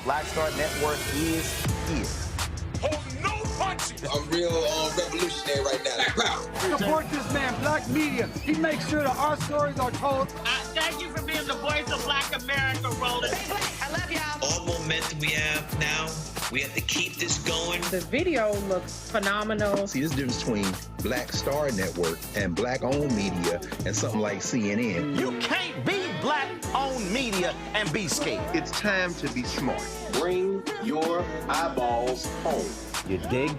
Black Star Network is here. Hold no punches. I'm real revolutionary right now. Support this man, Black Media. He makes sure that our stories are told. Thank you for being the voice of Black America, Roland. I love y'all. All momentum we have now, we have to keep this going. The video looks phenomenal. See, this difference between Black Star Network and Black-owned media and something like CNN. You can't be Black-owned media and be scared. It's time to be smart. Bring your eyeballs home. You dig?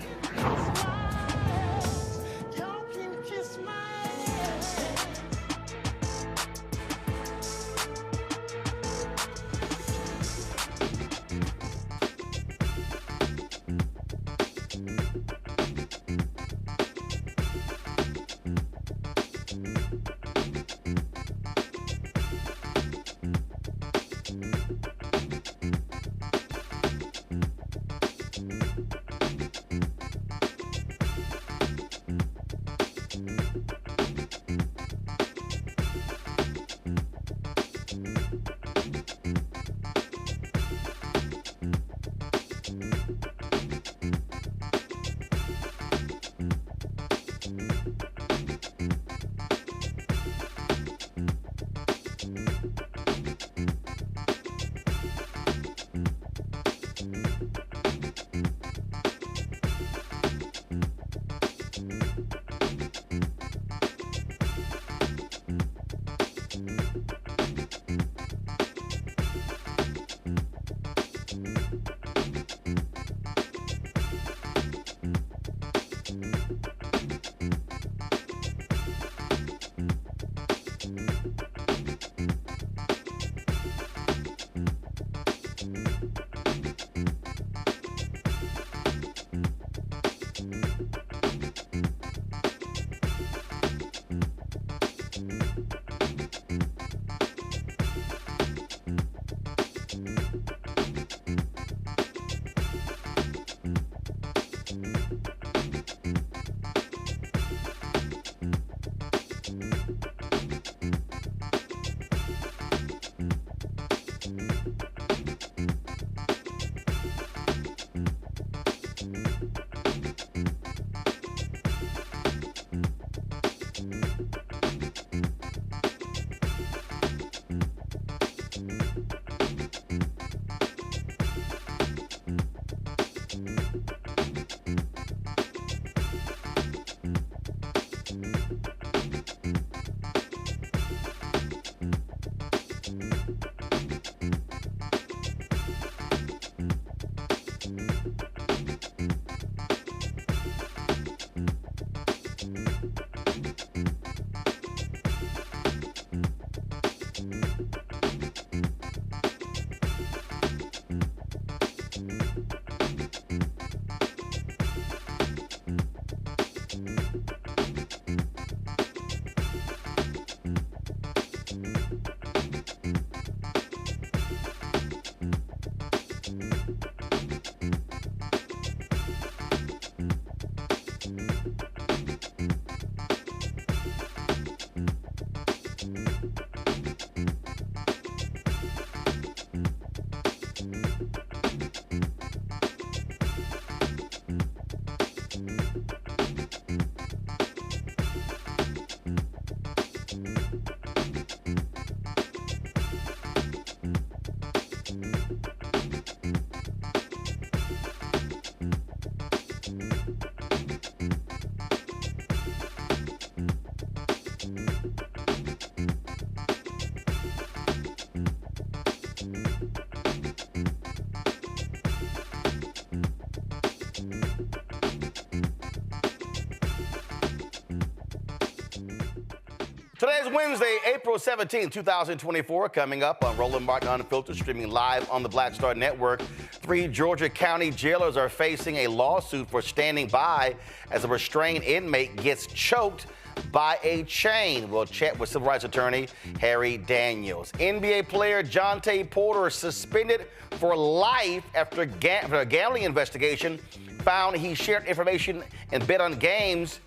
Today is Wednesday, April 17, 2024. Coming up on Roland Martin Unfiltered, streaming live on the Black Star Network. 3 Georgia County jailers are facing a lawsuit for standing by as a restrained inmate gets choked by a chain. We'll chat with civil rights attorney Harry Daniels. NBA player Jontay Porter suspended for life after a gambling investigation found he shared information and bet on games,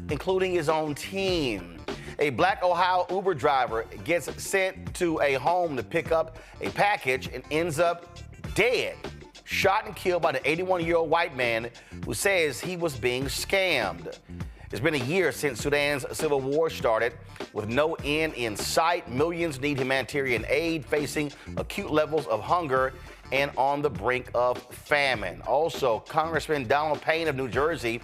including his own team. A Black Ohio Uber driver gets sent to a home to pick up a package and ends up dead, shot and killed by the 81-year-old white man who says he was being scammed. It's been a year since Sudan's civil war started. With no end in sight, millions need humanitarian aid, facing acute levels of hunger and on the brink of famine. Also, Congressman Donald Payne of New Jersey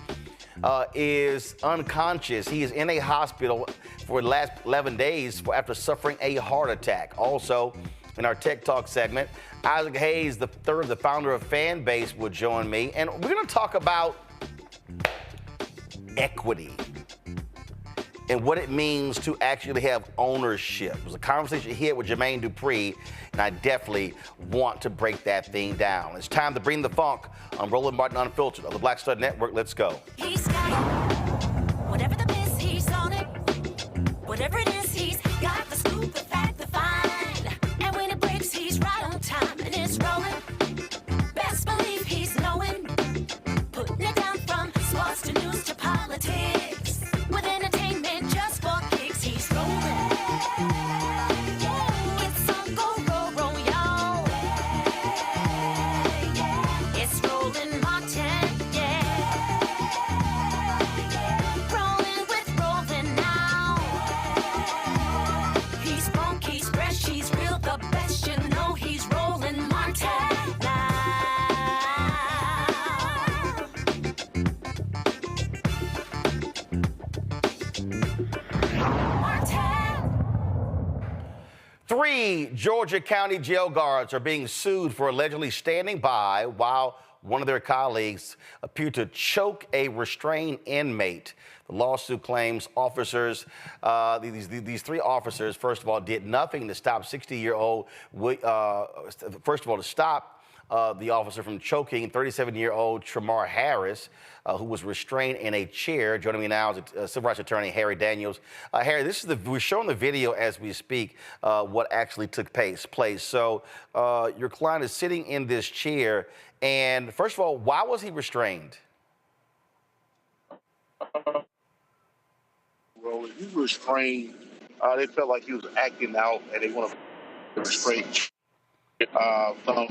is unconscious. He is in a hospital for the last 11 days after suffering a heart attack. Also, in our Tech Talk segment, Isaac Hayes, the founder of Fanbase, will join me. And we're going to talk about equity and what it means to actually have ownership. It was a conversation here with Jermaine Dupree, and I definitely want to break that thing down. It's time to bring the funk on Roland Martin Unfiltered on the Black Star Network. Let's go. He's got it. Whatever the biz, he's on it. Whatever it is, he's got the scoop, the fact, the find. And when it breaks, he's right on time and it's rolling. Best believe he's knowing. Putting it down from sports to news to politics. With entertainment just for kicks, he's rolling. It's on go, roll, roll, y'all. It's Roland Martin, yeah. Rolling with Roland now. He's funk, he's fresh, he's real, the best, you know he's Roland Martin now. 3 Georgia County jail guards are being sued for allegedly standing by while one of their colleagues appeared to choke a restrained inmate. The lawsuit claims officers, these 3 officers, first of all, did nothing to stop 60-year-old, first of all, to stop the officer from choking 37-year-old Tremar Harris, who was restrained in a chair. Joining me now is civil rights attorney Harry Daniels. Harry, we're showing the video as we speak, what actually took place. So your client is sitting in this chair, and first of all, why was he restrained? Well, he was restrained. They felt like he was acting out, and they wanted to restrain. Some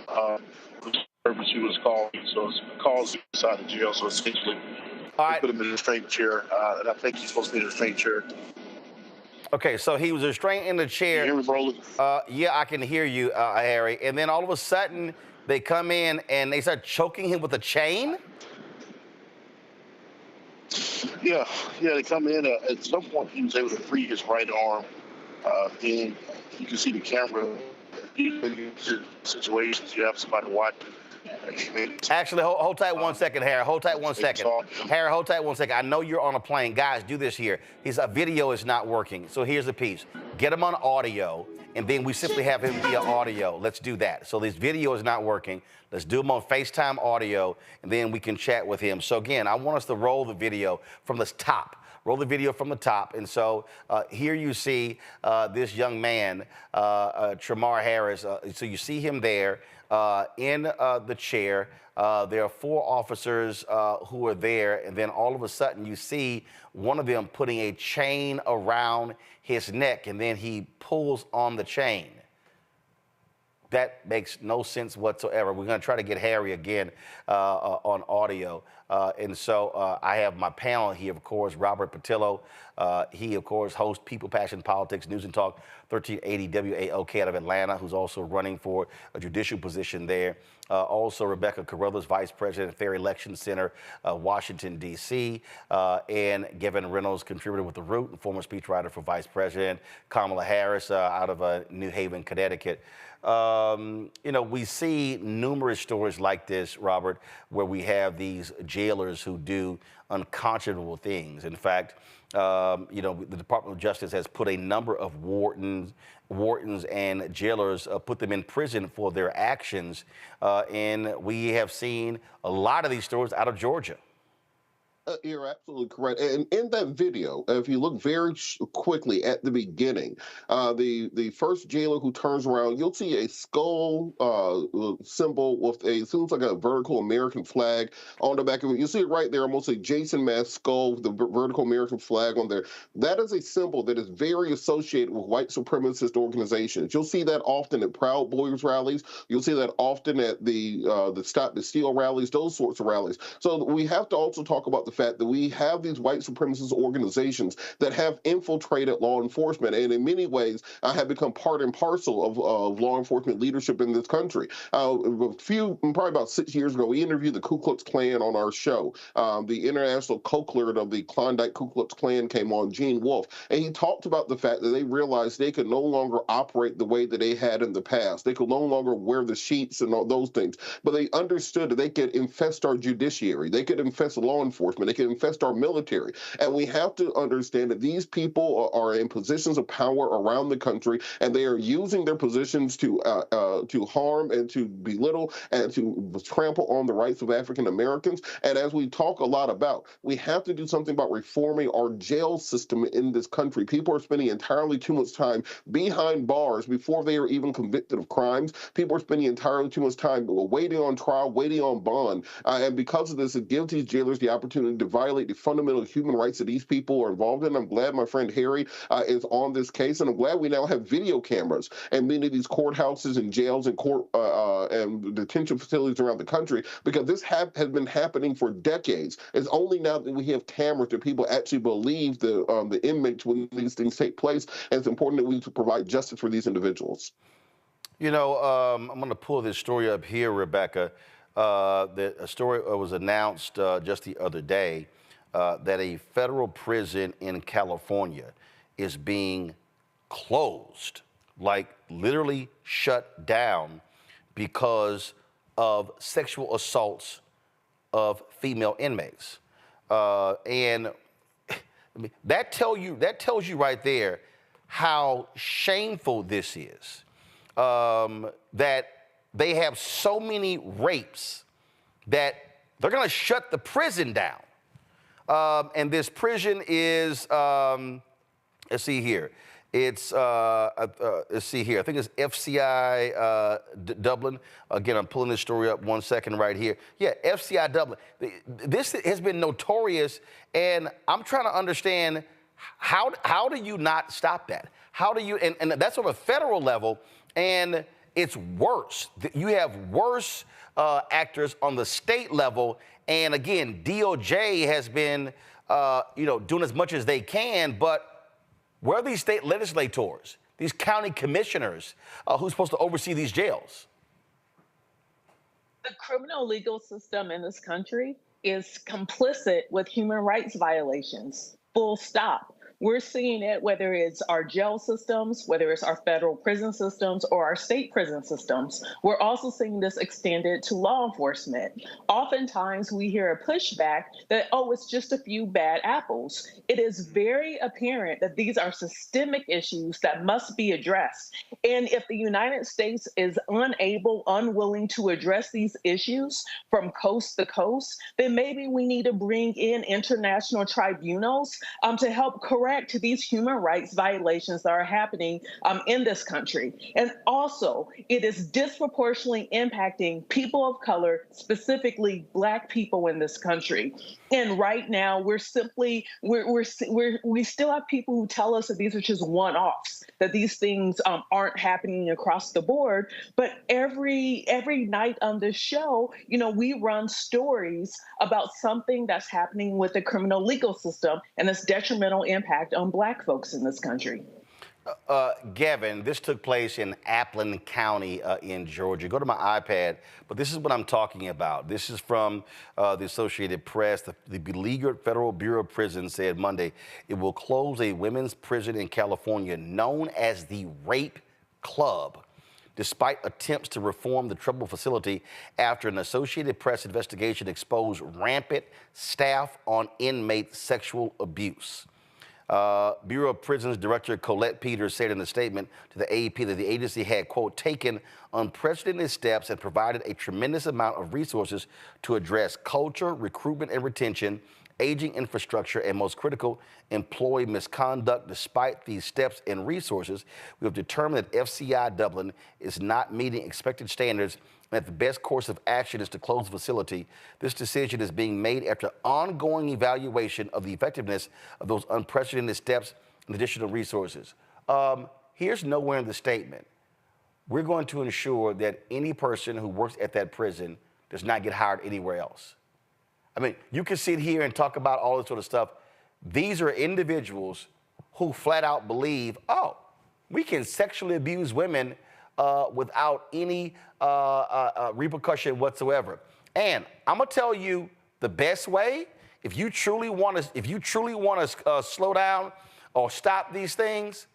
purpose he was called, so it's called inside the jail. So essentially, they put him in a restraint chair, and I think he's supposed to be in a restraint chair. Okay, so he was restrained in the chair. Can you hear me, Roland? Yeah, I can hear you, Harry. And then all of a sudden, they come in and they start choking him with a chain? Yeah, they come in. At some point, he was able to free his right arm. Then you can see the camera. In situations, you have somebody watching. Actually, hold tight 1 second, Harry. Hold tight 1 second. Harry, hold tight 1 second. I know you're on a plane. Guys, do this here. His video is not working. So here's the piece. Get him on audio, and then we simply have him via audio. Let's do that. So this video is not working. Let's do him on FaceTime audio, and then we can chat with him. So again, I want us to roll the video from the top. Roll the video from the top. And so here you see this young man, Tremar Harris. So you see him there in the chair. There are 4 officers who are there. And then all of a sudden you see one of them putting a chain around his neck, and then he pulls on the chain. That makes no sense whatsoever. We're going to try to get Harry again on audio. And so I have my panel here, of course, Robert Patillo. He, of course, hosts People, Passion, Politics, News and Talk, 1380 WAOK out of Atlanta, who's also running for a judicial position there. Also, Rebecca Carruthers, Vice President, Fair Election Center, Washington, D.C., and Gavin Reynolds, contributor with The Root and former speechwriter for Vice President. Kamala Harris out of New Haven, Connecticut. We see numerous stories like this, Robert, where we have these jailers who do unconscionable things. In fact, the Department of Justice has put a number of wardens and jailers, put them in prison for their actions. And we have seen a lot of these stories out of Georgia. You're absolutely correct. And in that video, if you look very quickly at the beginning, the first jailer who turns around, you'll see a skull symbol with seems like a vertical American flag on the back of it. You see it right there, almost a Jason mask skull with the vertical American flag on there. That is a symbol that is very associated with white supremacist organizations. You'll see that often at Proud Boys rallies. You'll see that often at the Stop the Steal rallies, those sorts of rallies. So we have to also talk about the fact that we have these white supremacist organizations that have infiltrated law enforcement, and in many ways have become part and parcel of law enforcement leadership in this country. Probably about 6 years ago, we interviewed the Ku Klux Klan on our show. The international co-clerk of the Klondike Ku Klux Klan came on, Gene Wolfe, and he talked about the fact that they realized they could no longer operate the way that they had in the past. They could no longer wear the sheets and all those things, but they understood that they could infest our judiciary, they could infest law enforcement, they could infest our military. And we have to understand that these people are in positions of power around the country, and they are using their positions to harm and to belittle and to trample on the rights of African Americans. And as we talk a lot about, we have to do something about reforming our jail system in this country. People are spending entirely too much time behind bars before they are even convicted of crimes. People are spending entirely too much time waiting on trial, waiting on bond. And because of this, it gives these jailers the opportunity to violate the fundamental human rights that these people are involved in. I'm glad my friend Harry is on this case, and I'm glad we now have video cameras in many of these courthouses and jails and court and detention facilities around the country, because this has been happening for decades. It's only now that we have cameras that people actually believe the inmates when these things take place, and it's important that we provide justice for these individuals. You know, I'm going to pull this story up here, Rebecca. A story was announced just the other day that a federal prison in California is being closed, like literally shut down, because of sexual assaults of female inmates. And that tells you right there how shameful this is. That they have so many rapes that they're going to shut the prison down. And this prison is, let's see here. Let's see here. I think it's FCI Dublin. Again, I'm pulling this story up 1 second right here. Yeah, FCI Dublin. This has been notorious, and I'm trying to understand how do you not stop that? How do you, and that's on a federal level, and it's worse. You have worse actors on the state level, and again, DOJ has been, doing as much as they can, but where are these state legislators, these county commissioners who's supposed to oversee these jails? The criminal legal system in this country is complicit with human rights violations, full stop. We're seeing it whether it's our jail systems, whether it's our federal prison systems or our state prison systems. We're also seeing this extended to law enforcement. Oftentimes we hear a pushback that, oh, it's just a few bad apples. It is very apparent that these are systemic issues that must be addressed. And if the United States is unwilling to address these issues from coast to coast, then maybe we need to bring in international tribunals to help correct these human rights violations that are happening in this country. And also, it is disproportionately impacting people of color, specifically Black people in this country. And right now, we still have people who tell us that these are just one-offs, that these things aren't happening across the board. But every night on this show, we run stories about something that's happening with the criminal legal system and its detrimental impact on Black folks in this country. Gavin, this took place in Appleton County in Georgia. Go to my iPad, but this is what I'm talking about. This is from the Associated Press. The beleaguered Federal Bureau of Prisons said Monday it will close a women's prison in California known as the Rape Club, despite attempts to reform the troubled facility after an Associated Press investigation exposed rampant staff on inmate sexual abuse. Bureau of Prisons Director Colette Peters said in a statement to the AAP that the agency had, quote, taken unprecedented steps and provided a tremendous amount of resources to address culture, recruitment, and retention, aging infrastructure, and most critical, employee misconduct. Despite these steps and resources, we have determined that FCI Dublin is not meeting expected standards and that the best course of action is to close the facility. This decision is being made after ongoing evaluation of the effectiveness of those unprecedented steps and additional resources. Here's nowhere in the statement, we're going to ensure that any person who works at that prison does not get hired anywhere else. I mean, you can sit here and talk about all this sort of stuff. These are individuals who flat out believe, oh, we can sexually abuse women without any repercussion whatsoever. And I'm gonna tell you the best way, if you truly want to slow down or stop these things,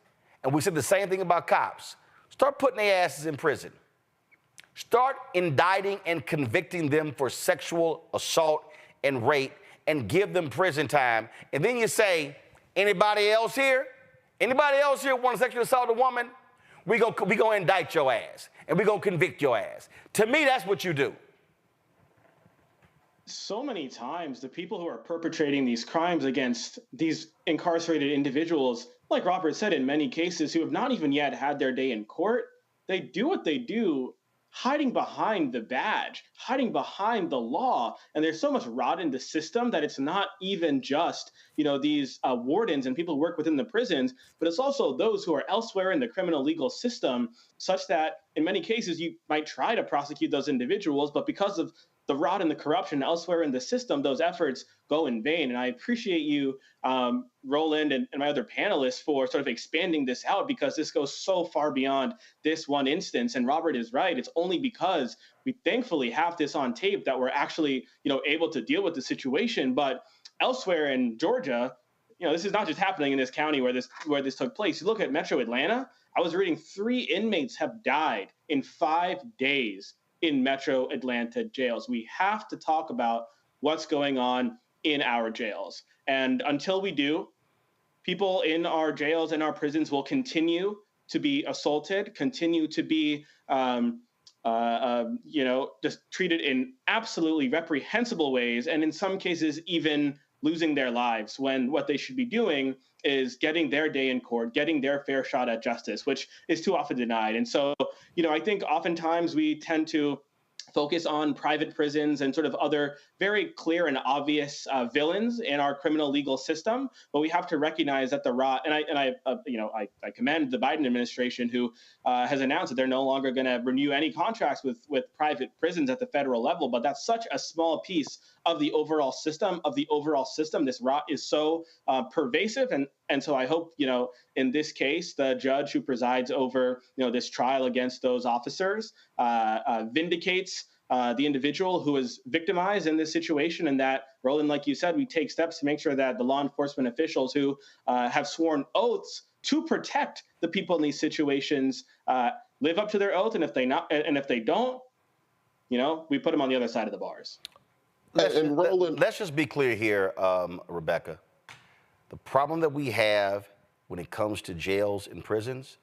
and we said the same thing about cops, start putting their asses in prison. Start indicting and convicting them for sexual assault and rape and give them prison time. And then you say, anybody else here want to sexually assault a woman? We gonna indict your ass and we gonna convict your ass. To me, that's what you do. So many times, the people who are perpetrating these crimes against these incarcerated individuals, like Robert said, in many cases, who have not even yet had their day in court, they do what they do hiding behind the badge, hiding behind the law. And there's so much rot in the system that it's not even just, these wardens and people who work within the prisons, but it's also those who are elsewhere in the criminal legal system, such that in many cases you might try to prosecute those individuals, but because of the rot and the corruption elsewhere in the system, those efforts go in vain. And I appreciate you, Roland, and my other panelists for sort of expanding this out, because this goes so far beyond this one instance. And Robert is right. It's only because we thankfully have this on tape that we're actually, able to deal with the situation. But elsewhere in Georgia, this is not just happening in this county where this took place. You look at Metro Atlanta, I was reading 3 inmates have died in 5 days in Metro Atlanta jails. We have to talk about what's going on in our jails. And until we do, people in our jails and our prisons will continue to be assaulted, continue to be, just treated in absolutely reprehensible ways, and in some cases even losing their lives, when what they should be doing is getting their day in court, getting their fair shot at justice, which is too often denied. And so, I think oftentimes we tend to focus on private prisons and sort of other very clear and obvious villains in our criminal legal system, but we have to recognize that the rot. And I commend the Biden administration, who has announced that they're no longer going to renew any contracts with private prisons at the federal level. But that's such a small piece of the overall system. This rot is so pervasive, and so I hope in this case the judge who presides over this trial against those officers vindicates the individual who was victimized in this situation, and that, Roland, like you said, we take steps to make sure that the law enforcement officials who have sworn oaths to protect the people in these situations live up to their oath, and if they don't, we put them on the other side of the bars. Let's just be clear here, Rebecca. The problem that we have when it comes to jails and prisons,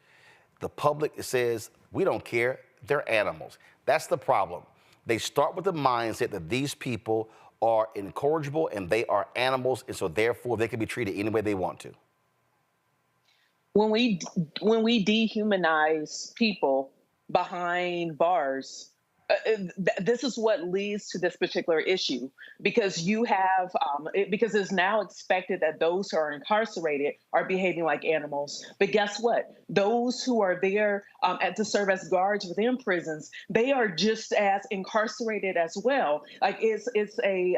the public says, we don't care, they're animals. That's the problem. They start with the mindset that these people are incorrigible and they are animals, and so therefore they can be treated any way they want to. When we dehumanize people behind bars, this is what leads to this particular issue, because you have because it's now expected that those who are incarcerated are behaving like animals. But guess what? Those who are there to serve as guards within prisons, they are just as incarcerated as well. Like it's a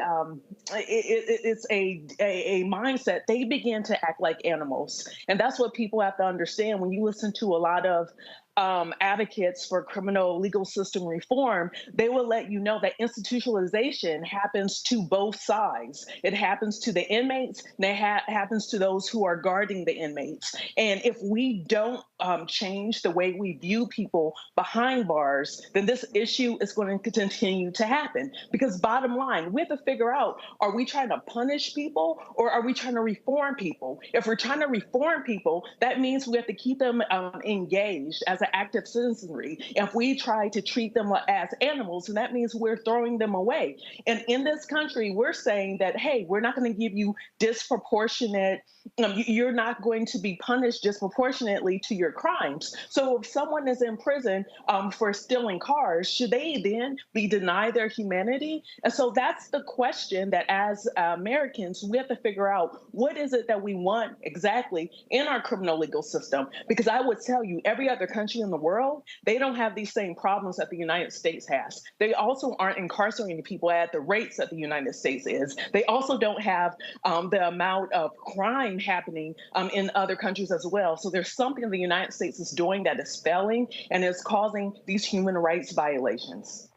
mindset. They begin to act like animals, and that's what people have to understand. When you listen to a lot of advocates for criminal legal system reform, they will let you know that institutionalization happens to both sides. It happens to the inmates, and it happens to those who are guarding the inmates. And if we don't change the way we view people behind bars, then this issue is going to continue to happen. Because bottom line, we have to figure out, are we trying to punish people or are we trying to reform people? If we're trying to reform people, that means we have to keep them engaged as an active citizenry. If we try to treat them as animals, and that means we're throwing them away. And in this country, we're saying that, hey, we're not going to give you disproportionate, you're not going to be punished disproportionately to your crimes. So if someone is in prison for stealing cars, should they then be denied their humanity? And so that's the question that as Americans, we have to figure out, what is it that we want exactly in our criminal legal system? Because I would tell you, every other country in the world, they don't have these same problems that the United States has. They also aren't incarcerating people at the rates that the United States is. They also don't have the amount of crime happening in other countries as well. So there's something the United States is doing that is failing and is causing these human rights violations.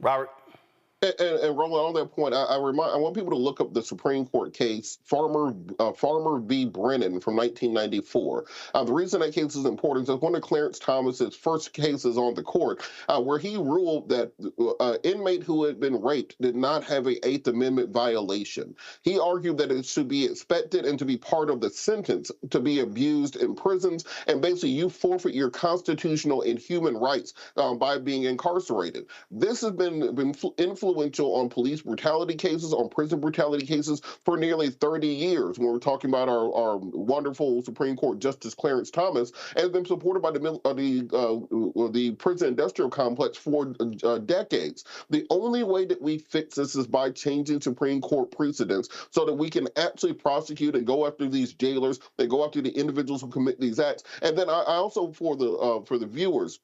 Robert? And Roland, on that point, I want people to look up the Supreme Court case, Farmer v. Brennan from 1994. The reason that case is important is one of Clarence Thomas's first cases on the court, where he ruled that an inmate who had been raped did not have an Eighth Amendment violation. He argued that it should be expected and to be part of the sentence to be abused in prisons, and basically you forfeit your constitutional and human rights by being incarcerated. This has been influential on police brutality cases, on prison brutality cases for nearly 30 years. When we're talking about our wonderful Supreme Court Justice Clarence Thomas, and been supported by the prison industrial complex for decades. The only way that we fix this is by changing Supreme Court precedents so that we can actually prosecute and go after these jailers, and go after the individuals who commit these acts. And then I also, for the viewers,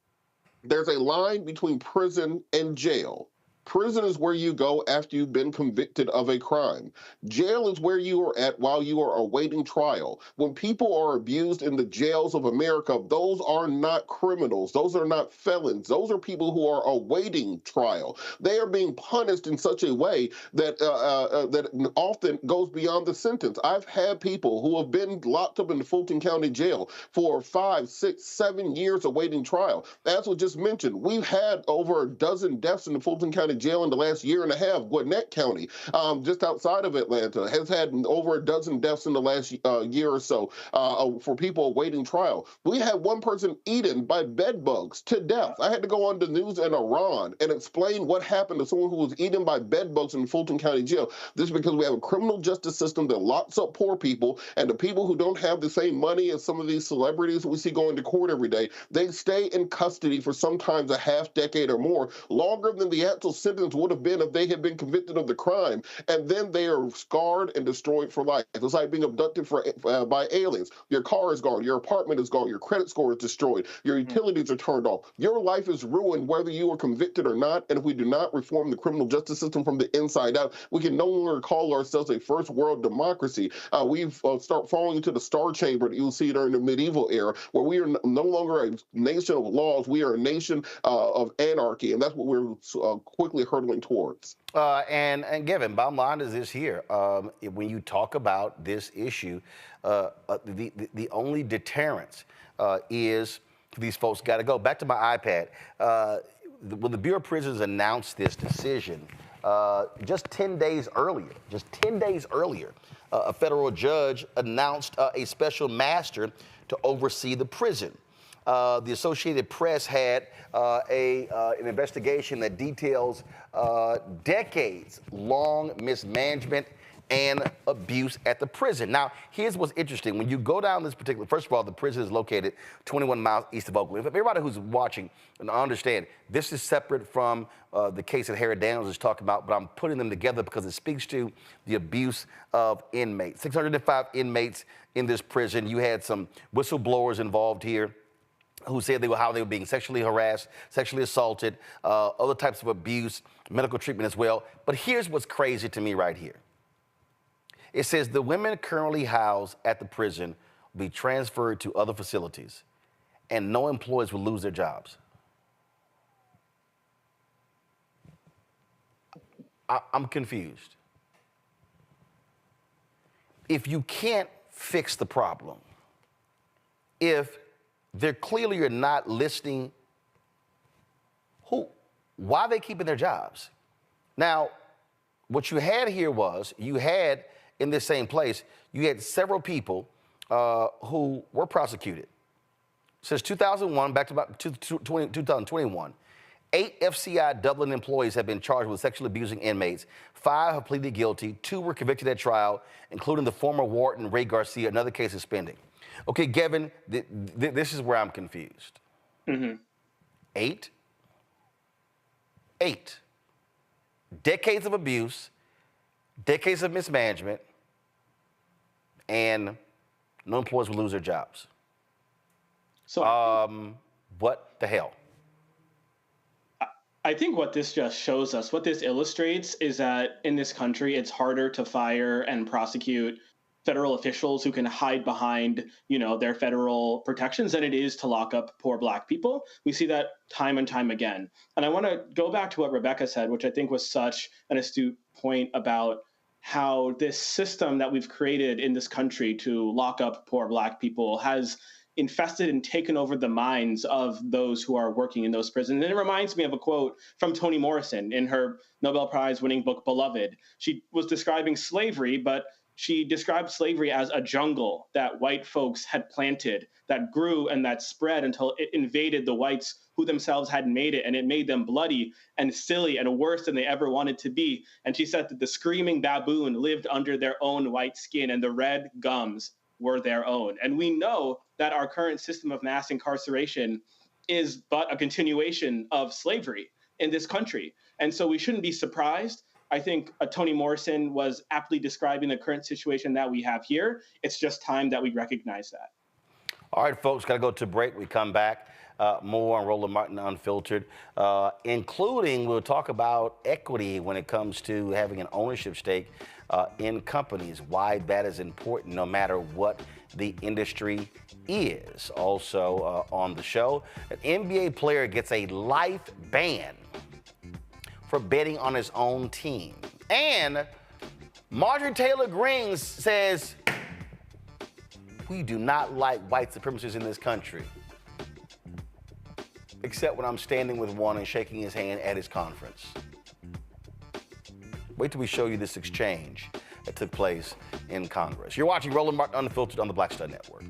there's a line between prison and jail. Prison is where you go after you've been convicted of a crime. Jail is where you are at while you are awaiting trial. When people are abused in the jails of America, those are not criminals. Those are not felons. Those are people who are awaiting trial. They are being punished in such a way that that often goes beyond the sentence. I've had people who have been locked up in the Fulton County Jail for 5, 6, 7 years awaiting trial. As was just mentioned, we've had over a dozen deaths in the Fulton County Jail in the last year and a half. Gwinnett County, just outside of Atlanta, has had over a dozen deaths in the last year or so for people awaiting trial. We had one person eaten by bed bugs to death. I had to go on the news in Iran and explain what happened to someone who was eaten by bed bugs in Fulton County Jail. This is because we have a criminal justice system that locks up poor people, and the people who don't have the same money as some of these celebrities that we see going to court every day, they stay in custody for sometimes a half decade or more, longer than the actual sentence would have been if they had been convicted of the crime, and then they are scarred and destroyed for life. It's like being abducted by aliens. Your car is gone, your apartment is gone, your credit score is destroyed, your utilities are turned off. Your life is ruined whether you are convicted or not, and if we do not reform the criminal justice system from the inside out, we can no longer call ourselves a first world democracy. We've start falling into the star chamber that you'll see during the medieval era, where we are no longer a nation of laws, we are a nation of anarchy, and that's what we're quickly hurtling towards. And Gavin, bottom line is this here. When you talk about this issue, the only deterrence is these folks got to go. Back to my iPad. When the Bureau of Prisons announced this decision, just 10 days earlier, a federal judge announced a special master to oversee the prison. The Associated Press had an investigation that details decades-long mismanagement and abuse at the prison. Now, here's what's interesting. When you go down this particular, first of all, the prison is located 21 miles east of Oakland. If everybody who's watching and understand, this is separate from the case that Harry Daniels is talking about, but I'm putting them together because it speaks to the abuse of inmates. 605 inmates in this prison. You had some whistleblowers involved here who said how they were being sexually harassed, sexually assaulted, other types of abuse, medical treatment as well. But here's what's crazy to me right here. It says the women currently housed at the prison will be transferred to other facilities, and no employees will lose their jobs. I'm confused. If you can't fix the problem, if they're clearly are not listing why are they keeping their jobs? Now, what you had here was, you had in this same place, you had several people who were prosecuted. Since 2001, back to about 2021, 8 FCI Dublin employees have been charged with sexually abusing inmates. 5 have pleaded guilty. 2 were convicted at trial, including the former warden, Ray Garcia. Another case is pending. Okay, Gavin, this is where I'm confused. 8 decades of abuse, decades of mismanagement, and no employees will lose their jobs. So, what the hell? I think what this just shows us, what this illustrates, is that in this country, it's harder to fire and prosecute federal officials who can hide behind, their federal protections than it is to lock up poor Black people. We see that time and time again. And I want to go back to what Rebecca said, which I think was such an astute point about how this system that we've created in this country to lock up poor Black people has infested and taken over the minds of those who are working in those prisons. And it reminds me of a quote from Toni Morrison in her Nobel Prize winning book, Beloved. She was describing slavery, but she described slavery as a jungle that white folks had planted, that grew and that spread until it invaded the whites who themselves hadn't made it, and it made them bloody and silly and worse than they ever wanted to be. And she said that the screaming baboon lived under their own white skin, and the red gums were their own. And we know that our current system of mass incarceration is but a continuation of slavery in this country. And so we shouldn't be surprised. I think Toni Morrison was aptly describing the current situation that we have here. It's just time that we recognize that. All right, folks, got to go to break. We come back. More on Roland Martin Unfiltered, including we'll talk about equity when it comes to having an ownership stake in companies, why that is important no matter what the industry is. Also on the show, an NBA player gets a life ban for betting on his own team. And Marjorie Taylor Greene says, we do not like white supremacists in this country, except when I'm standing with one and shaking his hand at his conference. Wait till we show you this exchange that took place in Congress. You're watching Roland Martin Unfiltered on the Black Star Network.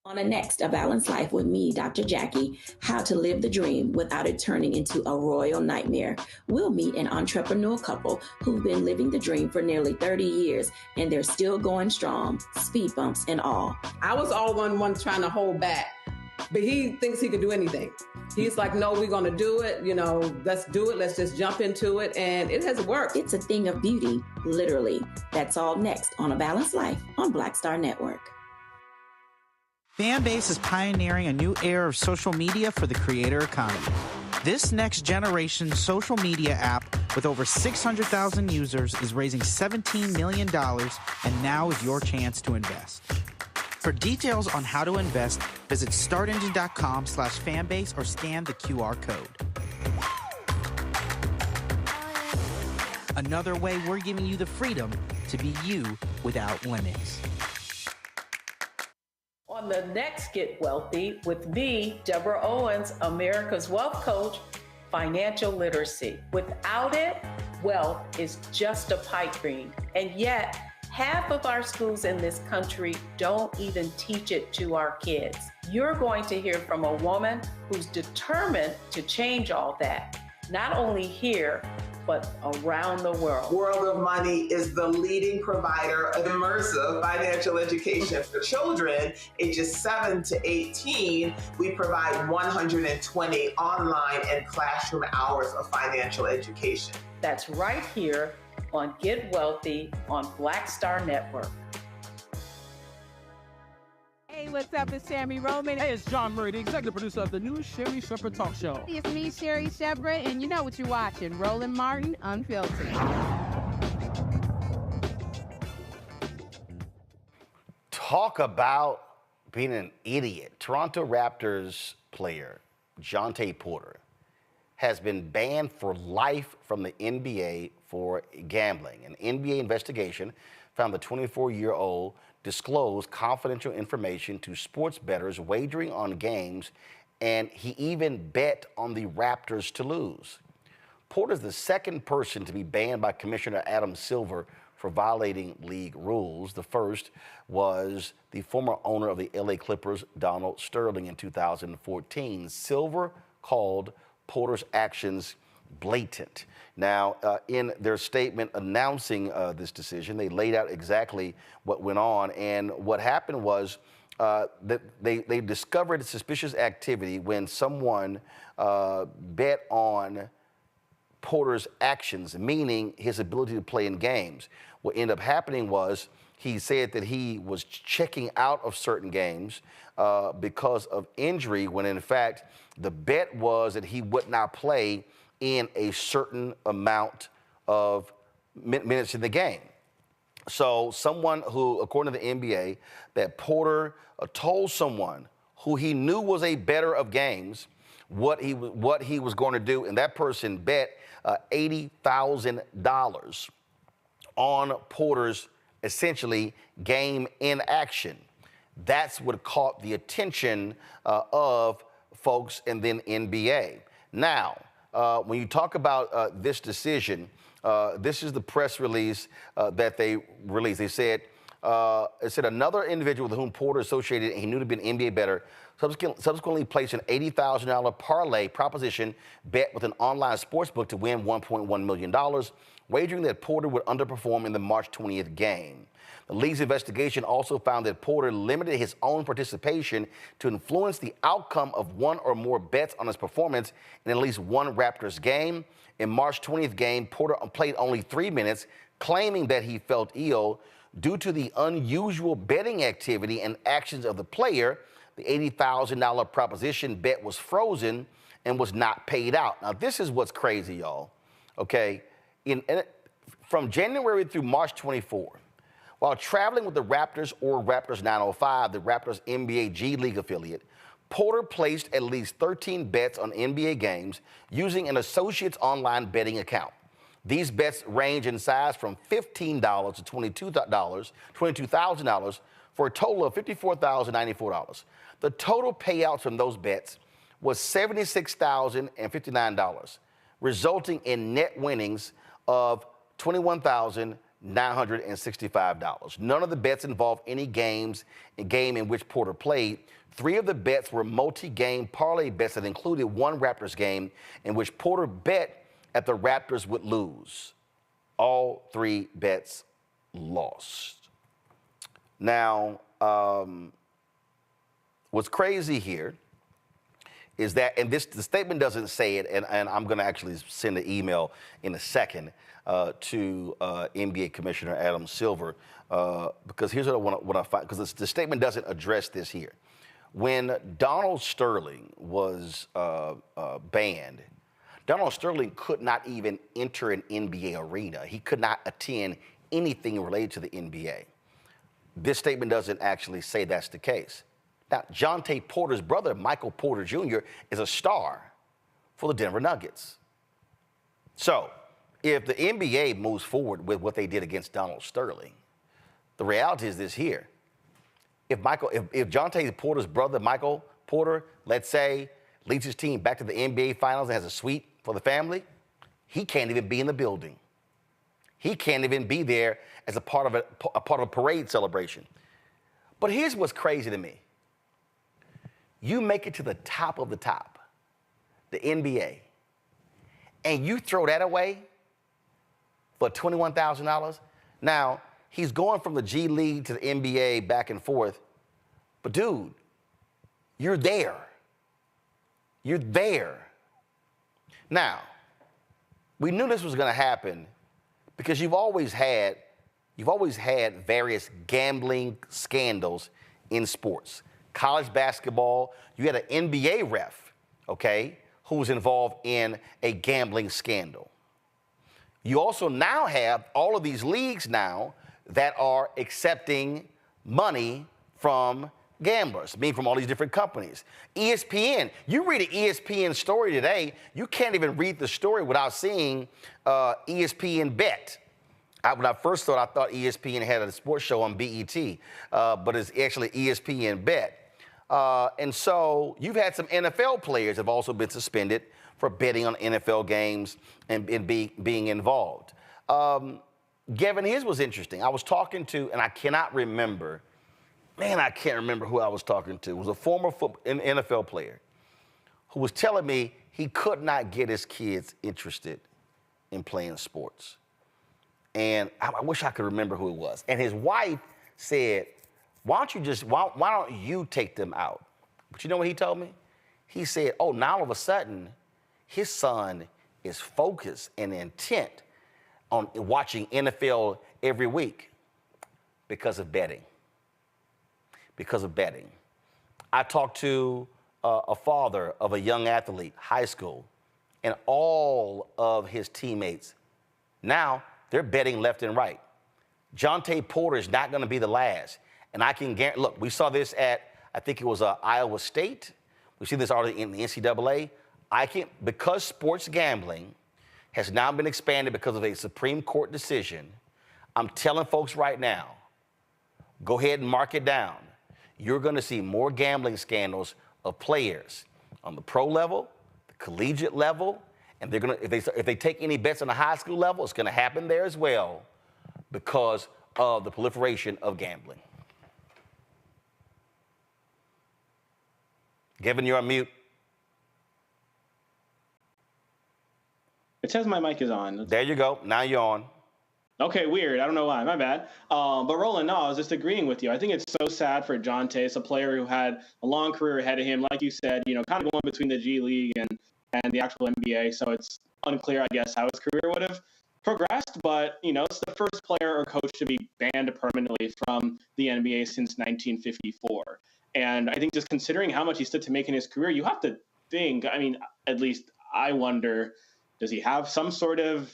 On the next, A Balanced Life with me, Dr. Jackie, how to live the dream without it turning into a royal nightmare. We'll meet an entrepreneur couple who've been living the dream for nearly 30 years, and they're still going strong, speed bumps and all. I was all one trying to hold back, but he thinks he can do anything. He's like, no, we're going to do it. Let's do it. Let's just jump into it. And it has worked. It's a thing of beauty, literally. That's all next on A Balanced Life on Black Star Network. Fanbase is pioneering a new era of social media for the creator economy. This next generation social media app with over 600,000 users is raising $17 million, and now is your chance to invest. For details on how to invest, visit startengine.com/fanbase or scan the QR code. Another way we're giving you the freedom to be you without limits. On the next Get Wealthy with me, Deborah Owens, America's Wealth Coach, financial literacy. Without it, wealth is just a pipe dream. And yet, half of our schools in this country don't even teach it to our kids. You're going to hear from a woman who's determined to change all that, not only here, but around the world. World of Money is the leading provider of immersive financial education for children ages 7 to 18. We provide 120 online and classroom hours of financial education. That's right here on Get Wealthy on Black Star Network. Hey, what's up? It's Sammy Roman. Hey, it's John Murray, the executive producer of the new Sherry Shepherd Talk Show. It's me, Sherry Shepherd, and you know what you're watching, Roland Martin Unfiltered. Talk about being an idiot. Toronto Raptors player Jontay Porter has been banned for life from the NBA for gambling. An NBA investigation found the 24-year-old disclosed confidential information to sports bettors wagering on games, and he even bet on the Raptors to lose. Porter's the second person to be banned by Commissioner Adam Silver for violating league rules. The first was the former owner of the LA Clippers, Donald Sterling, in 2014. Silver called Porter's actions blatant. Now, in their statement announcing this decision, they laid out exactly what went on. And what happened was that they discovered suspicious activity when someone bet on Porter's actions, meaning his ability to play in games. What ended up happening was he said that he was checking out of certain games because of injury, when in fact the bet was that he would not play in a certain amount of minutes in the game. So someone who, according to the NBA, that Porter told someone who he knew was a bettor of games what he was going to do, and that person bet $80,000 on Porter's essentially game in action. That's what caught the attention of folks in the NBA. Now, when you talk about this decision, this is the press release that they released. They said, it said another individual with whom Porter associated and he knew to be an NBA bettor subsequently placed an $80,000 parlay proposition bet with an online sportsbook to win $1.1 million, wagering that Porter would underperform in the March 20th game. The league's investigation also found that Porter limited his own participation to influence the outcome of one or more bets on his performance in at least one Raptors game. In March 20th game, Porter played only 3 minutes, claiming that he felt ill. Due to the unusual betting activity and actions of the player, the $80,000 proposition bet was frozen and was not paid out. Now, this is what's crazy, y'all, okay? From January through March 24, while traveling with the Raptors or Raptors 905, the Raptors NBA G League affiliate, Porter placed at least 13 bets on NBA games using an associate's online betting account. These bets range in size from $15 to $22,000 for a total of $54,094. The total payouts from those bets was $76,059, resulting in net winnings of $21,965. None of the bets involved any game in which Porter played. 3 of the bets were multi-game parlay bets that included one Raptors game in which Porter bet at the Raptors would lose. All 3 bets lost. Now, what's crazy here is that, and the statement doesn't say it, and I'm going to actually send an email in a second to NBA Commissioner Adam Silver, because here's what I find, because the statement doesn't address this here. When Donald Sterling was banned, Donald Sterling could not even enter an NBA arena. He could not attend anything related to the NBA. This statement doesn't actually say that's the case. Now, Jontay Porter's brother, Michael Porter Jr., is a star for the Denver Nuggets. So, if the NBA moves forward with what they did against Donald Sterling, the reality is this here. If Jontay Porter's brother, Michael Porter, let's say, leads his team back to the NBA Finals and has a suite for the family, he can't even be in the building. He can't even be there as a part of a parade celebration. But here's what's crazy to me. You make it to the top of the top, the NBA, and you throw that away for $21,000. Now, he's going from the G League to the NBA back and forth, but dude, you're there. You're there. Now, we knew this was going to happen because you've always had various gambling scandals in sports. College basketball, you had an NBA ref, okay, who was involved in a gambling scandal. You also now have all of these leagues now that are accepting money from gamblers, I mean from all these different companies. ESPN, you read an ESPN story today, you can't even read the story without seeing ESPN Bet. When I first thought, I thought ESPN had a sports show on BET, but it's actually ESPN Bet. And so you've had some NFL players have also been suspended for betting on NFL games and being involved. Gavin, his was interesting. I was talking to, and I cannot remember, I can't remember who I was talking to. It was a former NFL player who was telling me he could not get his kids interested in playing sports. And I wish I could remember who it was. And his wife said, why don't you take them out? But you know what he told me? He said, oh, now all of a sudden, his son is focused and intent on watching NFL every week because of betting. Because of betting. I talked to a father of a young athlete, high school, and all of his teammates, now they're betting left and right. Jontay Porter is not going to be the last. And I can guarantee, look, we saw this at, I think it was Iowa State. We see this already in the NCAA. Because sports gambling has now been expanded because of a Supreme Court decision, I'm telling folks right now, go ahead and mark it down. You're going to see more gambling scandals of players on the pro level, the collegiate level, and they're going to, if they take any bets on the high school level, it's going to happen there as well because of the proliferation of gambling. Gavin, you're on mute. It says my mic is on. There you go. Now you're on. Okay, weird. I don't know why. My bad. But Roland, no, I was just agreeing with you. I think it's so sad for Jontay. It's a player who had a long career ahead of him, like you said, kind of going between the G League and the actual NBA. So it's unclear, I guess, how his career would have progressed. But, it's the first player or coach to be banned permanently from the NBA since 1954. And I think just considering how much he stood to make in his career, you have to think, at least I wonder, does he have some sort of,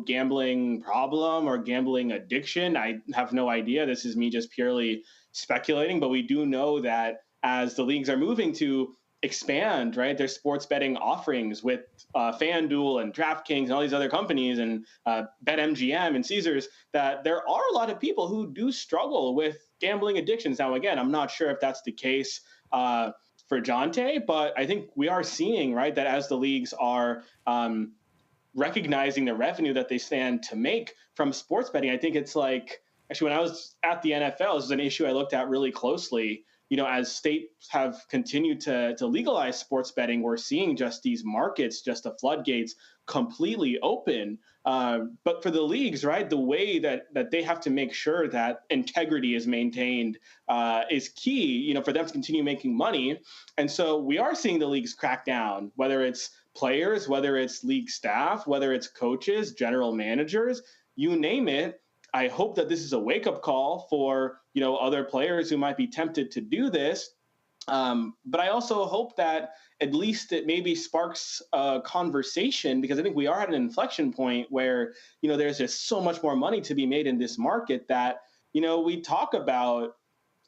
gambling problem or gambling addiction? I have no idea. This is me just purely speculating, but we do know that as the leagues are moving to expand, right, their sports betting offerings with FanDuel and DraftKings and all these other companies and BetMGM and Caesars, that there are a lot of people who do struggle with gambling addictions. Now, again, I'm not sure if that's the case for Jontay, but I think we are seeing, right, that as the leagues are recognizing the revenue that they stand to make from sports betting, I think it's like, actually, when I was at the NFL, this is an issue I looked at really closely. As states have continued to legalize sports betting, we're seeing just these markets, just the floodgates completely open. But for the leagues, right, the way that they have to make sure that integrity is maintained is key, for them to continue making money. And so we are seeing the leagues crack down, whether it's players, whether it's league staff, whether it's coaches, general managers, you name it. I hope that this is a wake-up call for, other players who might be tempted to do this. But I also hope that at least it maybe sparks a conversation, because I think we are at an inflection point where, there's just so much more money to be made in this market that, we talk about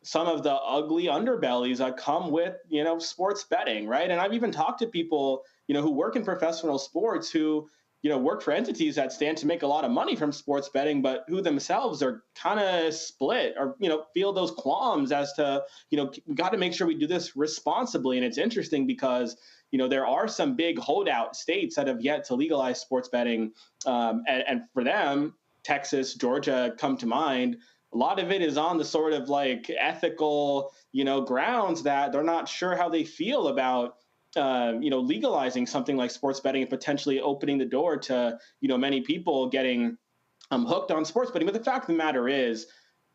some of the ugly underbellies that come with, sports betting, right? And I've even talked to people, who work in professional sports who, work for entities that stand to make a lot of money from sports betting, but who themselves are kind of split or, feel those qualms as to, we got to make sure we do this responsibly. And it's interesting because, there are some big holdout states that have yet to legalize sports betting. And for them, Texas, Georgia come to mind. A lot of it is on the sort of like ethical, grounds that they're not sure how they feel about legalizing something like sports betting and potentially opening the door to, many people getting hooked on sports betting. But the fact of the matter is,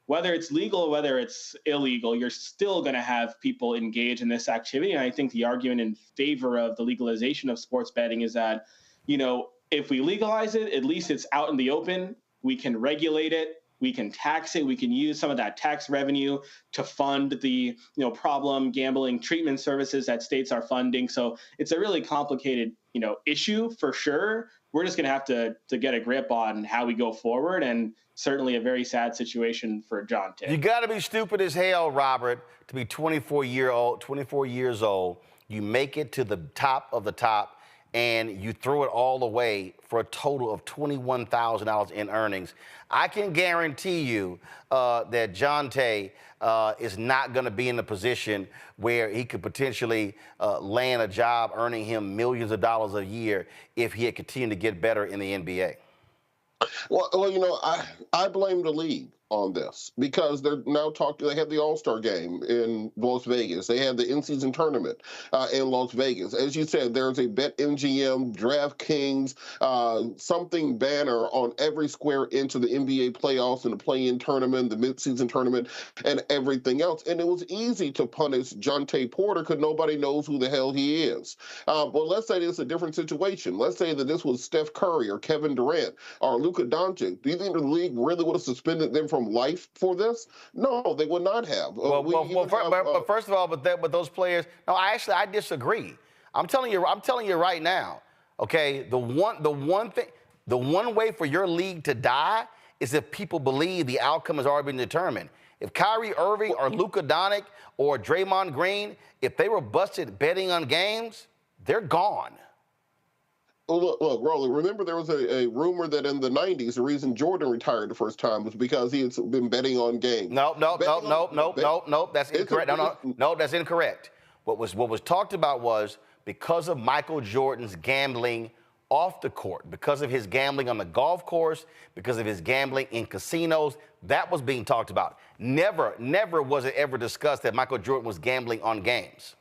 whether it's legal or whether it's illegal, you're still going to have people engage in this activity. And I think the argument in favor of the legalization of sports betting is that, if we legalize it, at least it's out in the open. We can regulate it. We can tax it. We can use some of that tax revenue to fund the, problem gambling treatment services that states are funding. So it's a really complicated, issue for sure. We're just going to have to get a grip on how we go forward, and certainly a very sad situation for Jontay. You got to be stupid as hell, Robert, to be 24 years old. You make it to the top of the top, and you throw it all away for a total of $21,000 in earnings. I can guarantee you that Jontay is not going to be in a position where he could potentially land a job earning him millions of dollars a year if he had continued to get better in the NBA. Well, you know, I blame the league on this because they're now talking. They had the All-Star game in Las Vegas. They had the in-season tournament in Las Vegas. As you said, there's a BetMGM, DraftKings, something banner on every square inch of the NBA playoffs and the play-in tournament, the mid-season tournament, and everything else. And it was easy to punish Jontay Porter because nobody knows who the hell he is. But let's say it's a different situation. Let's say that this was Steph Curry or Kevin Durant or Luka Doncic. Do you think the league really would have suspended them from life for this? No, they would not have. But first of all, but those players. No, I disagree. I'm telling you right now. Okay, the one way for your league to die is if people believe the outcome has already been determined. If Kyrie Irving or Luka Doncic or Draymond Green, if they were busted betting on games, they're gone. Look, Rolly, remember there was a rumor that in the 90s, the reason Jordan retired the first time was because he had been betting on games. No, that's incorrect. No, that's incorrect. What was talked about was because of Michael Jordan's gambling off the court, because of his gambling on the golf course, because of his gambling in casinos, that was being talked about. Never was it ever discussed that Michael Jordan was gambling on games.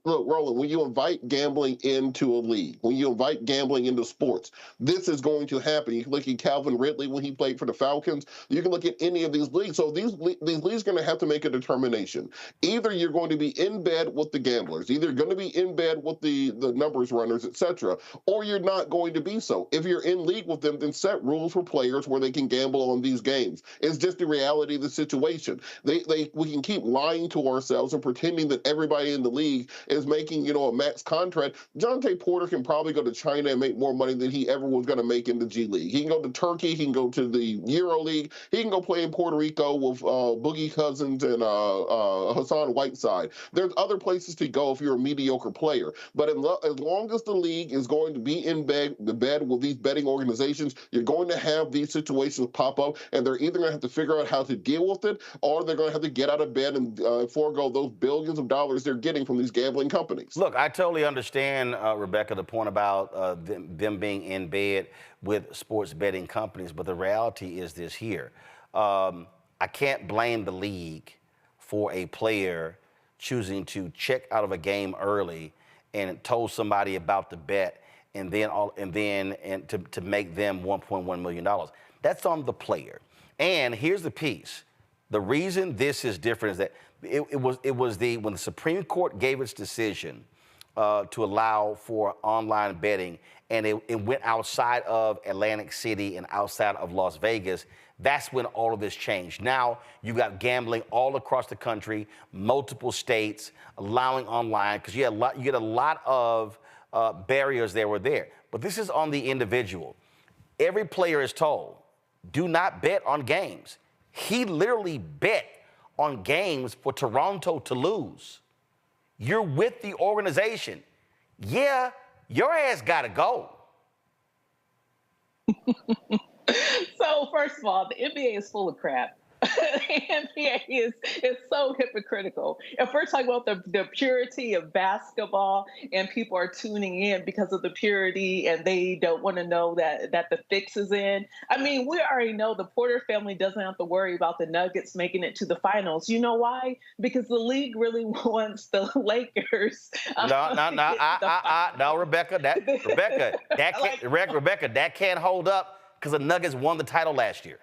Look, Roland, when you invite gambling into a league, when you invite gambling into sports, this is going to happen. You can look at Calvin Ridley when he played for the Falcons. You can look at any of these leagues. So these leagues are going to have to make a determination. Either you're going to be in bed with the gamblers, either you're going to be in bed with the numbers runners, etc., or you're not going to be so. If you're in league with them, then set rules for players where they can gamble on these games. It's just the reality of the situation. We can keep lying to ourselves and pretending that everybody in the league is making, a max contract. Jontay Porter can probably go to China and make more money than he ever was going to make in the G League. He can go to Turkey. He can go to the Euro League. He can go play in Puerto Rico with Boogie Cousins and Hassan Whiteside. There's other places to go if you're a mediocre player. But as long as the league is going to be in bed with these betting organizations, you're going to have these situations pop up, and they're either going to have to figure out how to deal with it, or they're going to have to get out of bed and forego those billions of dollars they're getting from these gambling companies. Look, I totally understand, Rebecca, the point about them being in bed with sports betting companies, but the reality is this here. I can't blame the league for a player choosing to check out of a game early and told somebody about the bet and to make them $1.1 million. That's on the player. And here's the piece. The reason this is different is that when the Supreme Court gave its decision to allow for online betting, and it went outside of Atlantic City and outside of Las Vegas, that's when all of this changed. Now you got gambling all across the country, multiple states allowing online, because you get a lot of barriers that were there. But this is on the individual. Every player is told, do not bet on games. He literally bet on games for Toronto to lose. You're with the organization. Yeah, your ass got to go. So first of all, the NBA is full of crap. The NBA is so hypocritical. If we're talking about the purity of basketball and people are tuning in because of the purity and they don't want to know that the fix is in. I mean, we already know the Porter family doesn't have to worry about the Nuggets making it to the finals. You know why? Because the league really wants the Lakers. No, Rebecca, that can't hold up because the Nuggets won the title last year.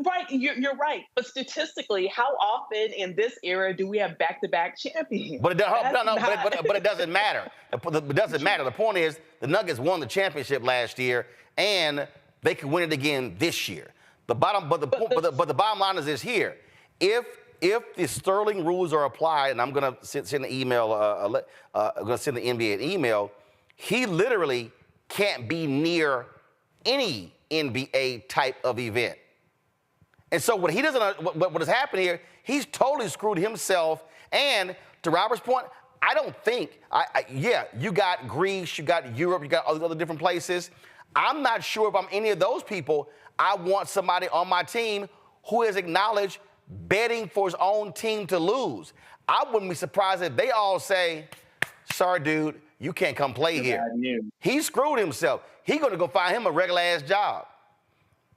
Right. You're right. But statistically, how often in this era do we have back-to-back champions? But it doesn't matter. It doesn't matter. The point is, the Nuggets won the championship last year, and they can win it again this year. But the bottom line is this here: if the Sterling rules are applied, and I'm going to send an email, I'm going to send the NBA an email. He literally can't be near any NBA type of event. And so what has happened here, he's totally screwed himself. And to Robert's point, I don't think, you got Greece, you got Europe, you got all these other different places. I'm not sure if I'm any of those people. I want somebody on my team who has acknowledged betting for his own team to lose. I wouldn't be surprised if they all say, sorry, dude, you can't come play here. He screwed himself. He's going to go find him a regular-ass job.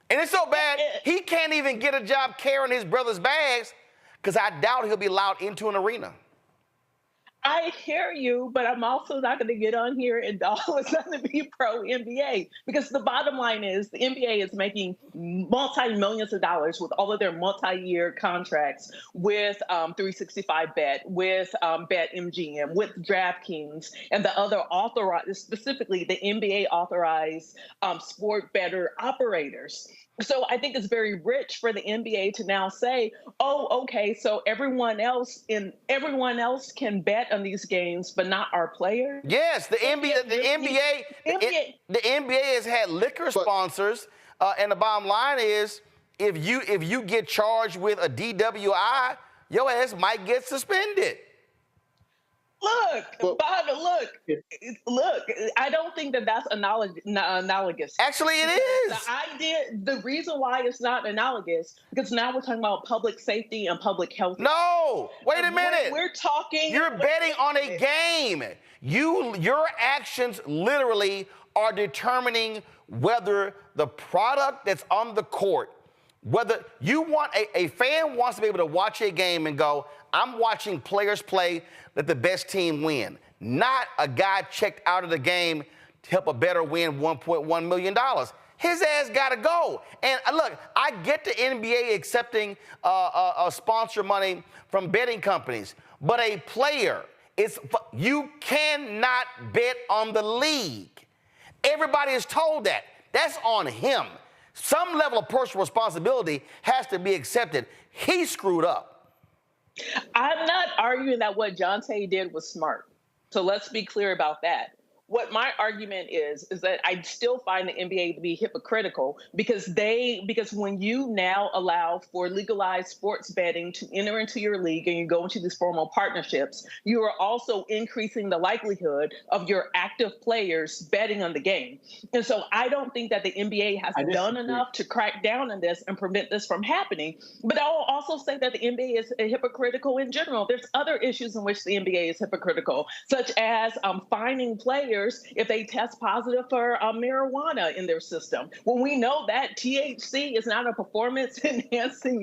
And it's so bad, he can't even get a job carrying his brother's bags because I doubt he'll be allowed into an arena. I hear you, but I'm also not going to get on here and always going to be pro NBA, because the bottom line is the NBA is making multi-millions of dollars with all of their multi-year contracts with 365Bet, with BetMGM, with DraftKings, and the other authorized, specifically the NBA authorized sport bettor operators. So I think it's very rich for the NBA to now say, oh, okay, so everyone else can bet on these games, but not our players. Yes, the NBA has had liquor sponsors, and the bottom line is, if you get charged with a DWI, your ass might get suspended. Look, look, I don't think that's analogous. Actually, it is. The reason why it's not analogous, because now we're talking about public safety and public health. No, wait a minute. We're talking. You're betting on a game. Your actions literally are determining whether the product that's on the court, whether you want a fan wants to be able to watch a game and go, I'm watching players play, let the best team win. Not a guy checked out of the game to help a bettor win $1.1 million. His ass got to go. And look, I get the NBA accepting sponsor money from betting companies, but a player, you cannot bet on the league. Everybody is told that. That's on him. Some level of personal responsibility has to be accepted. He screwed up. I'm not arguing that what Jontay did was smart. So let's be clear about that. What my argument is that I still find the NBA to be hypocritical because when you now allow for legalized sports betting to enter into your league and you go into these formal partnerships, you are also increasing the likelihood of your active players betting on the game. And so I don't think that the NBA has done enough to crack down on this and prevent this from happening. But I'll also say that the NBA is hypocritical in general. There's other issues in which the NBA is hypocritical, such as fining players if they test positive for marijuana in their system. When we know that THC is not a performance enhancing.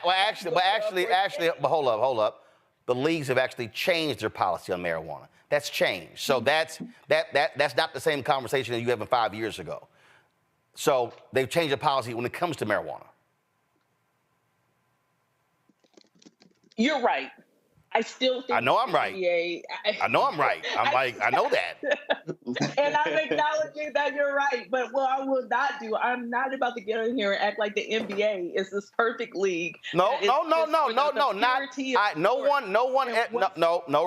Actually, hold up. The leagues have actually changed their policy on marijuana. That's changed. So that's not the same conversation that you had 5 years ago. So they've changed the policy when it comes to marijuana. You're right. I still think I know I'm right. I know I'm right. I know that. And I'm acknowledging that you're right. But what I will not do, I'm not about to get in here and act like the NBA is this perfect league. No,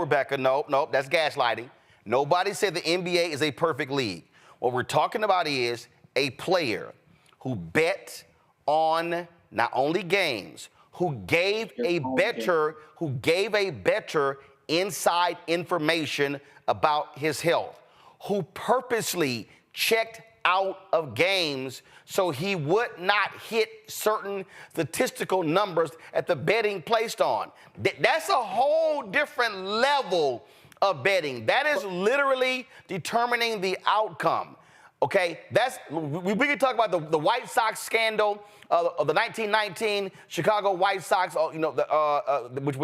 Rebecca, no, that's gaslighting. Nobody said the NBA is a perfect league. What we're talking about is a player who bet on not only games, who gave a bettor inside information about his health, who purposely checked out of games so he would not hit certain statistical numbers at the betting placed on. That's a whole different level of betting. That is literally determining the outcome. Okay, we can talk about the White Sox scandal of the 1919 Chicago White Sox, which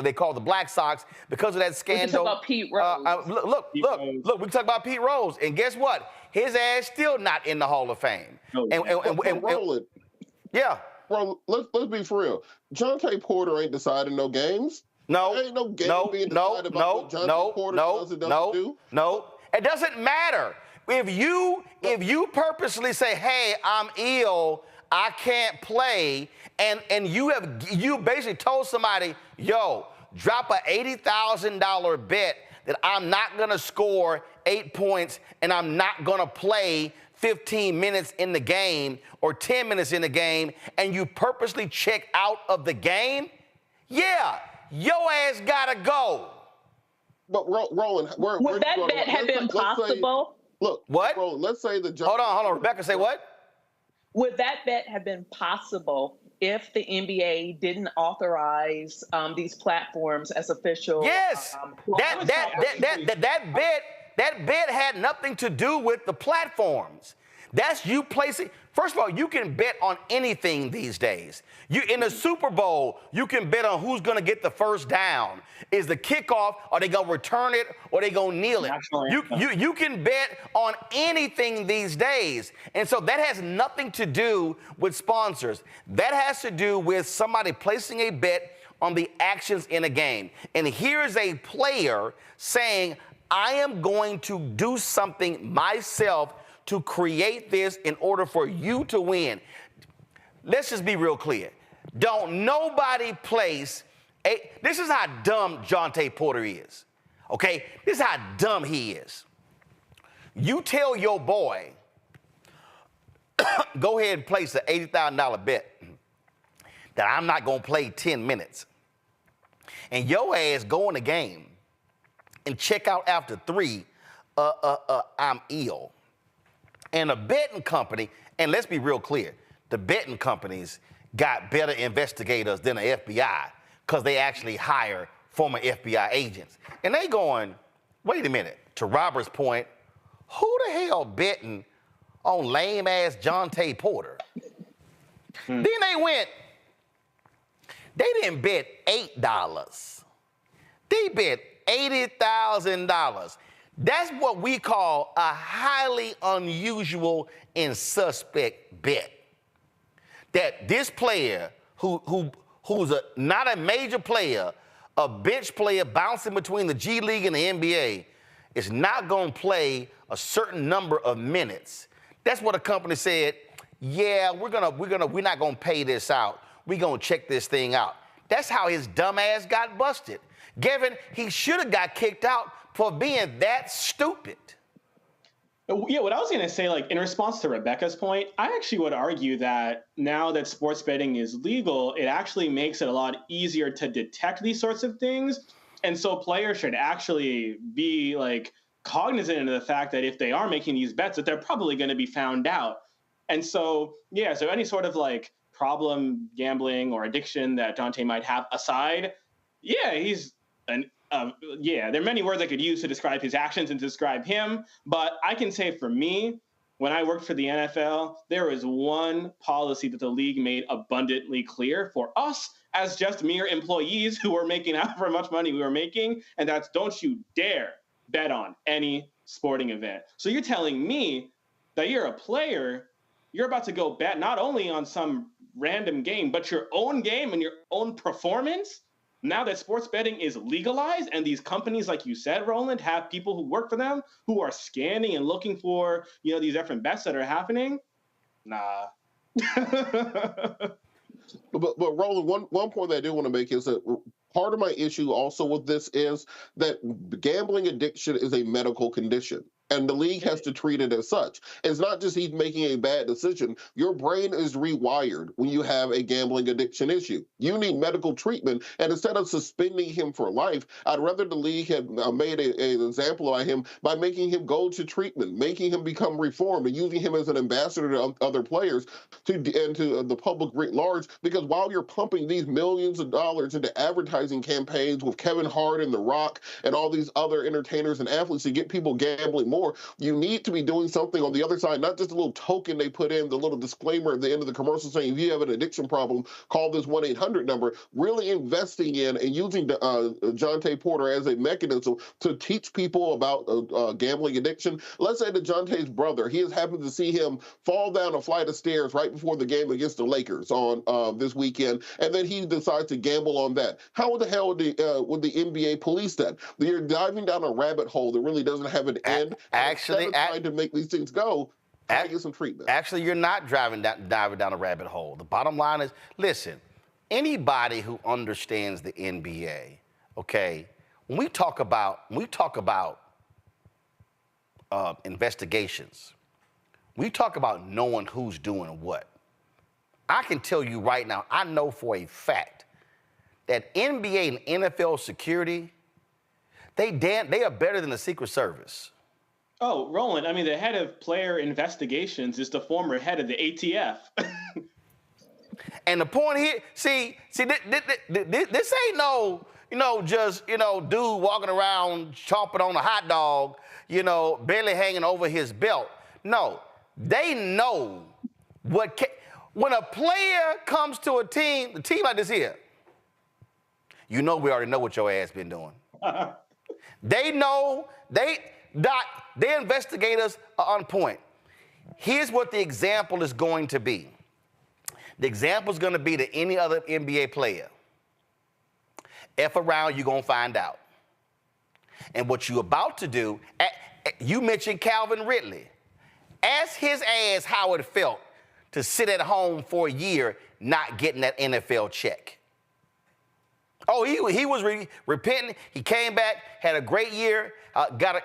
they call the Black Sox because of that scandal. We can talk about Pete Rose. Look, we can talk about Pete Rose, and guess what? His ass still not in the Hall of Fame. Roland, yeah. Bro, let's be for real. Jontay Porter ain't deciding no games. No. There ain't no game being decided about what Jontay Porter does and doesn't do. No. It doesn't matter. If you purposely say, hey, I'm ill, I can't play, and you basically told somebody, yo, drop a $80,000 bet that I'm not gonna score 8 points and I'm not gonna play 15 minutes in the game or 10 minutes in the game, and you purposely check out of the game, yeah, your ass gotta go. But Roland, would that bet have been possible? Look, what? Roland, let's say the Hold on, Rebecca, say what? Would that bet have been possible if the NBA didn't authorize these platforms as official? Yes, that bet That bet had nothing to do with the platforms. That's you placing. First of all, you can bet on anything these days. You in the Super Bowl, you can bet on who's going to get the first down. Is the kickoff? Are they going to return it? Or are they going to kneel it? You can bet on anything these days, and so that has nothing to do with sponsors. That has to do with somebody placing a bet on the actions in a game. And here's a player saying, "I am going to do something myself to create this in order for you to win." Let's just be real clear. Don't nobody place this is how dumb Jontay Porter is, okay? This is how dumb he is. You tell your boy, go ahead and place an $80,000 bet that I'm not going to play 10 minutes. And your ass go in the game and check out after 3, I'm ill. And a betting company, and let's be real clear, the betting companies got better investigators than the FBI because they actually hire former FBI agents. And they going, wait a minute, to Robert's point, who the hell betting on lame-ass Jontay Porter? Then they didn't bet $8. They bet $80,000. That's what we call a highly unusual and suspect bet. That this player who's not a major player, a bench player bouncing between the G League and the NBA, is not going to play a certain number of minutes. That's what a company said, yeah, we're not going to pay this out. We're going to check this thing out. That's how his dumb ass got busted. Gavin, he should have got kicked out for being that stupid. Yeah, what I was going to say, like in response to Rebecca's point, I actually would argue that now that sports betting is legal, it actually makes it a lot easier to detect these sorts of things. And so players should actually be like cognizant of the fact that if they are making these bets, that they're probably going to be found out. And so, yeah, so any sort of like problem gambling or addiction that Jontay might have aside, yeah, he's there are many words I could use to describe his actions and describe him, but I can say for me, when I worked for the NFL, there was one policy that the league made abundantly clear for us as just mere employees who were making however much money we were making, and that's don't you dare bet on any sporting event. So you're telling me that you're a player, you're about to go bet not only on some random game, but your own game and your own performance? Now that sports betting is legalized and these companies, like you said, Roland, have people who work for them who are scanning and looking for, these different bets that are happening. Nah. But Roland, one point that I do want to make is that part of my issue also with this is that gambling addiction is a medical condition. And the league has to treat it as such. It's not just he's making a bad decision. Your brain is rewired when you have a gambling addiction issue. You need medical treatment. And instead of suspending him for life, I'd rather the league had made an example of him by making him go to treatment, making him become reformed, and using him as an ambassador to other players and to the public writ large. Because while you're pumping these millions of dollars into advertising campaigns with Kevin Hart and The Rock and all these other entertainers and athletes to get people gambling more, you need to be doing something on the other side, not just a little token they put in, the little disclaimer at the end of the commercial saying, if you have an addiction problem, call this 1-800 number. Really investing in and using Jontay Porter as a mechanism to teach people about gambling addiction. Let's say that Jontay's brother, he has happened to see him fall down a flight of stairs right before the game against the Lakers on this weekend, and then he decides to gamble on that. How the hell would the NBA police that? You're diving down a rabbit hole that really doesn't have an end. Actually, trying to make these things go, try to get some treatment. Actually, you're not diving down a rabbit hole. The bottom line is, listen, anybody who understands the NBA, okay, when we talk about investigations, we talk about knowing who's doing what. I can tell you right now, I know for a fact that NBA and NFL security, they are better than the Secret Service. Oh, Roland, I mean, the head of player investigations is the former head of the ATF. And the point here, see, this ain't no just, dude walking around chomping on a hot dog, barely hanging over his belt. No, they know when a player comes to a team like this here, we already know what your ass been doing. They know, their investigators are on point. Here's what the example is going to be. The example is going to be to any other NBA player. F around, you're going to find out. And what you're about to do, you mentioned Calvin Ridley. Ask his ass how it felt to sit at home for a year not getting that NFL check. Oh, he was repenting. He came back, had a great year, got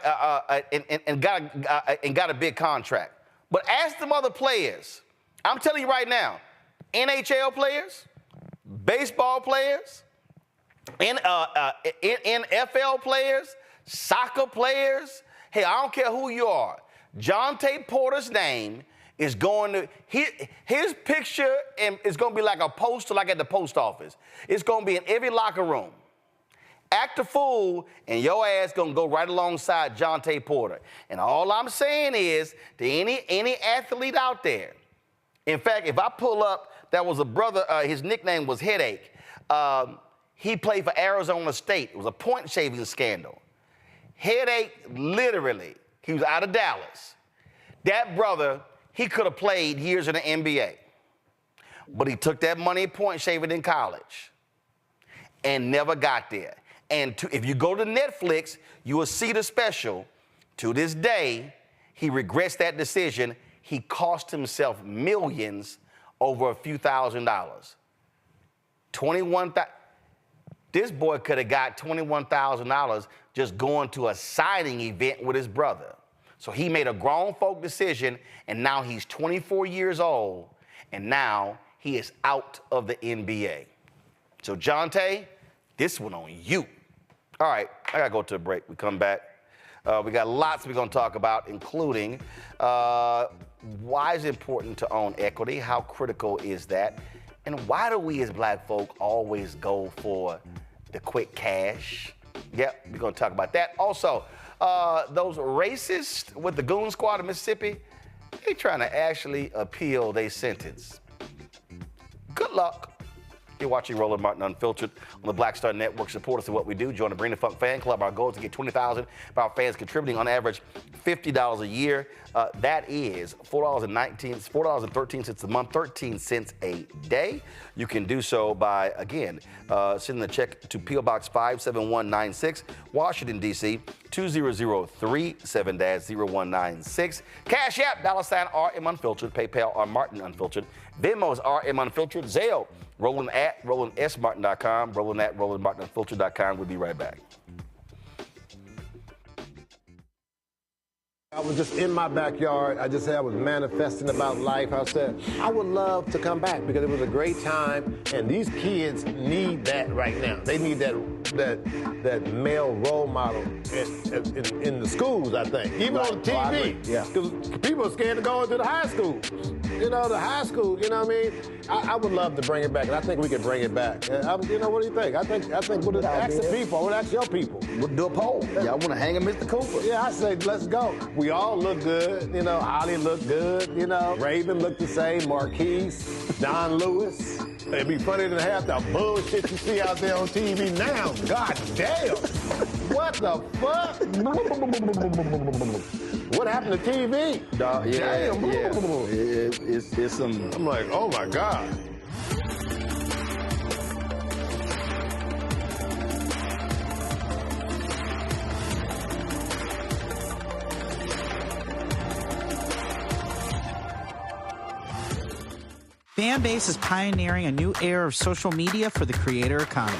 a big contract. But ask them other players. I'm telling you right now, NHL players, baseball players, NFL players, soccer players. Hey, I don't care who you are. Jontay Porter's name is going to, his picture is going to be like a poster like at the post office. It's going to be in every locker room. Act a fool, and your ass going to go right alongside Jontay Porter. And all I'm saying is to any athlete out there, in fact, if I pull up, that was a brother, his nickname was Headache. He played for Arizona State. It was a point shaving scandal. Headache, literally, he was out of Dallas. That brother, he could have played years in the NBA. But he took that money point shaving in college and never got there. And if you go to Netflix, you will see the special. To this day, he regrets that decision. He cost himself millions over a few $1,000s. This boy could have got $21,000 just going to a signing event with his brother. So he made a grown folk decision, and now he's 24 years old, and now he is out of the NBA. So Jontay, this one on you. All right, I got to go to a break. We come back. We got lots we're going to talk about, including why is it important to own equity? How critical is that? And why do we as black folk always go for the quick cash? Yep, we're going to talk about that. Also, those racists with the Goon Squad of Mississippi, they trying to actually appeal their sentence. Good luck. You're watching Roland Martin Unfiltered on the Black Star Network. Support us in what we do. Join the Bring the Funk fan club. Our goal is to get 20,000 of our fans contributing on average $50 a year. That is $4.13 a month, 13 cents a day. You can do so by, again, sending a check to P.O. Box 57196, Washington, D.C., 20037-0196. Cash App, $RM Unfiltered. PayPal, R Martin Unfiltered. Venmo is RM Unfiltered. Zelle, Roland at RolandSMartin.com, Roland at RolandMartinUnfiltered.com. We'll be right back. I was just in my backyard. I was manifesting about life. I said, I would love to come back because it was a great time, and these kids need that right now. They need that male role model in the schools, I think. Even on TV. Because people are scared to go into the high schools. The high school, you know what I mean? I would love to bring it back, and I think we can bring it back. What do you think? I think we'll ask the people. I would ask your people. We'll do a poll. Y'all want to hang him, Mr. Cooper? Yeah, I say, let's go. We all look good. Holly looked good. Raven looked the same. Marquise, Don Lewis. It'd be funny to have the bullshit you see out there on TV now. God damn. What the fuck? What happened to TV? Damn. It's some. I'm like, oh my God. Fanbase is pioneering a new era of social media for the creator economy.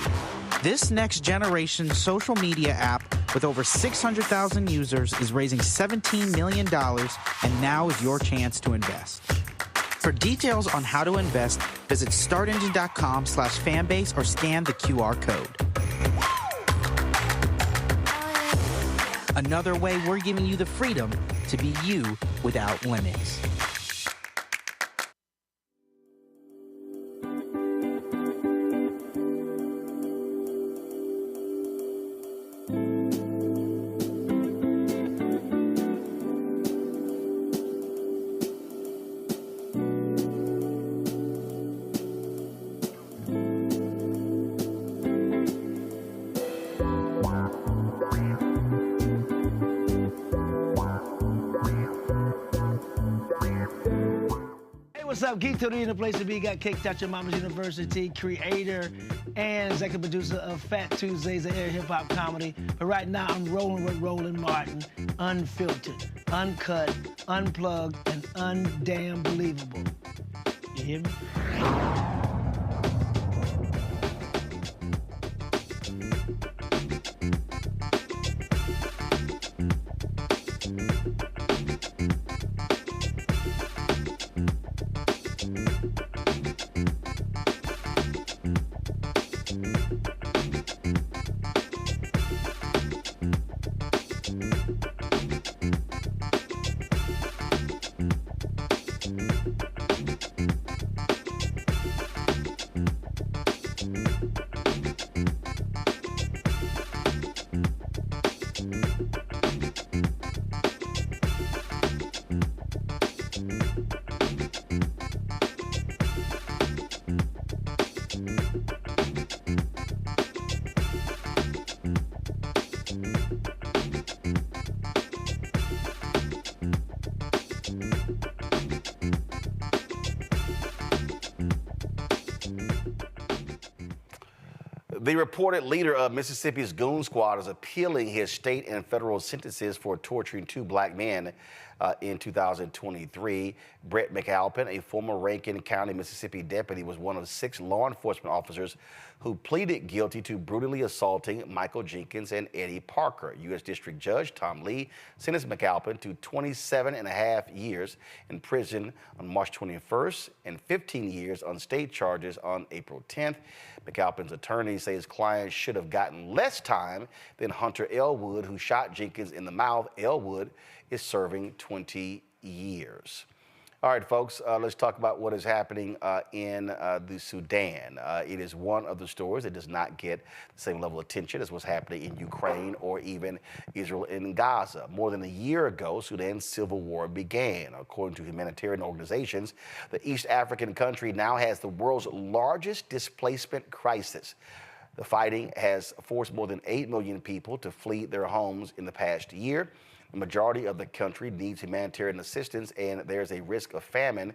This next-generation social media app with over 600,000 users is raising $17 million, and now is your chance to invest. For details on how to invest, visit startengine.com/fanbase or scan the QR code. Another way we're giving you the freedom to be you without limits. up? Geek to the place to be. Got kicked out your mama's university, creator and executive producer of Fat Tuesdays, an air hip-hop comedy. But right now, I'm rolling with Roland Martin, unfiltered, uncut, unplugged, and undamn believable. You hear me? The reported leader of Mississippi's Goon Squad is appealing his state and federal sentences for torturing two black men in 2023. Brett McAlpin, a former Rankin County, Mississippi deputy, was one of 6 law enforcement officers who pleaded guilty to brutally assaulting Michael Jenkins and Eddie Parker. U.S. District Judge Tom Lee sentenced McAlpin to 27.5 years in prison on March 21st and 15 years on state charges on April 10th. McAlpin's attorneys say his client should have gotten less time than Hunter Elwood, who shot Jenkins in the mouth. Elwood is serving 20 years. All right, folks, let's talk about what is happening in the Sudan. It is one of the stories that does not get the same level of attention as what's happening in Ukraine or even Israel and Gaza. More than a year ago, Sudan's civil war began. According to humanitarian organizations, the East African country now has the world's largest displacement crisis. The fighting has forced more than 8 million people to flee their homes in the past year. The majority of the country needs humanitarian assistance, and there's a risk of famine.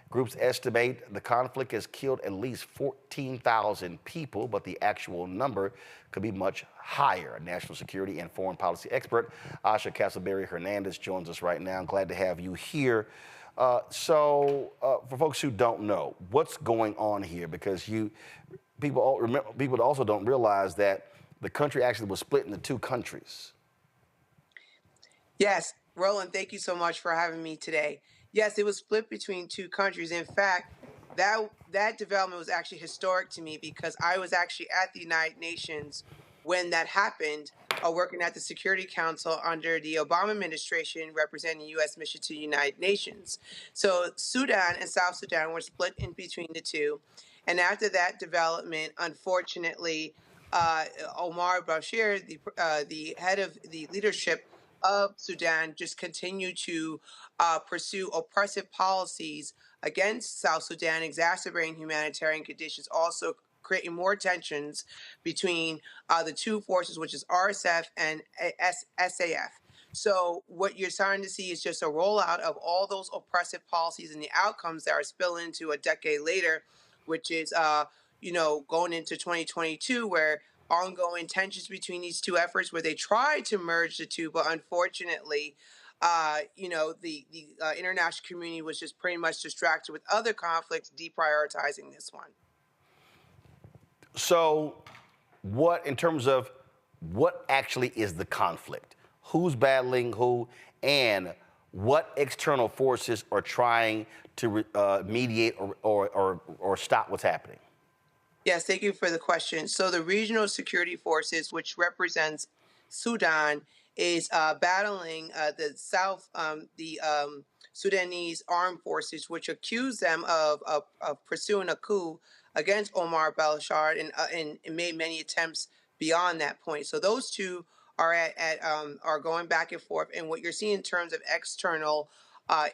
Groups estimate the conflict has killed at least 14,000 people, but the actual number could be much higher. National security and foreign policy expert Asha Castleberry Hernandez joins us right now. I'm glad to have you here. For folks who don't know, what's going on here? Because people also don't realize that the country actually was split into 2 countries. Yes, Roland, thank you so much for having me today. Yes, it was split between 2 countries. In fact, that development was actually historic to me because I was actually at the United Nations when that happened, working at the Security Council under the Obama administration, representing the U.S. mission to the United Nations. So Sudan and South Sudan were split in between the 2. And after that development, unfortunately, Omar Bashir, the head of the leadership of Sudan, just continue to pursue oppressive policies against South Sudan, exacerbating humanitarian conditions, also creating more tensions between the 2 forces, which is RSF and SAF. So what you're starting to see is just a rollout of all those oppressive policies and the outcomes that are spilling into a decade later, which is, going into 2022, where ongoing tensions between these 2 efforts where they tried to merge the 2, but unfortunately, the international community was just pretty much distracted with other conflicts, deprioritizing this one. So in terms of what actually is the conflict? Who's battling who, and what external forces are trying to mediate or stop what's happening? Yes, thank you for the question. So the regional security forces, which represents Sudan, is battling the Sudanese armed forces, which accuse them of pursuing a coup against Omar al-Bashir and made many attempts beyond that point. So those 2 are going back and forth. And what you're seeing in terms of external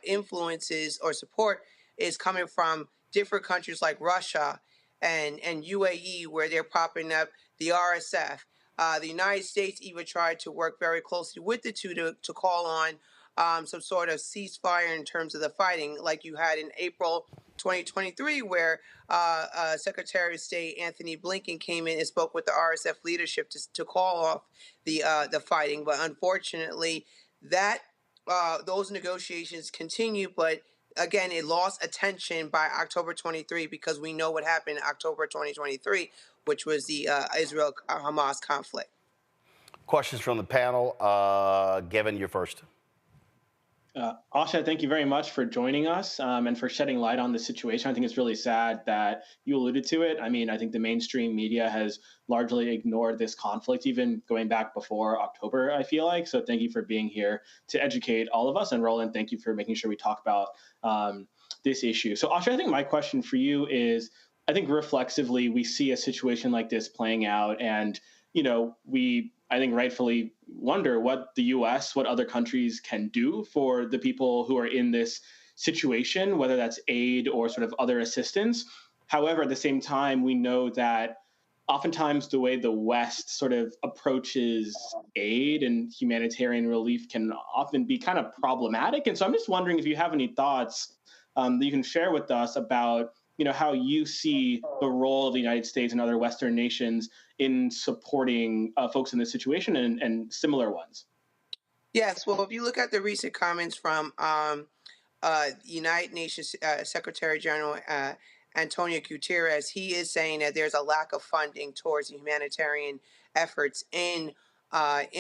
influences or support is coming from different countries like Russia and UAE, where they're propping up the RSF. The United States even tried to work very closely with the 2 to call on some sort of ceasefire in terms of the fighting, like you had in April 2023, where Secretary of State Anthony Blinken came in and spoke with the RSF leadership to call off the fighting. But unfortunately, that those negotiations continue, but again, it lost attention by October 23 because we know what happened in October 2023, which was the Israel-Hamas conflict. Questions from the panel. Gavin, you're first. Asha, thank you very much for joining us and for shedding light on the situation. I think it's really sad that you alluded to it. I mean, I think the mainstream media has largely ignored this conflict, even going back before October, I feel like. So thank you for being here to educate all of us. And Roland, thank you for making sure we talk about this issue. So Asha, I think my question for you is, I think reflexively, we see a situation like this playing out and, I think rightfully wonder what the U.S., what other countries can do for the people who are in this situation, whether that's aid or sort of other assistance. However, at the same time, we know that oftentimes the way the West sort of approaches aid and humanitarian relief can often be kind of problematic. And so I'm just wondering if you have any thoughts that you can share with us about how you see the role of the United States and other Western nations in supporting folks in this situation and similar ones. Yes, well, if you look at the recent comments from United Nations Secretary General Antonio Guterres, he is saying that there's a lack of funding towards the humanitarian efforts in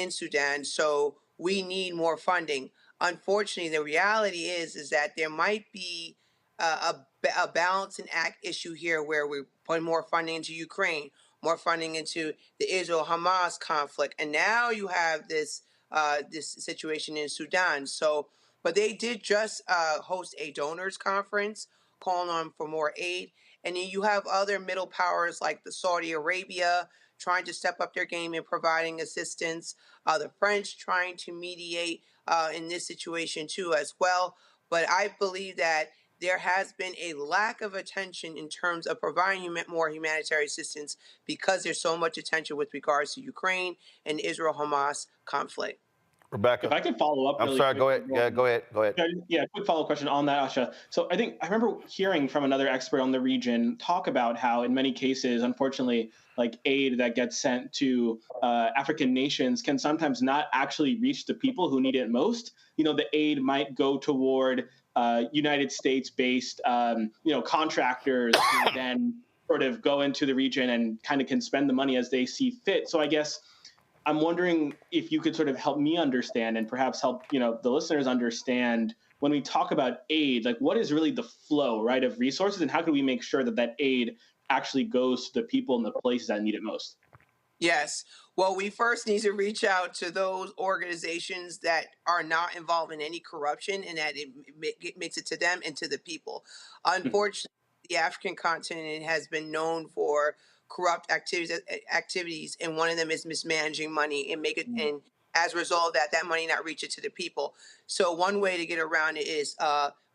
Sudan. So we need more funding. Unfortunately, the reality is that there might be a balancing act issue here where we put more funding into Ukraine, more funding into the Israel-Hamas conflict, and now you have this situation in Sudan. So, but they did just host a donors conference calling on for more aid, and then you have other middle powers like the Saudi Arabia trying to step up their game in providing assistance. The French trying to mediate in this situation too as well. But I believe that there has been a lack of attention in terms of providing more humanitarian assistance because there's so much attention with regards to Ukraine and the Israel-Hamas conflict. Rebecca, if I could follow up. I'm really sorry. quick, Go ahead. Yeah, quick follow-up question on that, Asha. So I remember hearing from another expert on the region talk about how, in many cases, unfortunately, like aid that gets sent to African nations can sometimes not actually reach the people who need it most. The aid might go toward United States-based, contractors who then sort of go into the region and kind of can spend the money as they see fit. So I guess I'm wondering if you could sort of help me understand and perhaps help, the listeners understand when we talk about aid, like what is really the flow, right, of resources and how can we make sure that that aid actually goes to the people in the places that need it most? Yes. Well, we first need to reach out to those organizations that are not involved in any corruption and that it makes it to them and to the people. Unfortunately, the African continent has been known for corrupt activities, and one of them is mismanaging money and and as a result of that money not reach it to the people. So one way to get around it is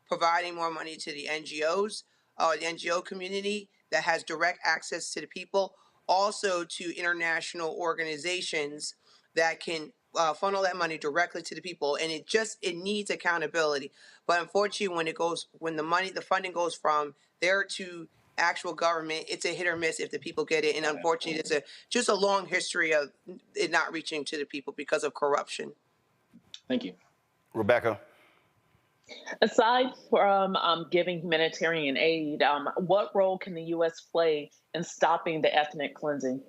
providing more money to the NGOs, the NGO community that has direct access to the people, also to international organizations that can funnel that money directly to the people. And it needs accountability. But unfortunately, when the funding goes from there to actual government, it's a hit or miss if the people get it. And unfortunately, there's just a long history of it not reaching to the people because of corruption. Thank you. Rebecca. Aside from giving humanitarian aid, what role can the U.S. play in stopping the ethnic cleansing?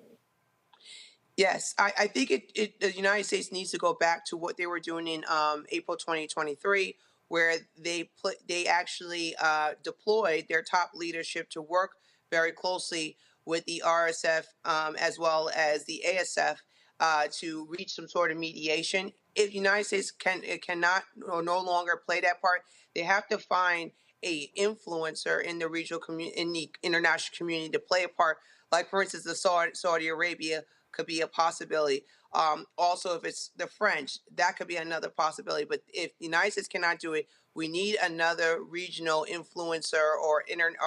Yes, I think the United States needs to go back to what they were doing in April 2023, where they actually deployed their top leadership to work very closely with the RSF as well as the ASF to reach some sort of mediation. If the United States cannot or no longer play that part, they have to find a influencer in the regional community, in the international community, to play a part. Like, for instance, the Saudi Arabia could be a possibility. Also, if it's the French, that could be another possibility. But if the United States cannot do it, we need another regional influencer or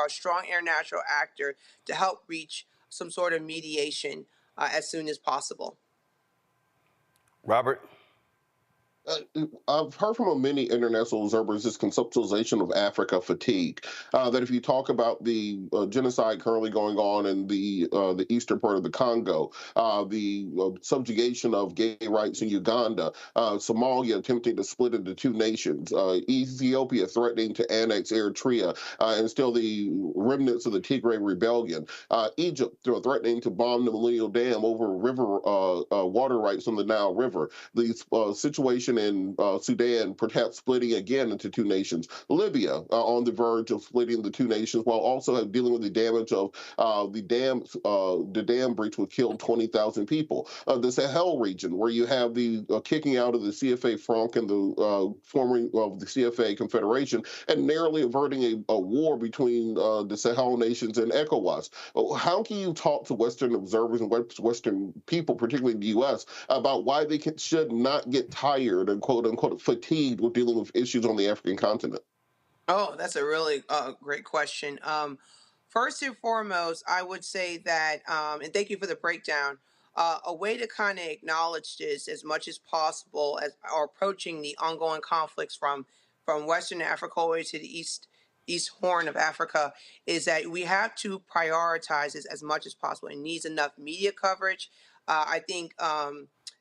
strong international actor to help reach some sort of mediation as soon as possible. Robert? I've heard from many international observers this conceptualization of Africa fatigue. That if you talk about the genocide currently going on in the eastern part of the Congo, the subjugation of gay rights in Uganda, Somalia attempting to split into two nations, Ethiopia threatening to annex Eritrea, and still the remnants of the Tigray rebellion, Egypt threatening to bomb the Millennial Dam over river water rights on the Nile River, the situation in Sudan perhaps splitting again into two nations, Libya on the verge of splitting the two nations, while also dealing with the damage of the dam breach which killed 20,000 people. The Sahel region, where you have the kicking out of the CFA Franc and the forming of the CFA Confederation, and narrowly averting a war between the Sahel nations and ECOWAS. How can you talk to Western observers and Western people, particularly in the U.S., about why they should not get tired and quote unquote fatigued with dealing with issues on the African continent? Oh, that's a really great question. First and foremost, I would say that, and thank you for the breakdown. A way to kind of acknowledge this as much as possible as are approaching the ongoing conflicts from Western Africa all the way to the East Horn of Africa is that we have to prioritize this as much as possible. It needs enough media coverage. I think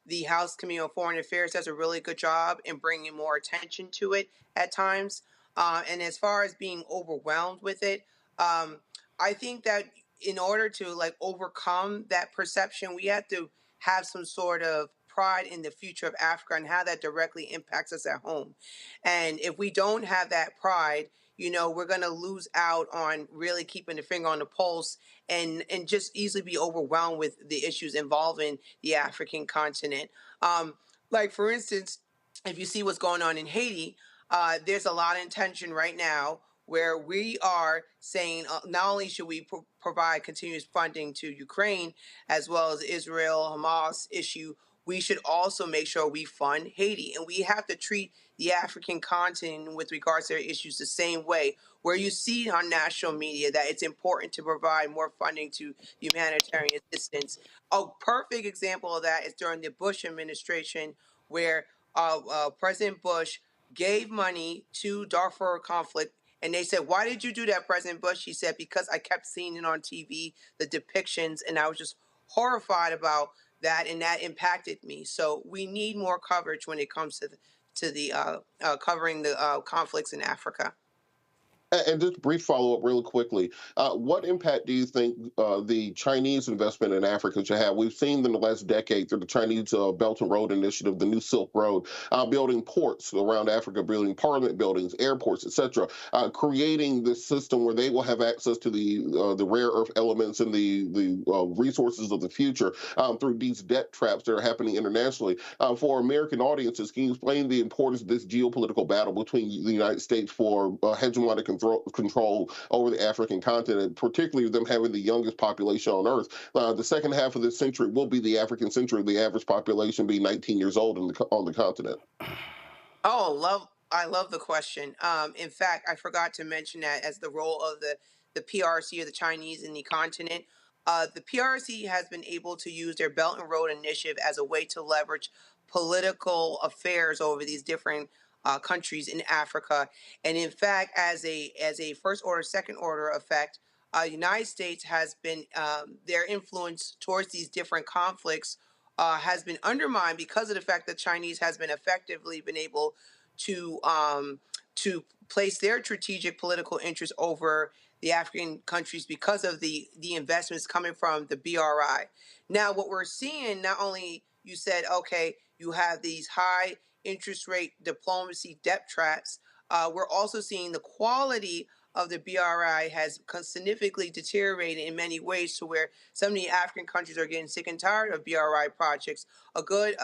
the House Committee on Foreign Affairs does a really good job in bringing more attention to it at times. And as far as being overwhelmed with it, I think that in order to like overcome that perception, we have to have some sort of pride in the future of Africa and how that directly impacts us at home. And if we don't have that pride, we're going to lose out on really keeping the finger on the pulse and just easily be overwhelmed with the issues involving the African continent. Like, for instance, if you see what's going on in Haiti, there's a lot of tension right now where we are saying not only should we provide continuous funding to Ukraine as well as Israel, Hamas issue, we should also make sure we fund Haiti. And we have to treat the African continent with regards to their issues the same way, where you see on national media that it's important to provide more funding to humanitarian assistance. A perfect example of that is during the Bush administration, where President Bush gave money to Darfur conflict. And they said, "Why did you do that, President Bush?" He said, "Because I kept seeing it on TV, the depictions, and I was just horrified about that, and that impacted me." So we need more coverage when it comes to the covering the conflicts in Africa. And just brief follow up, really quickly. What impact do you think the Chinese investment in Africa should have? We've seen in the last decade through the Chinese Belt and Road Initiative, the New Silk Road, building ports around Africa, building parliament buildings, airports, etc., creating this system where they will have access to the rare earth elements and the resources of the future through these debt traps that are happening internationally. For American audiences, can you explain the importance of this geopolitical battle between the United States for hegemonic control over the African continent, particularly them having the youngest population on Earth? The second half of this century will be the African century, the average population being 19 years old on the continent. I love the question. In fact, I forgot to mention that as the role of the PRC or the Chinese in the continent. The PRC has been able to use their Belt and Road Initiative as a way to leverage political affairs over these different countries in Africa. And in fact, as a first order, second order effect, United States has been their influence towards these different conflicts has been undermined because of the fact that Chinese has been effectively been able to place their strategic political interests over the African countries because of the investments coming from the BRI. Now, what we're seeing, not only you said, okay, you have these high interest rate diplomacy debt traps, we're also seeing the quality of the BRI has significantly deteriorated in many ways to where some of the African countries are getting sick and tired of BRI projects. A good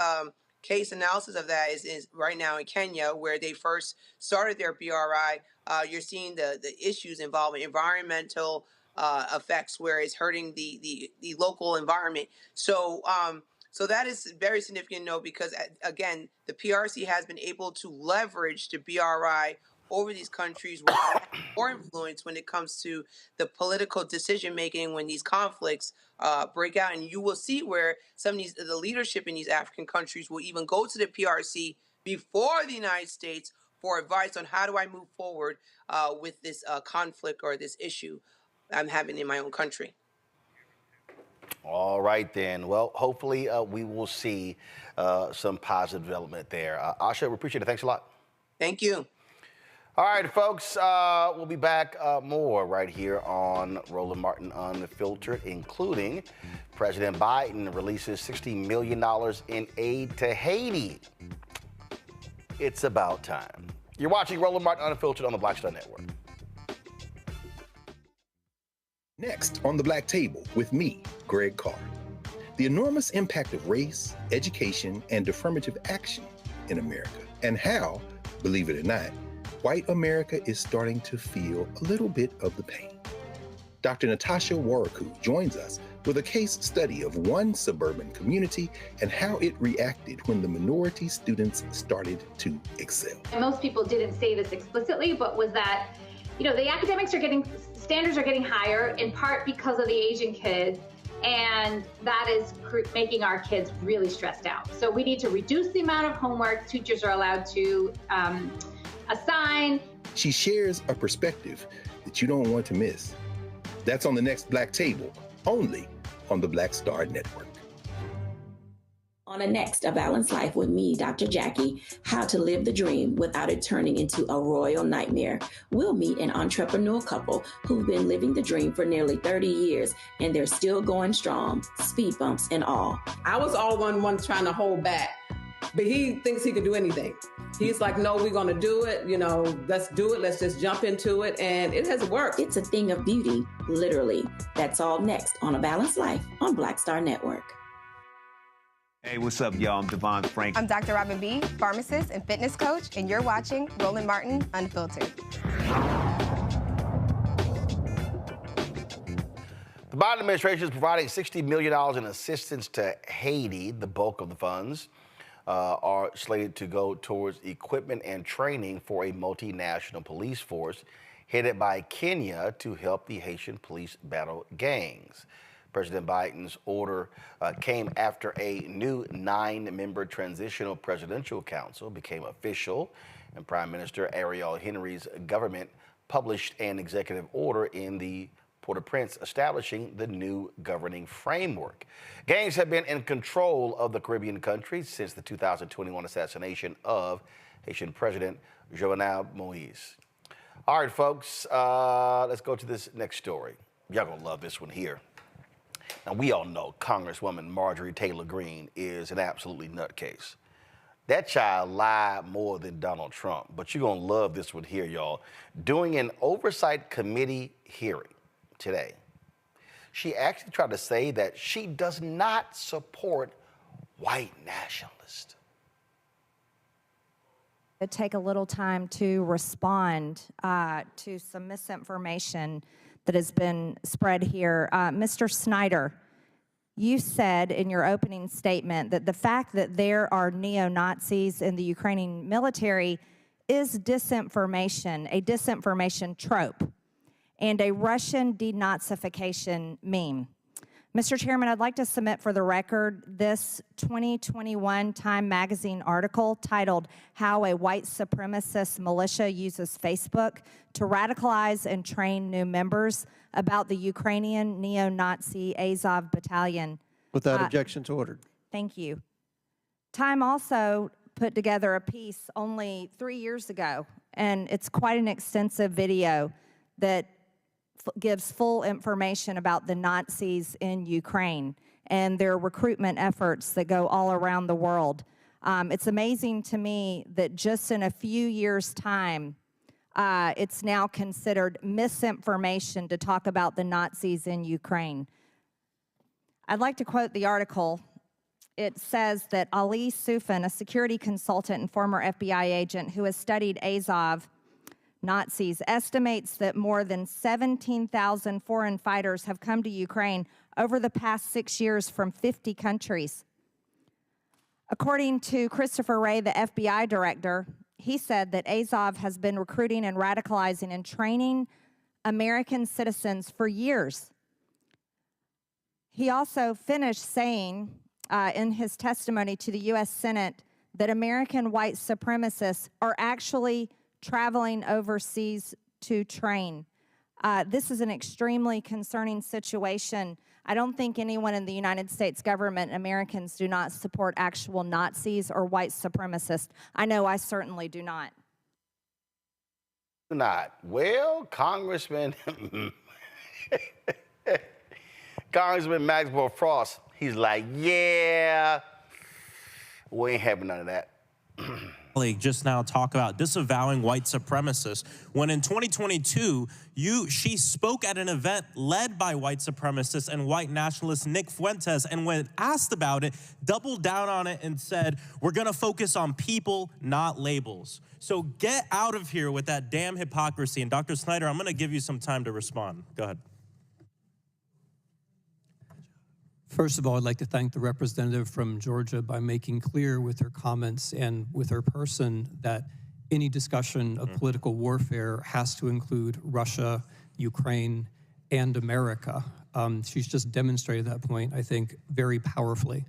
case analysis of that is right now in Kenya, where they first started their BRI. You're seeing the issues involving environmental effects, where it's hurting the local environment. So that is very significant to know because, again, the PRC has been able to leverage the BRI over these countries with more influence when it comes to the political decision making when these conflicts break out. And you will see where some of the leadership in these African countries will even go to the PRC before the United States for advice on how do I move forward with this conflict or this issue I'm having in my own country. All right, then. Well, hopefully we will see some positive development there. Asha, we appreciate it. Thanks a lot. Thank you. All right, folks, we'll be back more right here on Roland Martin Unfiltered, including President Biden releases $60 million in aid to Haiti. It's about time. You're watching Roland Martin Unfiltered on the Black Star Network. Next on the Black Table with me, Greg Carr. The enormous impact of race, education, and affirmative action in America, and how, believe it or not, white America is starting to feel a little bit of the pain. Dr. Natasha Waraku joins us with a case study of one suburban community and how it reacted when the minority students started to excel. Most people didn't say this explicitly, but was that, the academics standards are getting higher in part because of the Asian kids, and that is making our kids really stressed out. So we need to reduce the amount of homework teachers are allowed to assign. She shares a perspective that you don't want to miss. That's on the next Black Table, only on the Black Star Network. On the next A Balanced Life with me, Dr. Jackie, how to live the dream without it turning into a royal nightmare. We'll meet an entrepreneurial couple who've been living the dream for nearly 30 years, and they're still going strong, speed bumps and all. I was all one trying to hold back, but he thinks he could do anything. He's like, no, we're going to do it. Let's do it. Let's just jump into it. And it has worked. It's a thing of beauty, literally. That's all next on A Balanced Life on Black Star Network. Hey, what's up, y'all? I'm Devon Frank. I'm Dr. Robin B., pharmacist and fitness coach, and you're watching Roland Martin Unfiltered. The Biden administration is providing $60 million in assistance to Haiti. The bulk of the funds are slated to go towards equipment and training for a multinational police force headed by Kenya to help the Haitian police battle gangs. President Biden's order came after a new 9-member transitional presidential council became official, and Prime Minister Ariel Henry's government published an executive order in the Port-au-Prince establishing the new governing framework. Gangs have been in control of the Caribbean countries since the 2021 assassination of Haitian President Jovenel Moise. All right, folks, let's go to this next story. Y'all gonna love this one here. Now, we all know Congresswoman Marjorie Taylor Greene is an absolutely nutcase. That child lied more than Donald Trump, but you're gonna love this one here, y'all. During an oversight committee hearing today, she actually tried to say that she does not support white nationalists. Take a little time to respond to some misinformation that has been spread here. Mr. Snyder, you said in your opening statement that the fact that there are neo-Nazis in the Ukrainian military is disinformation, a disinformation trope, and a Russian denazification meme. Mr. Chairman, I'd like to submit for the record this 2021 Time Magazine article titled "How a White Supremacist Militia Uses Facebook to Radicalize and Train New Members" about the Ukrainian neo-Nazi Azov Battalion. Without objections ordered. Thank you. Time also put together a piece only 3 years ago, and it's quite an extensive video that gives full information about the Nazis in Ukraine and their recruitment efforts that go all around the world. It's amazing to me that just in a few years' time, it's now considered misinformation to talk about the Nazis in Ukraine. I'd like to quote the article. It says that Ali Sufan, a security consultant and former FBI agent who has studied Azov Nazis, estimates that more than 17,000 foreign fighters have come to Ukraine over the past 6 years from 50 countries. According to Christopher Wray, the FBI director, he said that Azov has been recruiting and radicalizing and training American citizens for years. He also finished saying in his testimony to the U.S. Senate that American white supremacists are actually traveling overseas to train. This is an extremely concerning situation. I don't think anyone in the United States government, Americans, do not support actual Nazis or white supremacists. I know I certainly do not. Do not. Well, Congressman Maxwell Frost, he's like, yeah, we ain't having none of that. Just now talk about disavowing white supremacists when in 2022 she spoke at an event led by white supremacist and white nationalist Nick Fuentes, and when asked about it, doubled down on it and said, we're gonna focus on people, not labels. So get out of here with that damn hypocrisy. And Dr. Snyder, I'm gonna give you some time to respond. Go ahead. First of all, I'd like to thank the representative from Georgia by making clear with her comments and with her person that any discussion of political warfare has to include Russia, Ukraine, and America. She's just demonstrated that point, I think, very powerfully.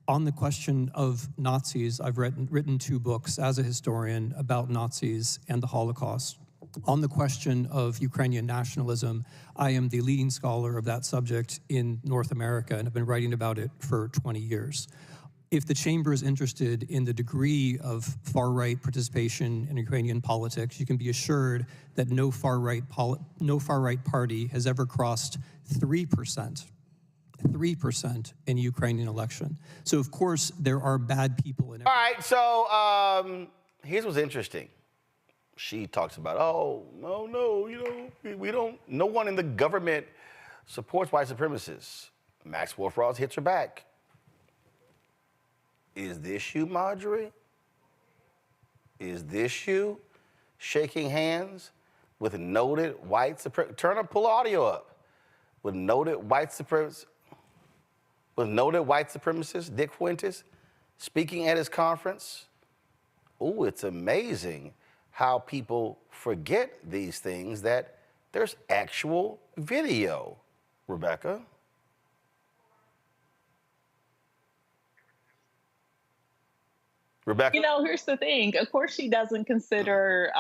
On the question of Nazis, I've written 2 books as a historian about Nazis and the Holocaust. On the question of Ukrainian nationalism, I am the leading scholar of that subject in North America and have been writing about it for 20 years. If the chamber is interested in the degree of far-right participation in Ukrainian politics, you can be assured that no far-right party has ever crossed 3% in Ukrainian election. So of course there are bad people in it. All right, so here's what's interesting. She talks about, oh, no, you know, we don't, no one in the government supports white supremacists. Maxwell Frost hits her back. Is this you, Marjorie? Is this you shaking hands with noted white supremacists? Pull audio up. With noted white supremacists, Dick Fuentes, speaking at his conference? Ooh, it's amazing how people forget these things, that there's actual video. Rebecca? Rebecca? You know, here's the thing. Of course, she doesn't consider,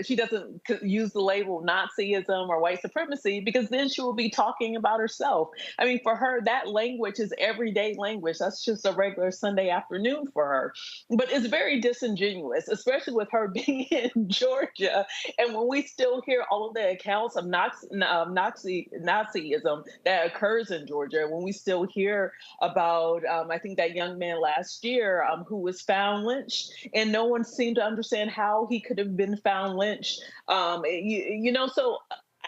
she doesn't use the label Nazism or white supremacy, because then she will be talking about herself. I mean, for her, that language is everyday language. That's just a regular Sunday afternoon for her. But it's very disingenuous, especially with her being in Georgia. And when we still hear all of the accounts of Nazism that occurs in Georgia, when we still hear about, I think that young man last year who was found lynched, and no one seemed to understand how he could have been found lynched. You know, so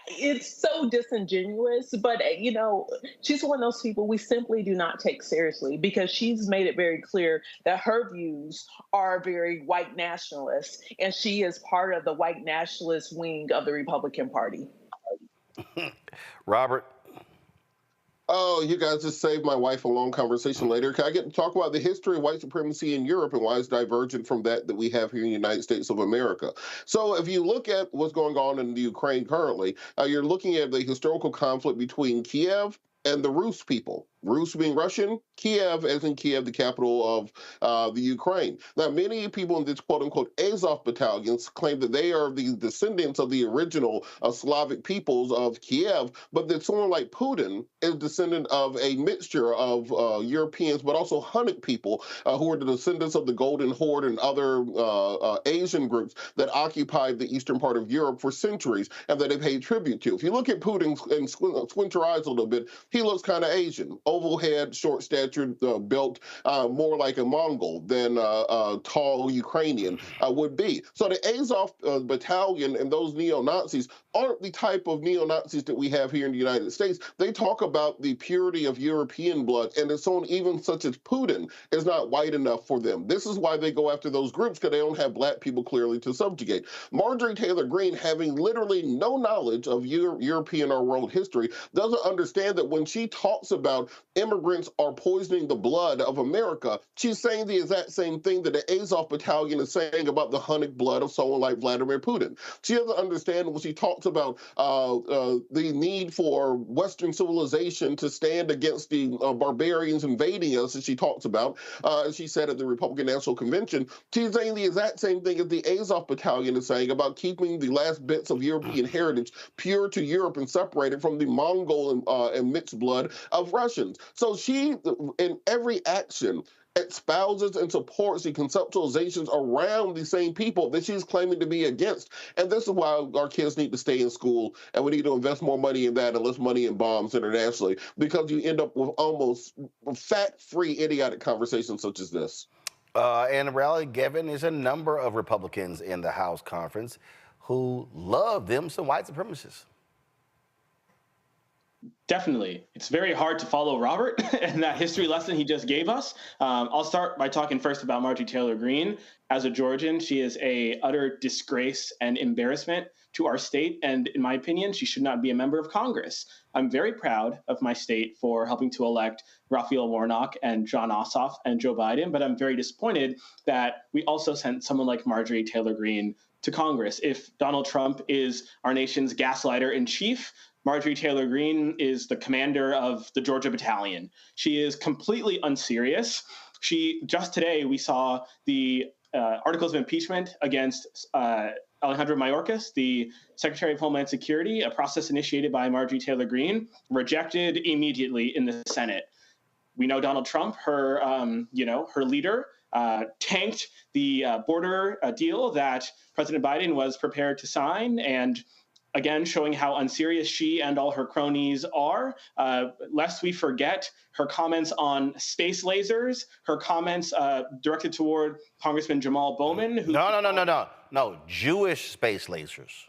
it's so disingenuous, but you know, she's one of those people we simply do not take seriously, because she's made it very clear that her views are very white nationalist, and she is part of the white nationalist wing of the Republican Party. Robert? Oh, you guys just saved my wife a long conversation later. Can I get to talk about the history of white supremacy in Europe and why it's divergent from that we have here in the United States of America? So if you look at what's going on in the Ukraine currently, you're looking at the historical conflict between Kiev and the Rus people. Rus being Russian, Kiev as in Kiev, the capital of the Ukraine. Now, many people in this quote-unquote Azov battalions claim that they are the descendants of the original Slavic peoples of Kiev, but that someone like Putin is descendant of a mixture of Europeans, but also Hunnic people who are the descendants of the Golden Horde and other Asian groups that occupied the eastern part of Europe for centuries and that they paid tribute to. If you look at Putin and squint your eyes a little bit, he looks kind of Asian. Oval head, short-statured, built more like a Mongol than a tall Ukrainian would be. So the Azov battalion and those neo-Nazis aren't the type of neo-Nazis that we have here in the United States. They talk about the purity of European blood, and it's on even such as Putin is not white enough for them. This is why they go after those groups, because they don't have black people clearly to subjugate. Marjorie Taylor Greene, having literally no knowledge of European or world history, doesn't understand that when she talks about immigrants are poisoning the blood of America, she's saying the exact same thing that the Azov Battalion is saying about the hunted blood of someone like Vladimir Putin. She doesn't understand when she talks about the need for Western civilization to stand against the barbarians invading us, as she talks about, as she said at the Republican National Convention. She's saying the exact same thing as the Azov Battalion is saying about keeping the last bits of European heritage pure to Europe and separated from the Mongol and mixed blood of Russians. So she, in every action, espouses and supports the conceptualizations around the same people that she's claiming to be against. And this is why our kids need to stay in school, and we need to invest more money in that and less money in bombs internationally, because you end up with almost fact-free, idiotic conversations such as this. And rally, Gavin, there's a number of Republicans in the House conference who love them some white supremacists. Definitely. It's very hard to follow Robert and that history lesson he just gave us. I'll start by talking first about Marjorie Taylor Greene. As a Georgian, she is an utter disgrace and embarrassment to our state. And in my opinion, she should not be a member of Congress. I'm very proud of my state for helping to elect Raphael Warnock and John Ossoff and Joe Biden. But I'm very disappointed that we also sent someone like Marjorie Taylor Greene to Congress. If Donald Trump is our nation's gaslighter in chief, Marjorie Taylor Greene is the commander of the Georgia Battalion. She is completely unserious. Just today, we saw the articles of impeachment against Alejandro Mayorkas, the Secretary of Homeland Security, a process initiated by Marjorie Taylor Greene, rejected immediately in the Senate. We know Donald Trump, her leader, tanked the border deal that President Biden was prepared to sign, and again, showing how unserious she and all her cronies are. Lest we forget her comments on space lasers, her comments directed toward Congressman Jamal Bowman. Who No, Jewish space lasers.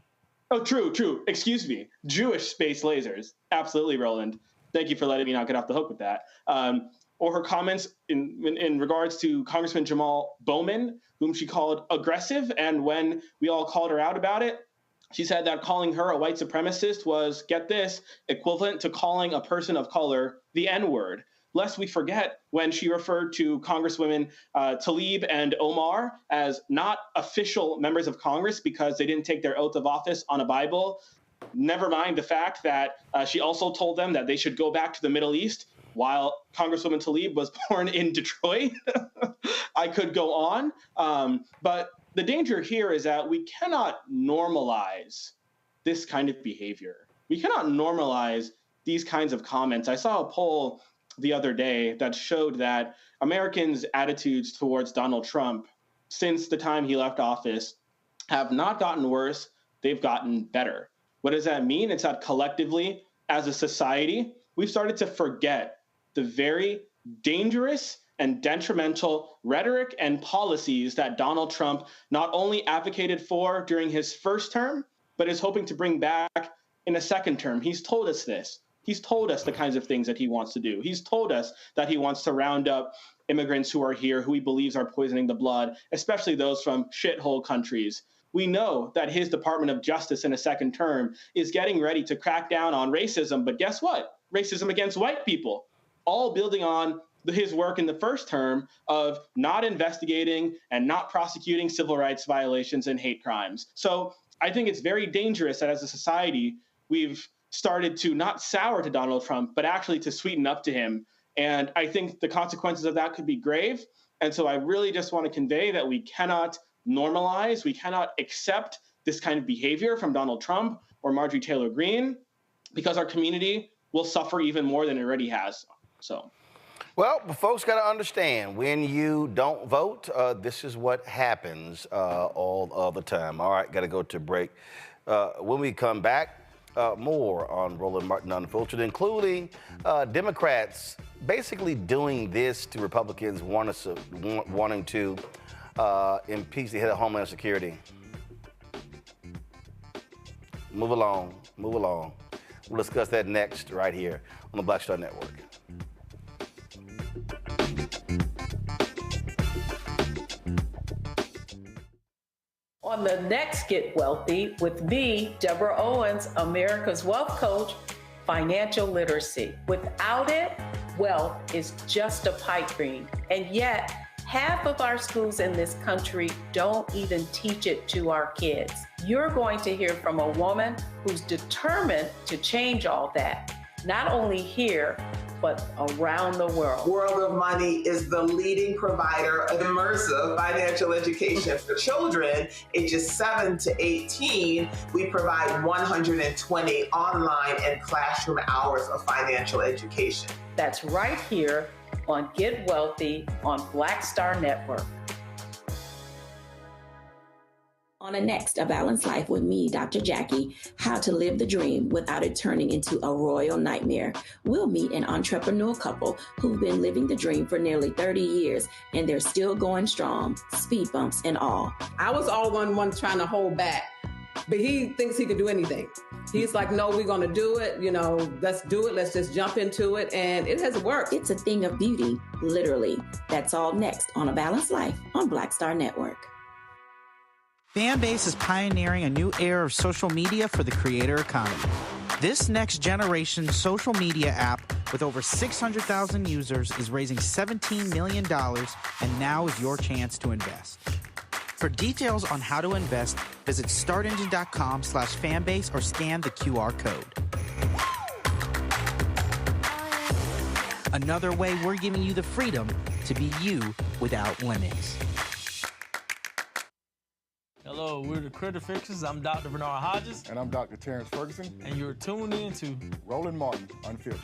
Oh, true. Excuse me. Jewish space lasers. Absolutely, Roland. Thank you for letting me not get off the hook with that. Or her comments in regards to Congressman Jamal Bowman, whom she called aggressive. And when we all called her out about it, she said that calling her a white supremacist was, get this, equivalent to calling a person of color the N-word. Lest we forget when she referred to Congresswomen Tlaib and Omar as not official members of Congress because they didn't take their oath of office on a Bible. Never mind the fact that she also told them that they should go back to the Middle East while Congresswoman Tlaib was born in Detroit. I could go on, but the danger here is that we cannot normalize this kind of behavior. We cannot normalize these kinds of comments. I saw a poll the other day that showed that Americans' attitudes towards Donald Trump since the time he left office have not gotten worse, they've gotten better. What does that mean? It's that collectively, as a society, we've started to forget the very dangerous and detrimental rhetoric and policies that Donald Trump not only advocated for during his first term, but is hoping to bring back in a second term. He's told us this. He's told us the kinds of things that he wants to do. He's told us that he wants to round up immigrants who are here, who he believes are poisoning the blood, especially those from shithole countries. We know that his Department of Justice in a second term is getting ready to crack down on racism, but guess what? Racism against white people, all building on his work in the first term of not investigating and not prosecuting civil rights violations and hate crimes. So I think it's very dangerous that as a society, we've started to not sour to Donald Trump, but actually to sweeten up to him. And I think the consequences of that could be grave. And so I really just want to convey that we cannot normalize, we cannot accept this kind of behavior from Donald Trump or Marjorie Taylor Greene, because our community will suffer even more than it already has. So. Well, folks got to understand, when you don't vote, this is what happens all of the time. All right, got to go to break. When we come back, more on Roland Martin Unfiltered, including Democrats basically doing this to Republicans wanting to impeach the head of Homeland Security. Move along. We'll discuss that next right here on the Black Star Network. On the next Get Wealthy with me, Deborah Owens, America's Wealth Coach, financial literacy. Without it, wealth is just a pipe dream. And yet, half of our schools in this country don't even teach it to our kids. You're going to hear from a woman who's determined to change all that, not only here, but around the world. World of Money is the leading provider of immersive financial education for children ages 7 to 18. We provide 120 online and classroom hours of financial education. That's right here on Get Wealthy on Black Star Network. On the next A Balanced Life with me, Dr. Jackie, how to live the dream without it turning into a royal nightmare. We'll meet an entrepreneurial couple who've been living the dream for nearly 30 years, and they're still going strong, speed bumps and all. I was all one trying to hold back, but he thinks he can do anything. He's like, no, we're going to do it. You know, let's do it. Let's just jump into it. And it has worked. It's a thing of beauty, literally. That's all next on A Balanced Life on Black Star Network. Fanbase is pioneering a new era of social media for the creator economy. This next generation social media app with over 600,000 users is raising $17 million, and now is your chance to invest. For details on how to invest, visit startengine.com/fanbase or scan the QR code. Another way we're giving you the freedom to be you without limits. Hello, we're the Critter Fixers. I'm Dr. Bernard Hodges. And I'm Dr. Terrence Ferguson. And you're tuned in to Roland Martin Unfiltered.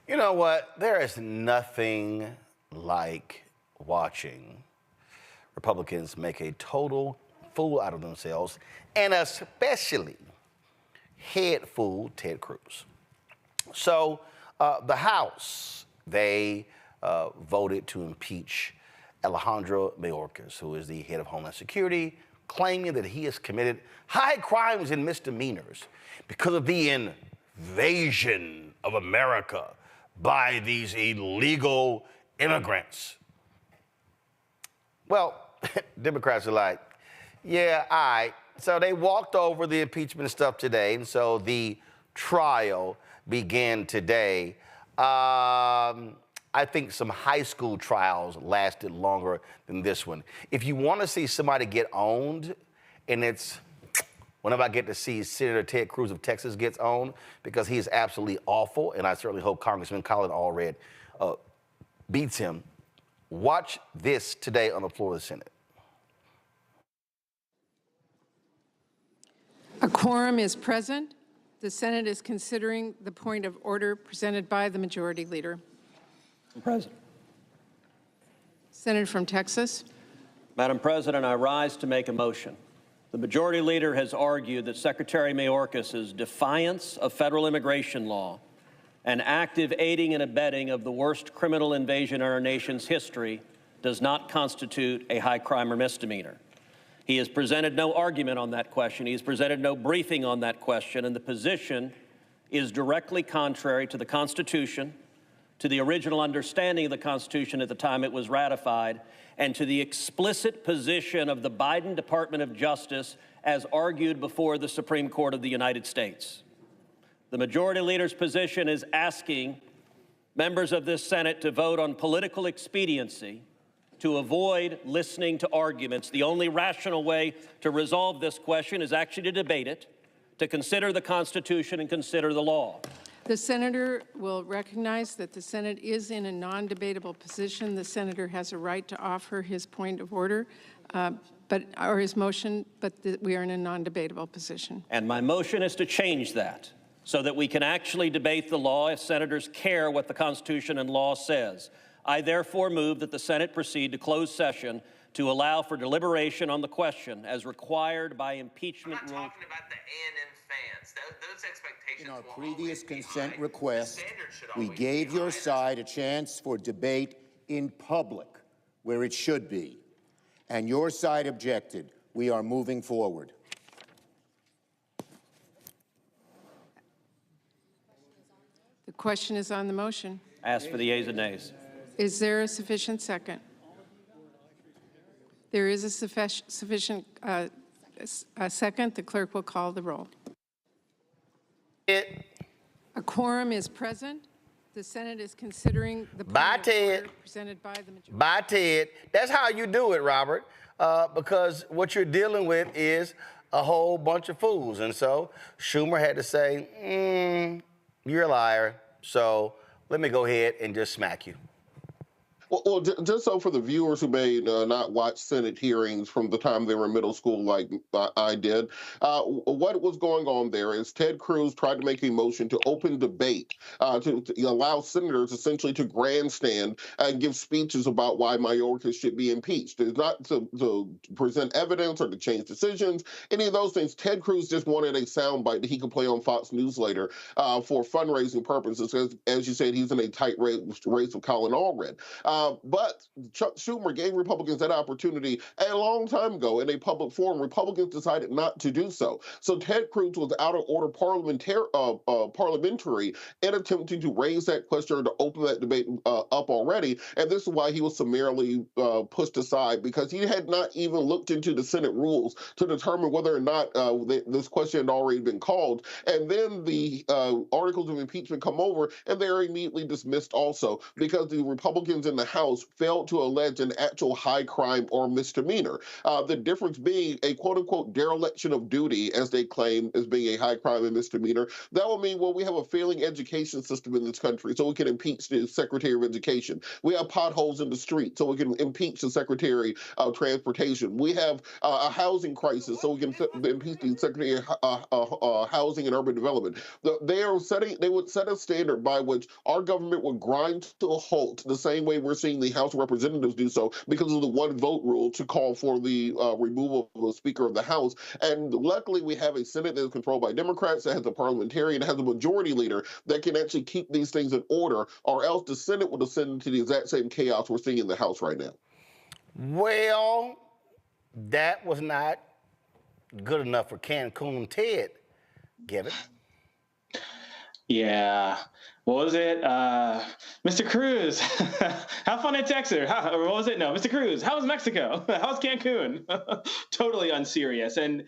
You know what? There is nothing like watching Republicans make a total fool out of themselves, and especially head fool Ted Cruz. So the House, they voted to impeach Alejandro Mayorkas, who is the head of Homeland Security, claiming that he has committed high crimes and misdemeanors because of the invasion of America by these illegal immigrants. Well, Democrats are like, yeah, all right. So they walked over the impeachment stuff today, and so the trial began today. I think some high school trials lasted longer than this one. If you want to see somebody get owned, and it's whenever I get to see Senator Ted Cruz of Texas gets owned, because he is absolutely awful, and I certainly hope Congressman Colin Allred beats him. Watch this today on the floor of the Senate. A quorum is present. The Senate is considering the point of order presented by the Majority Leader. President. Senator from Texas. Madam President, I rise to make a motion. The Majority Leader has argued that Secretary Mayorkas' defiance of federal immigration law and active aiding and abetting of the worst criminal invasion in our nation's history does not constitute a high crime or misdemeanor. He has presented no argument on that question. He has presented no briefing on that question, and the position is directly contrary to the Constitution, to the original understanding of the Constitution at the time it was ratified, and to the explicit position of the Biden Department of Justice as argued before the Supreme Court of the United States. The Majority Leader's position is asking members of this Senate to vote on political expediency to avoid listening to arguments. The only rational way to resolve this question is actually to debate it, to consider the Constitution and consider the law. The senator will recognize that the Senate is in a non-debatable position. The senator has a right to offer his point of order, or his motion, but we are in a non-debatable position. And my motion is to change that so that we can actually debate the law if senators care what the Constitution and law says. I therefore move that the Senate proceed to closed session to allow for deliberation on the question as required by impeachment rules. I'm not talking about the A&M fans. Those expectations. In our previous consent request, we gave your side a chance for debate in public, where it should be, and your side objected. We are moving forward. The question is on the motion. Ask for the yeas and nays. Is there a sufficient second? There is a sufficient second. The clerk will call the roll. A quorum is present. The Senate is considering the Bye, point of Ted. order presented by the majority. Bye, Ted. That's how you do it, Robert, because what you're dealing with is a whole bunch of fools. And so Schumer had to say, you're a liar, so let me go ahead and just smack you. Well, just so for the viewers who may not watch Senate hearings from the time they were in middle school like I did, what was going on there is Ted Cruz tried to make a motion to open debate to allow senators essentially to grandstand and give speeches about why Mayorkas should be impeached. It's not to present evidence or to change decisions, any of those things. Ted Cruz just wanted a soundbite that he could play on Fox News later for fundraising purposes. As you said, he's in a tight race with Colin Allred. But Chuck Schumer gave Republicans that opportunity a long time ago in a public forum. Republicans decided not to do so. So Ted Cruz was out of order parliamentary in attempting to raise that question or to open that debate up already. And this is why he was summarily pushed aside, because he had not even looked into the Senate rules to determine whether or not this question had already been called. And then the articles of impeachment come over and they're immediately dismissed also because the Republicans in the House failed to allege an actual high crime or misdemeanor. The difference being a quote-unquote dereliction of duty, as they claim, as being a high crime and misdemeanor. That will mean, well, we have a failing education system in this country, so we can impeach the Secretary of Education. We have potholes in the street, so we can impeach the Secretary of Transportation. We have a housing crisis, so we can impeach the Secretary of Housing and Urban Development. They would set a standard by which our government would grind to a halt the same way we're seeing the House of Representatives do so because of the one vote rule to call for the removal of the Speaker of the House. And luckily, we have a Senate that is controlled by Democrats, that has a parliamentarian, that has a majority leader that can actually keep these things in order, or else the Senate will descend into the exact same chaos we're seeing in the House right now. Well, that was not good enough for Cancun Ted, Gibbon. Yeah. What was it? Mr. Cruz, have fun at Texas. Or what was it? No, Mr. Cruz, how was Mexico? How's Cancun? Totally unserious. And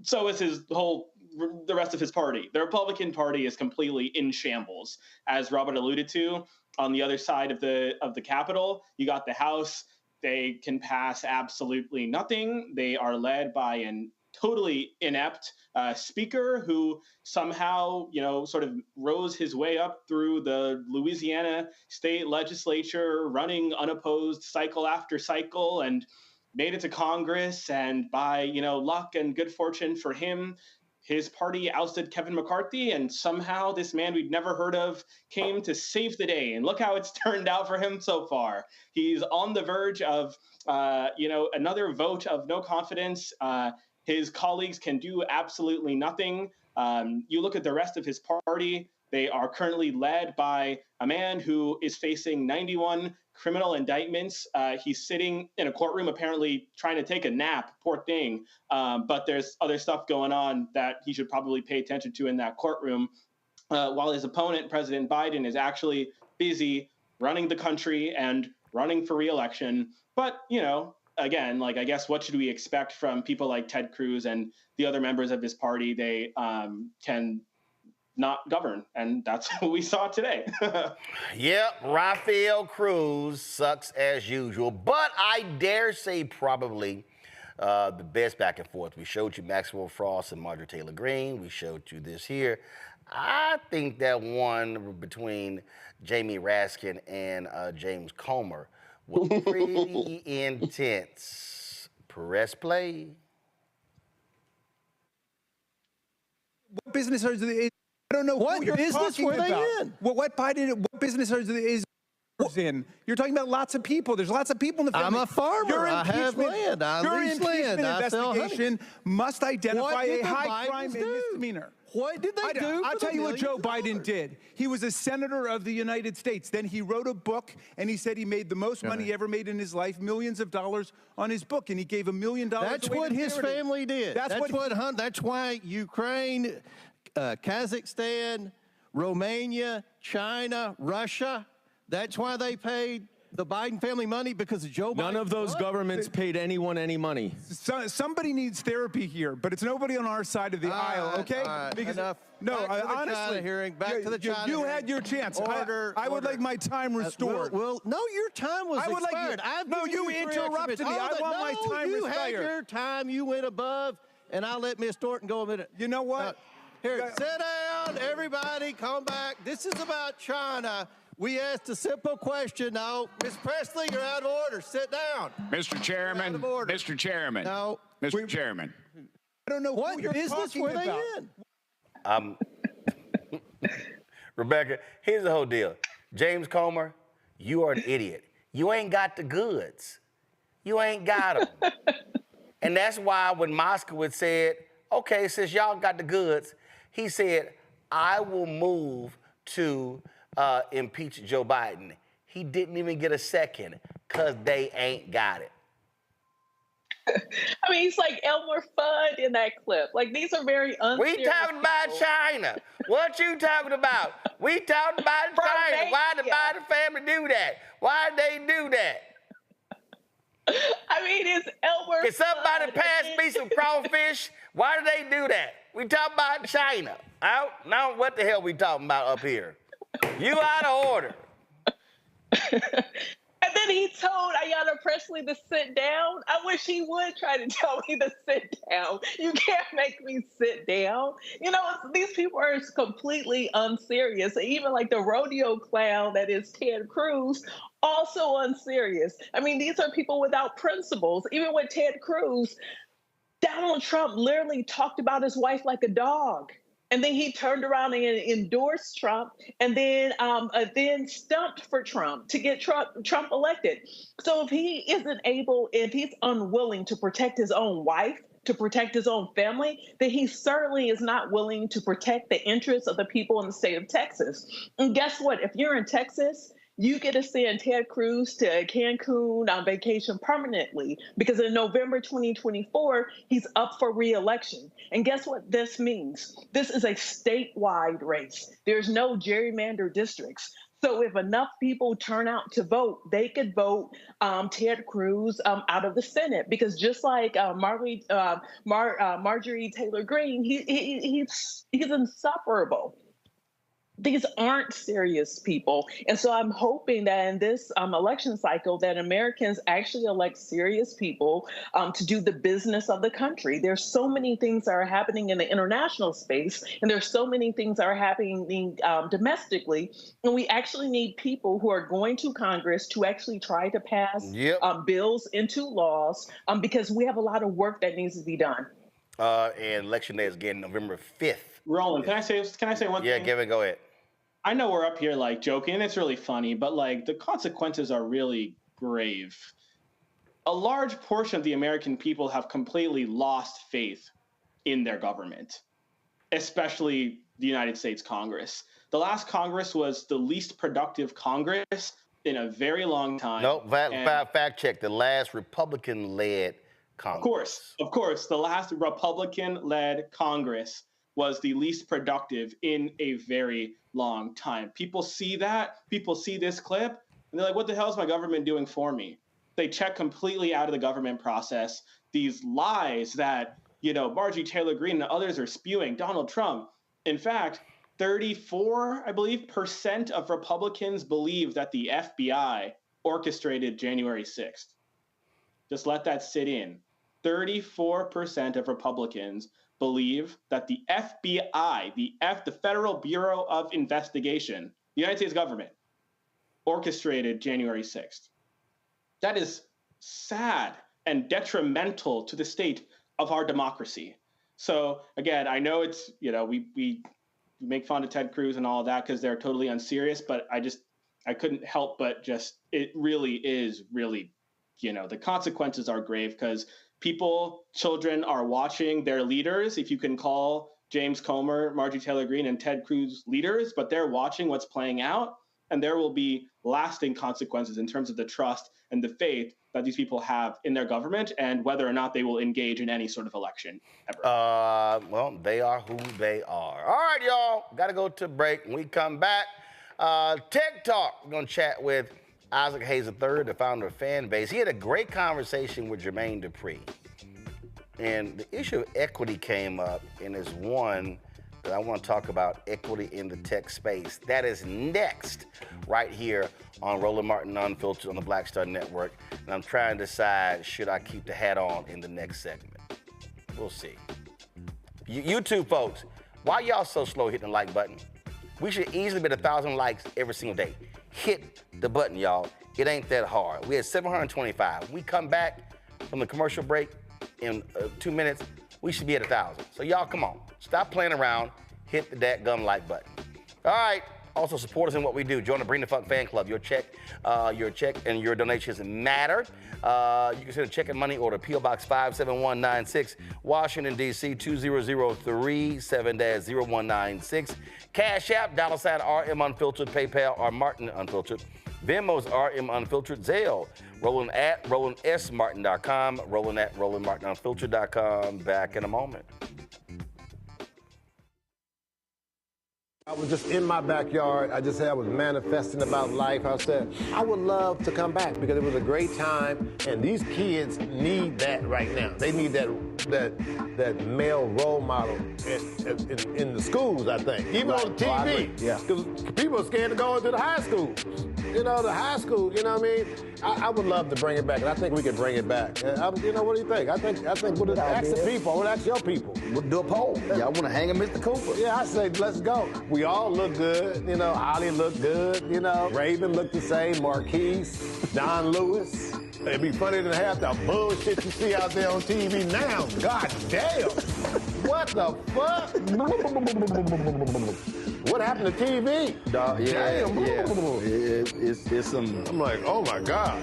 so is the rest of his party. The Republican Party is completely in shambles. As Robert alluded to, on the other side of the Capitol, you got the House. They can pass absolutely nothing. They are led by an totally inept speaker who somehow, sort of rose his way up through the Louisiana state legislature, running unopposed cycle after cycle, and made it to Congress. And by, luck and good fortune for him, his party ousted Kevin McCarthy, and somehow this man we'd never heard of came to save the day. And look how it's turned out for him so far. He's on the verge of, another vote of no confidence. His colleagues can do absolutely nothing. You look at the rest of his party, they are currently led by a man who is facing 91 criminal indictments. He's sitting in a courtroom apparently trying to take a nap, poor thing. But there's other stuff going on that he should probably pay attention to in that courtroom. While his opponent, President Biden, is actually busy running the country and running for re-election. But, again, I guess what should we expect from people like Ted Cruz and the other members of his party? They can not govern, and that's what we saw today. Yep, Rafael Cruz sucks as usual, but I dare say probably the best back and forth. We showed you Maxwell Frost and Marjorie Taylor Greene. We showed you this here. I think that one between Jamie Raskin and James Comer was pretty intense. Press play. What business are they? I don't know what you're business talking were they about. in? What business are they in? You're talking about lots of people. There's lots of people in the family. I'm a farmer. I have land. Your I lease land. impeachment investigation must identify a high crime and misdemeanor. What did they do? I'll tell you what Joe Biden did. He was a senator of the United States. Then he wrote a book, and he said he made the most money he ever made in his life, millions of dollars on his book, and he gave $1 million away. That's what his family did. That's why Ukraine, Kazakhstan, Romania, China, Russia, that's why they paid the Biden family money because of Joe Biden? None of those governments paid anyone any money. Somebody needs therapy here, but it's nobody on our side of the aisle, okay? Because enough. No, back to the honestly, China hearing. Back to the China you hearing. had your chance. Order. I would like my time restored. Well, no, your time was I would expired. like no, you interrupted me. I want my time you restored. You had your time. You went above, and I'll let Ms. Thornton go a minute. You know what? Here, sit down, everybody. Come back. This is about China. We asked a simple question. Now, Ms. Presley, you're out of order. Sit down. Mr. Chairman. Mr. Chairman. No. Mr. Chairman. I don't know what who you're business talking were they about. in? Rebecca, here's the whole deal. James Comer, you are an idiot. You ain't got the goods. You ain't got them. And that's why when Moskowitz said, okay, since y'all got the goods, he said, I will move to impeach Joe Biden. He didn't even get a second because they ain't got it. I mean, he's like Elmer Fudd in that clip. Like, these are very unserious. We talking about China. What you talking about? We talking about China. Why did the Biden family do that? Why did they do that? I mean, it's Elmer Can somebody Fudd. pass me some crawfish? Why did they do that? We talking about China. I don't know what the hell we talking about up here. You out of order. And then he told Ayanna Pressley to sit down. I wish he would try to tell me to sit down. You can't make me sit down. You know, these people are completely unserious. Even like the rodeo clown that is Ted Cruz, also unserious. I mean, these are people without principles. Even with Ted Cruz, Donald Trump literally talked about his wife like a dog. And then he turned around and endorsed Trump, and then stumped for Trump to get Trump elected. So if he isn't able, if he's unwilling to protect his own wife, to protect his own family, then he certainly is not willing to protect the interests of the people in the state of Texas. And guess what? If you're in Texas, you get to send Ted Cruz to Cancun on vacation permanently because in November 2024, he's up for re-election. And guess what this means? This is a statewide race. There's no gerrymandered districts. So if enough people turn out to vote, they could vote Ted Cruz out of the Senate because just like Marjorie Taylor Greene, he's insufferable. These aren't serious people. And so I'm hoping that in this election cycle that Americans actually elect serious people to do the business of the country. There's so many things that are happening in the international space, and there's so many things that are happening domestically. And we actually need people who are going to Congress to actually try to pass bills into laws because we have a lot of work that needs to be done. And election day is again November 5th. Roland, can I say one thing? Yeah, Gavin, go ahead. I know we're up here like joking, and it's really funny, but like the consequences are really grave. A large portion of the American people have completely lost faith in their government, especially the United States Congress. The last Congress was the least productive Congress in a very long time. Nope, fact check. The last Republican-led Congress. Of course, the last Republican-led Congress was the least productive in a very long time. People see that, people see this clip, and they're like, what the hell is my government doing for me? They check completely out of the government process. These lies that, Marjorie Taylor Greene and others are spewing, Donald Trump. In fact, 34%, I believe, of Republicans believe that the FBI orchestrated January 6th. Just let that sit in. 34% of Republicans believe that the FBI, the Federal Bureau of Investigation, the United States government, orchestrated January 6th. That is sad and detrimental to the state of our democracy. So again, I know it's, we make fun of Ted Cruz and all of that because they're totally unserious, but I couldn't help but it really is the consequences are grave because children are watching their leaders, if you can call James Comer, Marjorie Taylor Greene, and Ted Cruz leaders, but they're watching what's playing out, and there will be lasting consequences in terms of the trust and the faith that these people have in their government and whether or not they will engage in any sort of election ever. Well, they are who they are. All right, y'all, got to go to break. When we come back, Tech Talk, we're going to chat with Isaac Hayes III, the founder of Fanbase. He had a great conversation with Jermaine Dupri. And the issue of equity came up, and is one that I want to talk about, equity in the tech space. That is next, right here on Roland Martin Unfiltered on the Black Star Network. And I'm trying to decide, should I keep the hat on in the next segment? We'll see. YouTube folks, why y'all so slow hitting the like button? We should easily get 1,000 likes every single day. Hit the button, y'all. It ain't that hard. We had 725. We come back from the commercial break in 2 minutes, we should be at 1,000. So y'all, come on. Stop playing around. Hit the dadgum like button. All right. Also, support us in what we do. Join the Bring the Funk fan club. Your check and your donations matter. You can send a check and money order, P.O. Box 57196, Washington, D.C. 20037-0196. Cash App, $RM Unfiltered, PayPal, R Martin Unfiltered. Venmo's RM Unfiltered, Zelle. Roland at RolandSMartin.com, Roland at RolandMartinUnfiltered.com. Back in a moment. I was just in my backyard. I just said I was manifesting about life. I said, I would love to come back because it was a great time, and these kids need that right now. They need that male role model in the schools, I think. Even on TV. Yeah. Because people are scared to go into the high schools. You know, the high school, you know what I mean? I would love to bring it back, and I think we could bring it back. You know, what do you think? I think we'll ask the people. I would ask your people. We'll do a poll. Y'all want to hang a Mr. Cooper? Yeah, I say, let's go. We all look good. You know, Holly looked good. You know, Raven looked the same. Marquise, Don Lewis. It'd be funny to have the bullshit you see out there on TV now. God damn. What the fuck? What happened to TV? Damn. It's some... I'm like, oh my God.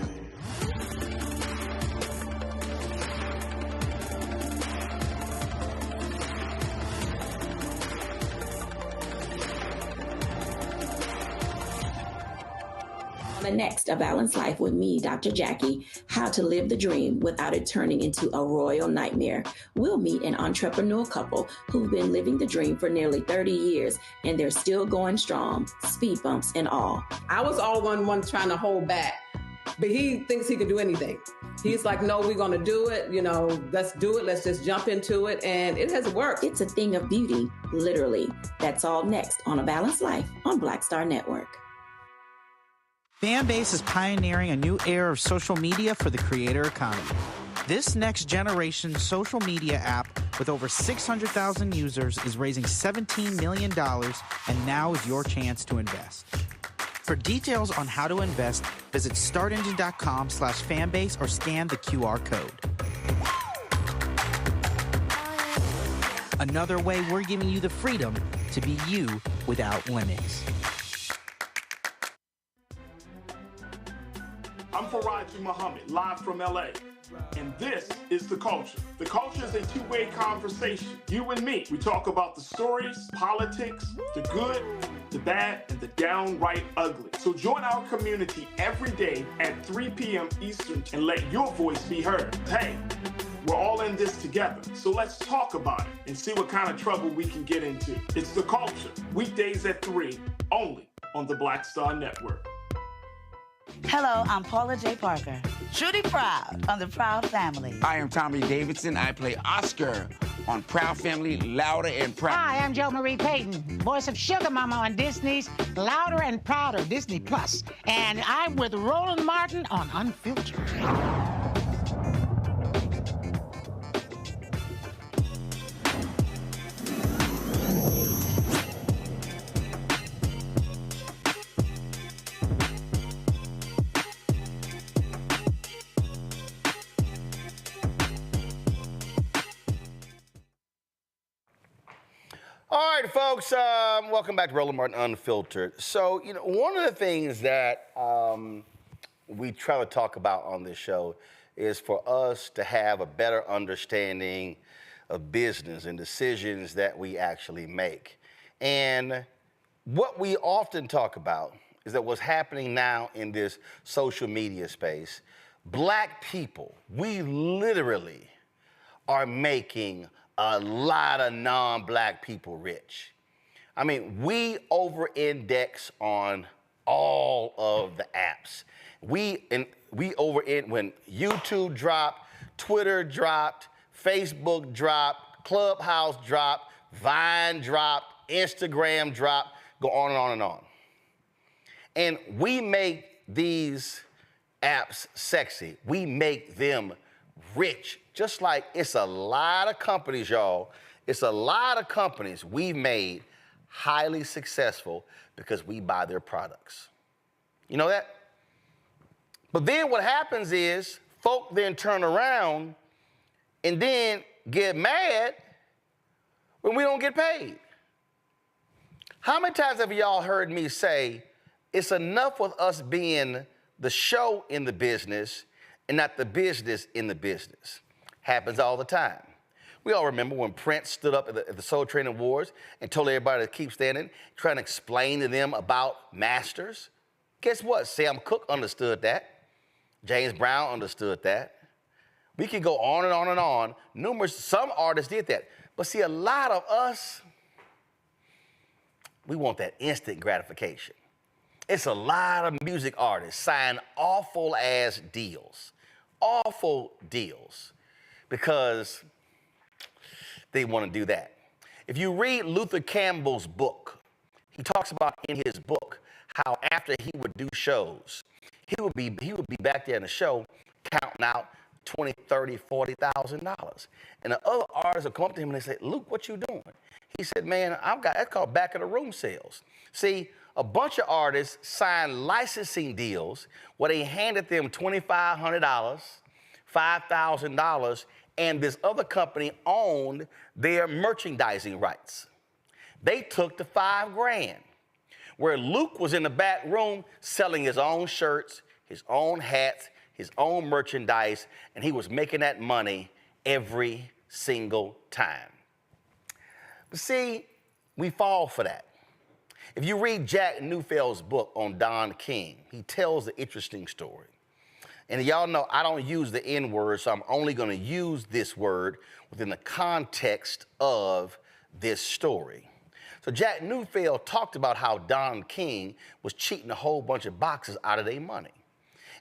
The next, A Balanced Life with me, Dr. Jackie, how to live the dream without it turning into a royal nightmare. We'll meet an entrepreneurial couple who've been living the dream for nearly 30 years, and they're still going strong, speed bumps and all. I was all one trying to hold back, but he thinks he can do anything. He's like, no, we're going to do it. You know, let's do it. Let's just jump into it. And it has worked. It's a thing of beauty, literally. That's all next on A Balanced Life on Black Star Network. Fanbase is pioneering a new era of social media for the creator economy. This next generation social media app with over 600,000 users is raising $17 million, and now is your chance to invest. For details on how to invest, visit startengine.com/fanbase or scan the QR code. Another way we're giving you the freedom to be you without limits. I'm Faraji Muhammad, live from LA. And this is The Culture. The Culture is a two-way conversation. You and me. We talk about the stories, politics, the good, the bad, and the downright ugly. So join our community every day at 3 p.m. Eastern and let your voice be heard. Hey, we're all in this together. So let's talk about it and see what kind of trouble we can get into. It's The Culture. Weekdays at 3, only on the Black Star Network. Hello, I'm Paula J. Parker. Truly proud on the Proud Family. I am Tommy Davidson. I play Oscar on Proud Family, Louder and Proud. Hi, I'm Jo Marie Payton, voice of Sugar Mama on Disney's Louder and Prouder, Disney Plus. And I'm with Roland Martin on Unfiltered. All right, folks, welcome back to Roland Martin Unfiltered. So, you know, one of the things that we try to talk about on this show is for us to have a better understanding of business and decisions that we actually make. And what we often talk about is that what's happening now in this social media space, Black people, we literally are making a lot of non-Black people rich. I mean, we over-index on all of the apps. When YouTube dropped, Twitter dropped, Facebook dropped, Clubhouse dropped, Vine dropped, Instagram dropped, go on and on and on. And we make these apps sexy. We make them rich. Just like it's a lot of companies, y'all. It's a lot of companies we've made highly successful because we buy their products. You know that? But then what happens is folk then turn around and then get mad when we don't get paid. How many times have y'all heard me say, it's enough with us being the show in the business and not the business in the business? Happens all the time. We all remember when Prince stood up at the Soul Train Awards and told everybody to keep standing, trying to explain to them about masters. Guess what? Sam Cooke understood that. James Brown understood that. We could go on and on and on. Some artists did that. But see, a lot of us, we want that instant gratification. It's a lot of music artists sign awful ass deals, because they want to do that. If you read Luther Campbell's book, he talks about in his book how after he would do shows, he would be back there in the show counting out $20,000, $30,000, $40,000. And the other artists would come up to him and they say, Luke, what you doing? He said, man, that's called back of the room sales. See, a bunch of artists signed licensing deals where they handed them $2,500, $5,000, and this other company owned their merchandising rights. They took the $5 grand, where Luke was in the back room selling his own shirts, his own hats, his own merchandise, and he was making that money every single time. But see, we fall for that. If you read Jack Newfield's book on Don King, he tells an interesting story. And y'all know I don't use the N-word, so I'm only going to use this word within the context of this story. So Jack Newfield talked about how Don King was cheating a whole bunch of boxers out of their money.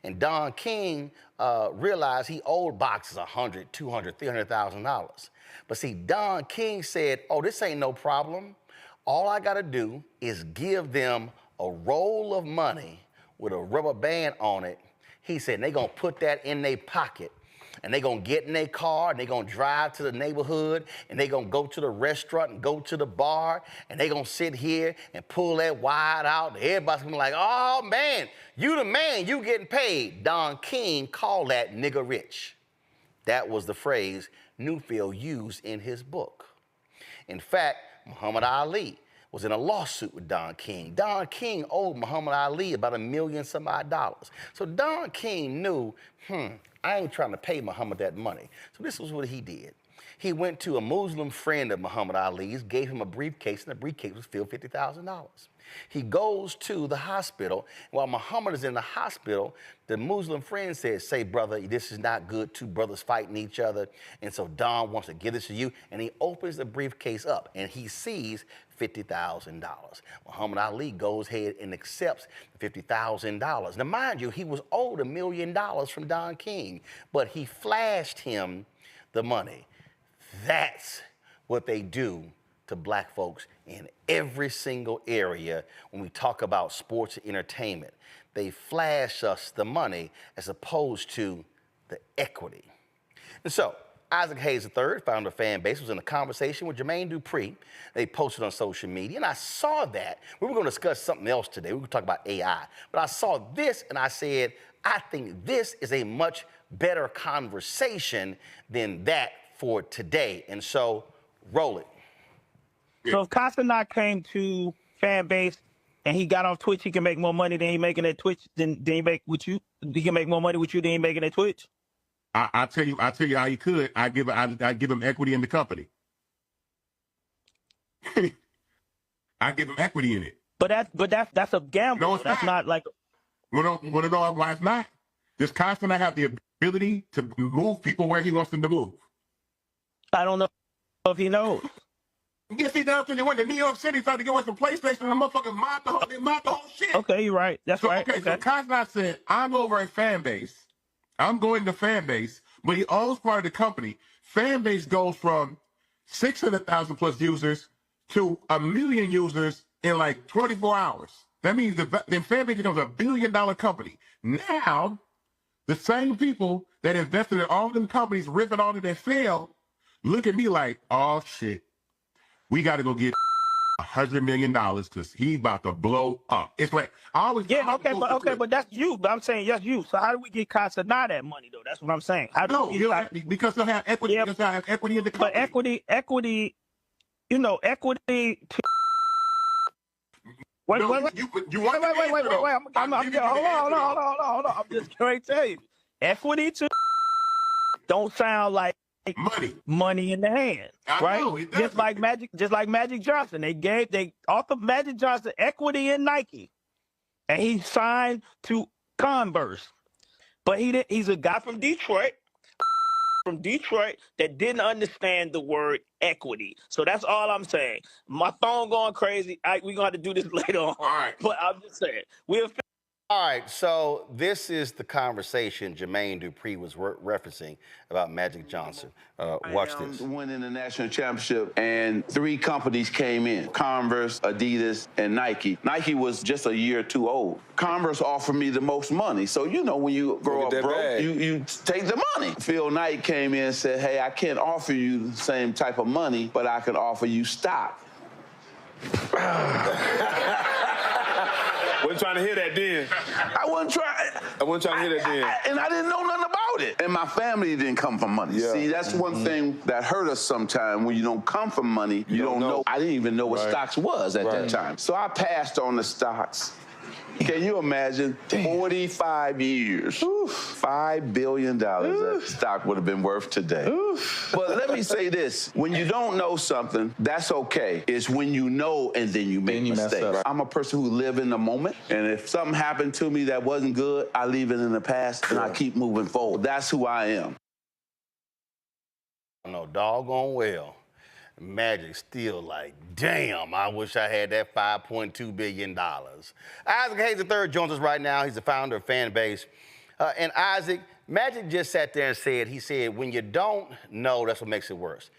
And Don King realized he owed boxers $100,000, $200,000, $300,000. But see, Don King said, oh, this ain't no problem. All I got to do is give them a roll of money with a rubber band on it. He said, they're going to put that in their pocket, and they're going to get in their car, and they're going to drive to the neighborhood, and they're going to go to the restaurant and go to the bar, and they're going to sit here and pull that wad out. And everybody's going to be like, oh, man, you the man, you getting paid. Don King called that nigga rich. That was the phrase Newfield used in his book. In fact, Muhammad Ali was in a lawsuit with Don King. Don King owed Muhammad Ali about $1 million some odd dollars. So Don King knew, I ain't trying to pay Muhammad that money. So this was what he did. He went to a Muslim friend of Muhammad Ali's, gave him a briefcase, and the briefcase was filled with $50,000. He goes to the hospital. While Muhammad is in the hospital, the Muslim friend says, say, brother, this is not good. Two brothers fighting each other. And so Don wants to give this to you. And he opens the briefcase up, and he sees $50,000. Muhammad Ali goes ahead and accepts $50,000. Now, mind you, he was owed $1 million from Don King, but he flashed him the money. That's what they do to black folks in every single area when we talk about sports and entertainment. They flash us the money as opposed to the equity. And so, Isaac Hayes III, founder of Fanbase, was in a conversation with Jermaine Dupri. They posted on social media, and I saw that. We were going to discuss something else today. We were going to talk about AI. But I saw this, and I said, I think this is a much better conversation than that for today. And so, roll it. So if Castanet came to Fanbase and he got on Twitch, he can make more money than he making at Twitch than he make with you? He can make more money with you than he making at Twitch? I tell you how he could. I give him equity in the company. I give him equity in it. But that's a gamble. No, it's that's not like. Want to know why it's not? Does Castanet have the ability to move people where he wants them to move? I don't know if he knows. Yes, he does. When they went to New York City, tried to get away some PlayStation, and the motherfuckers mobbed the whole shit. Okay, you're right. That's right. Okay, so Kosnat said, I'm over at Fanbase. I'm going to Fanbase, but he owns part of the company. Fanbase goes from 600,000 plus users to 1 million users in like 24 hours. That means then Fanbase becomes $1 billion company. Now, the same people that invested in all them companies, ripping all of that failed, look at me like, oh shit, we got to go get $100 million because he's about to blow up. It's like I always but that's you. But I'm saying yes, you. So how do we get Kosnat that money though? That's what I'm saying. How do we get because they'll have equity. Because they'll have equity in the company. But equity. You know, equity. Wait. Hold on. I'm just going to tell you, equity to don't sound like money in the hand, right? Just like Magic Johnson, they offered Magic Johnson equity in Nike, and he signed to Converse, but he's a guy from Detroit that didn't understand the word equity. So that's all I'm saying. My phone going crazy. We're gonna have to do this later on. All right, but I'm just saying All right, so this is the conversation Jermaine Dupri was referencing about Magic Johnson. Watch this. Winning the national championship, and 3 companies came in: Converse, Adidas, and Nike. Nike was just a year or 2 old. Converse offered me the most money. So, you know, when you grow up broke, you take the money. Phil Knight came in and said, hey, I can't offer you the same type of money, but I can offer you stock. Wasn't trying to hear that then. I wasn't trying. I wasn't trying to hear that then. And I didn't know nothing about it. And my family didn't come from money. Yeah. See, that's one thing that hurt us sometimes. When you don't come from money, you don't know. I didn't even know what stocks was at that time. So I passed on the stocks. Can you imagine? 45 years, $5 billion that stock would have been worth today. But let me say this. When you don't know something, that's okay. It's when you know and then you make mistakes. I'm a person who live in the moment, and if something happened to me that wasn't good, I leave it in the past and I keep moving forward. That's who I am. No, doggone well. Magic still like, damn, I wish I had that $5.2 billion. Isaac Hayes III joins us right now. He's the founder of Fanbase. And Isaac, Magic just sat there and said, when you don't know, that's what makes it worse.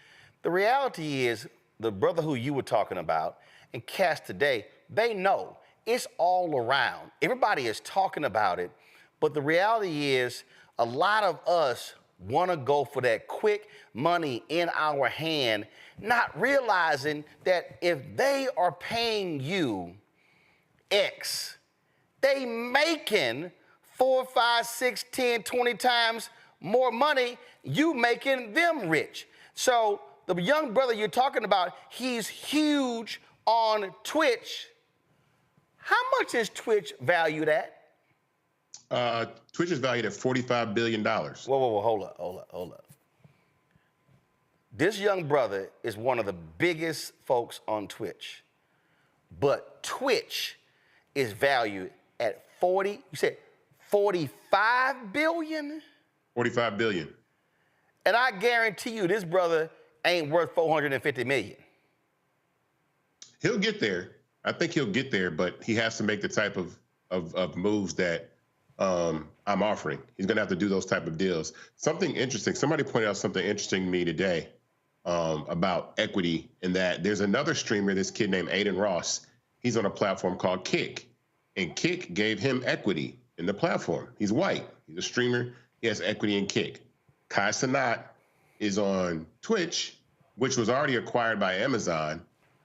The reality is, the brother who you were talking about and cats today, they know. It's all around. Everybody is talking about it. But the reality is, a lot of us want to go for that quick money in our hand, not realizing that if they are paying you X, they making 4, 5, 6, 10, 20 times more money, you making them rich. So the young brother you're talking about, he's huge on Twitch. How much is Twitch valued at? Twitch is valued at $45 billion. Whoa, hold up. This young brother is one of the biggest folks on Twitch, but Twitch is valued at 45 billion? 45 billion. And I guarantee you this brother ain't worth 450 million. He'll get there. I think he'll get there, but he has to make the type of moves that I'm offering. He's going to have to do those type of deals. Something interesting. Somebody pointed out something interesting to me today about equity, in that there's another streamer, this kid named Aiden Ross. He's on a platform called Kick, and Kick gave him equity in the platform. He's white. He's a streamer. He has equity in Kick. Kai Cenat is on Twitch, which was already acquired by Amazon,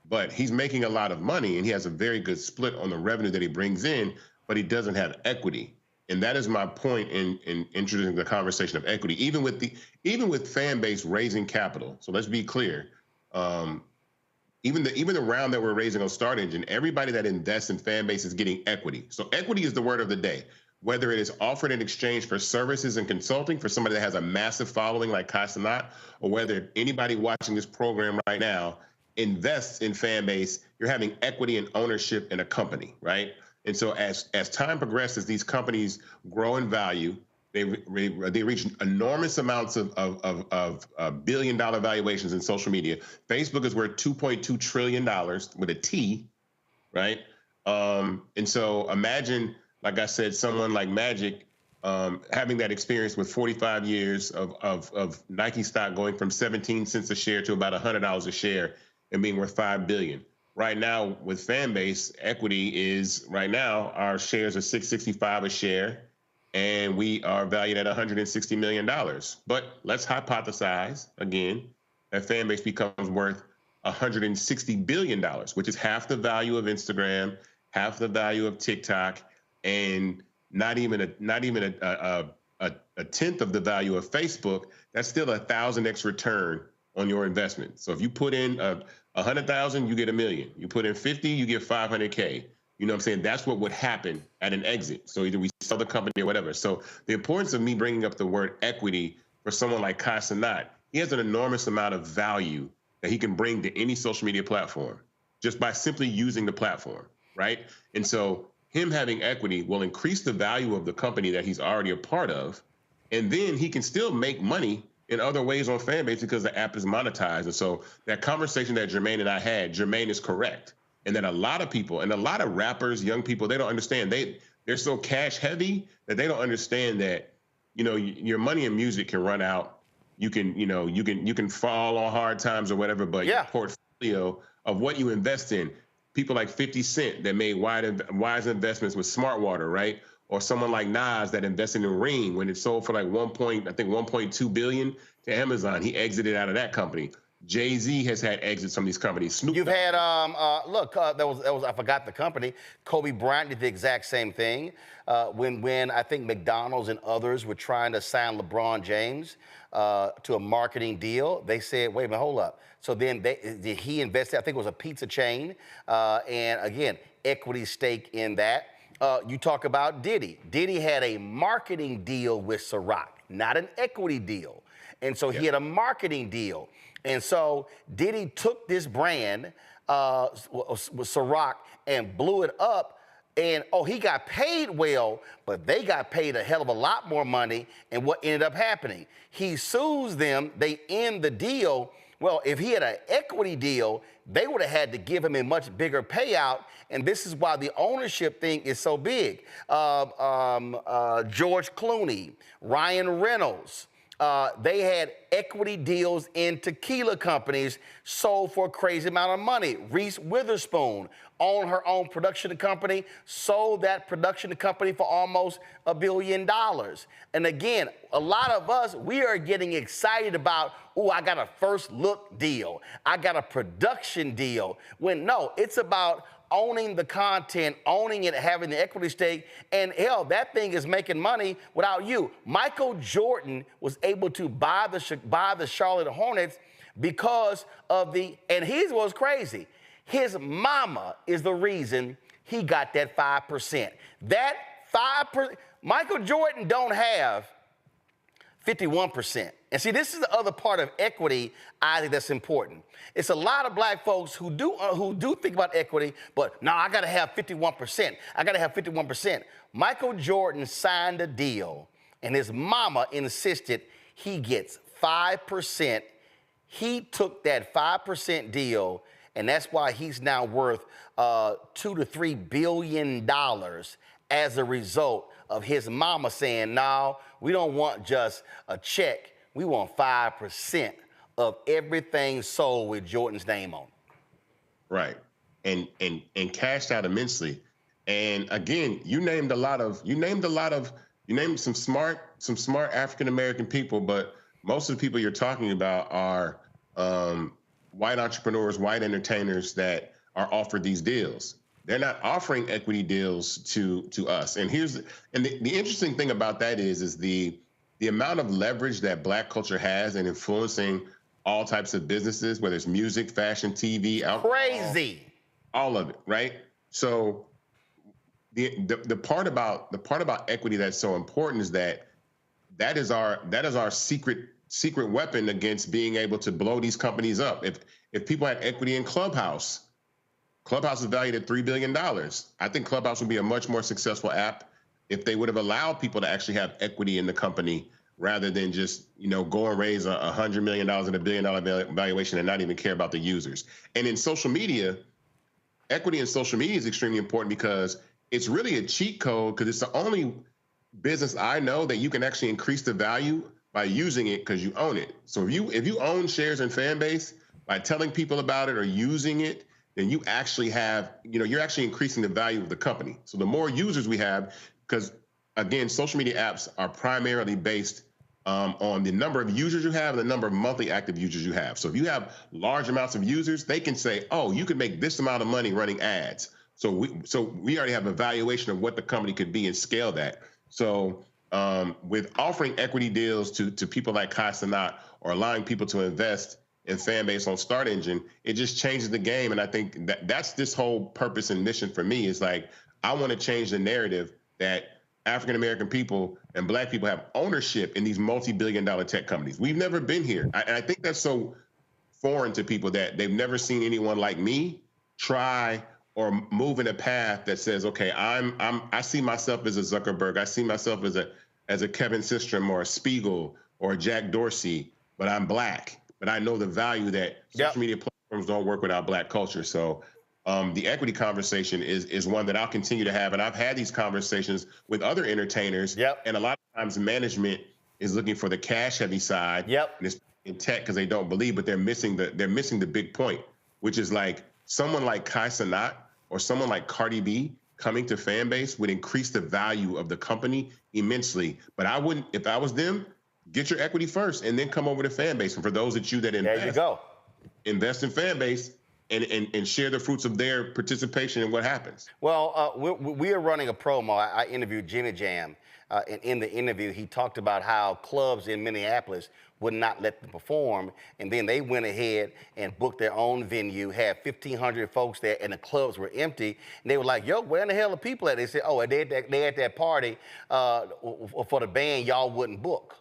but he's making a lot of money, and he has a very good split on the revenue that he brings in, but he doesn't have equity. And that is my point in introducing the conversation of equity, even with Fanbase raising capital. So let's be clear. Even the round that we're raising on Start Engine, everybody that invests in Fanbase is getting equity. So equity is the word of the day. Whether it is offered in exchange for services and consulting for somebody that has a massive following like Kai Cenat, or whether anybody watching this program right now invests in Fanbase, you're having equity and ownership in a company, right? And so as time progresses, these companies grow in value, They reach enormous amounts of billion-dollar valuations in social media. Facebook is worth $2.2 trillion with a T, right? And so imagine, like I said, someone like Magic having that experience with 45 years of Nike stock going from 17 cents a share to about $100 a share and being worth $5 billion. Right now with Fanbase, equity is, right now, our shares are $665 a share, and we are valued at $160 million. But let's hypothesize, again, that Fanbase becomes worth $160 billion, which is half the value of Instagram, half the value of TikTok, and not even a tenth of the value of Facebook. That's still a 1,000x return on your investment. So if you put in 100,000, you get $1 million. You put in 50, you get 500K. You know what I'm saying? That's what would happen at an exit. So either we sell the company or whatever. So the importance of me bringing up the word equity for someone like Kai Cenat, he has an enormous amount of value that he can bring to any social media platform just by simply using the platform, right? And so him having equity will increase the value of the company that he's already a part of. And then he can still make money in other ways on Fanbase because the app is monetized. And so that conversation that Jermaine and I had, Jermaine is correct. And that a lot of people and a lot of rappers, young people, they don't understand. They're so cash heavy that they don't understand that, you know, your money in music can run out. You can fall on hard times or whatever, but your portfolio of what you invest in, people like 50 Cent that made wise investments with Smart Water, right? Or someone like Nas that invested in Ring when it sold for like 1.2 billion to Amazon. He exited out of that company. Jay-Z has had exits from these companies. You've had, that was I forgot the company. Kobe Bryant did the exact same thing. When I think McDonald's and others were trying to sign LeBron James to a marketing deal, they said, wait a minute, hold up. So then he invested, I think it was a pizza chain, and again, equity stake in that. You talk about Diddy. Diddy had a marketing deal with Ciroc, not an equity deal. And so he had a marketing deal. And so Diddy took this brand, Ciroc, and blew it up. And, he got paid well, but they got paid a hell of a lot more money. And what ended up happening? He sues them. They end the deal. Well, if he had an equity deal, they would have had to give him a much bigger payout. And this is why the ownership thing is so big. George Clooney, Ryan Reynolds, they had equity deals in tequila companies sold for a crazy amount of money. Reese Witherspoon owned her own production company, sold that production company for almost $1 billion. And again, a lot of us, we are getting excited about, I got a first look deal. I got a production deal. When no, it's about owning the content, owning it, having the equity stake, and hell, that thing is making money without you. Michael Jordan was able to buy the Charlotte Hornets because of and here's what's crazy. His mama is the reason he got that 5%. That 5%, Michael Jordan don't have 51%. And see, this is the other part of equity I think that's important. It's a lot of black folks who do think about equity, but no, I got to have 51%. I got to have 51%. Michael Jordan signed a deal, and his mama insisted he gets 5%. He took that 5% deal, and that's why he's now worth $2 to $3 billion as a result of his mama saying, no, we don't want just a check. We want 5% of everything sold with Jordan's name on it. Right. And cashed out immensely. And again, you named some smart African American people, but most of the people you're talking about are white entrepreneurs, white entertainers that are offered these deals. They're not offering equity deals to us. And the interesting thing about that is the amount of leverage that black culture has in influencing all types of businesses, whether it's music, fashion, TV, alcohol, crazy, all of it, right? So the part about equity that's so important is that is our secret weapon against being able to blow these companies up. If people had equity in Clubhouse is valued at $3 billion. I think Clubhouse would be a much more successful app if they would have allowed people to actually have equity in the company rather than just, go and raise $100 million and $1 billion valuation and not even care about the users. And in social media, equity in social media is extremely important because it's really a cheat code, because it's the only business I know that you can actually increase the value by using it because you own it. So if you own shares in Fanbase, by telling people about it or using it, then you actually have, you're actually increasing the value of the company. So the more users we have, because again, social media apps are primarily based on the number of users you have and the number of monthly active users you have. So if you have large amounts of users, they can say, oh, you can make this amount of money running ads. So we already have a valuation of what the company could be and scale that. So with offering equity deals to people like Kai Cenat or allowing people to invest in Fanbase on Start Engine, it just changes the game. And I think that's this whole purpose and mission for me, is like, I want to change the narrative that African-American people and Black people have ownership in these multi-billion-dollar tech companies. We've never been here. And I think that's so foreign to people that they've never seen anyone like me try or move in a path that says, okay, I see myself as a Zuckerberg. I see myself as a Kevin Systrom or a Spiegel or a Jack Dorsey, but I'm Black. But I know the value that social media platforms don't work without Black culture. So the equity conversation is one that I'll continue to have. And I've had these conversations with other entertainers. And a lot of times management is looking for the cash heavy side. And it's in tech because they don't believe, but they're missing the big point, which is like someone like Kai Cenat or someone like Cardi B coming to Fanbase would increase the value of the company immensely. But I wouldn't, if I was them, get your equity first and then come over to Fanbase. And for those of you that invest, there you go. Invest in Fanbase and share the fruits of their participation in what happens. Well, we are running a promo. I interviewed Jimmy Jam. And in the interview, he talked about how clubs in Minneapolis would not let them perform. And then they went ahead and booked their own venue, had 1,500 folks there, and the clubs were empty. And they were like, yo, where in the hell are people at? They said, oh, they at that party for the band y'all wouldn't book.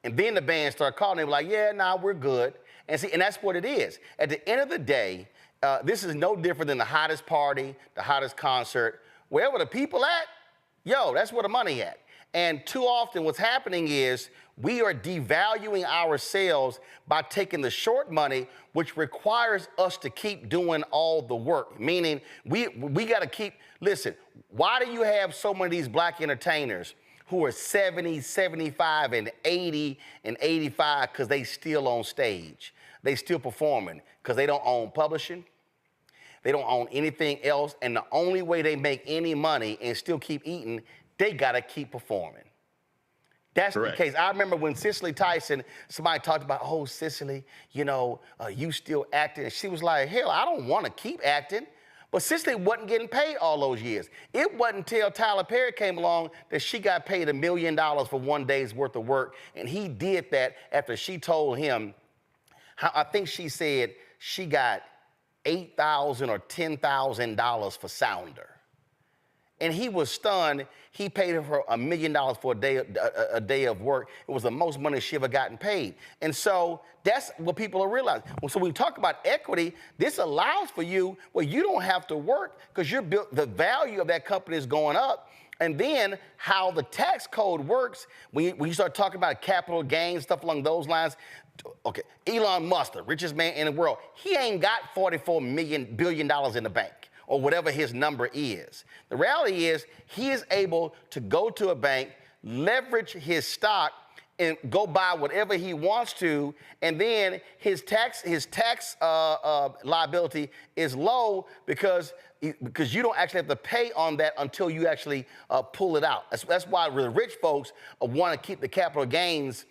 And then the band started calling. They were like, yeah, nah, we're good. And see, and that's what it is. At the end of the day, this is no different than the hottest party, the hottest concert. Wherever the people at, yo, that's where the money at. And too often what's happening is we are devaluing ourselves by taking the short money, which requires us to keep doing all the work. Meaning we got to keep, listen, why do you have so many of these Black entertainers who are 70, 75, and 80 and 85 because they still on stage? They still performing because they don't own publishing. They don't own anything else. And the only way they make any money and still keep eating, they got to keep performing. That's correct. The case. I remember when Cicely Tyson, somebody talked about, oh, Cicely, you still acting. And she was like, hell, I don't want to keep acting. But Cicely wasn't getting paid all those years. It wasn't until Tyler Perry came along that she got paid $1 million for one day's worth of work. And he did that after she told him, I think she said she got $8,000 or $10,000 for Sounder. And he was stunned. He paid her $1 million for a day of work. It was the most money she ever gotten paid. And so that's what people are realizing. So when we talk about equity, this allows for you where you don't have to work because the value of that company is going up. And then how the tax code works, when you start talking about capital gains, stuff along those lines, okay, Elon Musk, the richest man in the world, he ain't got $44 billion in the bank, or whatever his number is. The reality is he is able to go to a bank, leverage his stock, and go buy whatever he wants to, and then his tax liability is low because you don't actually have to pay on that until you actually pull it out. That's why the rich folks want to keep the capital gains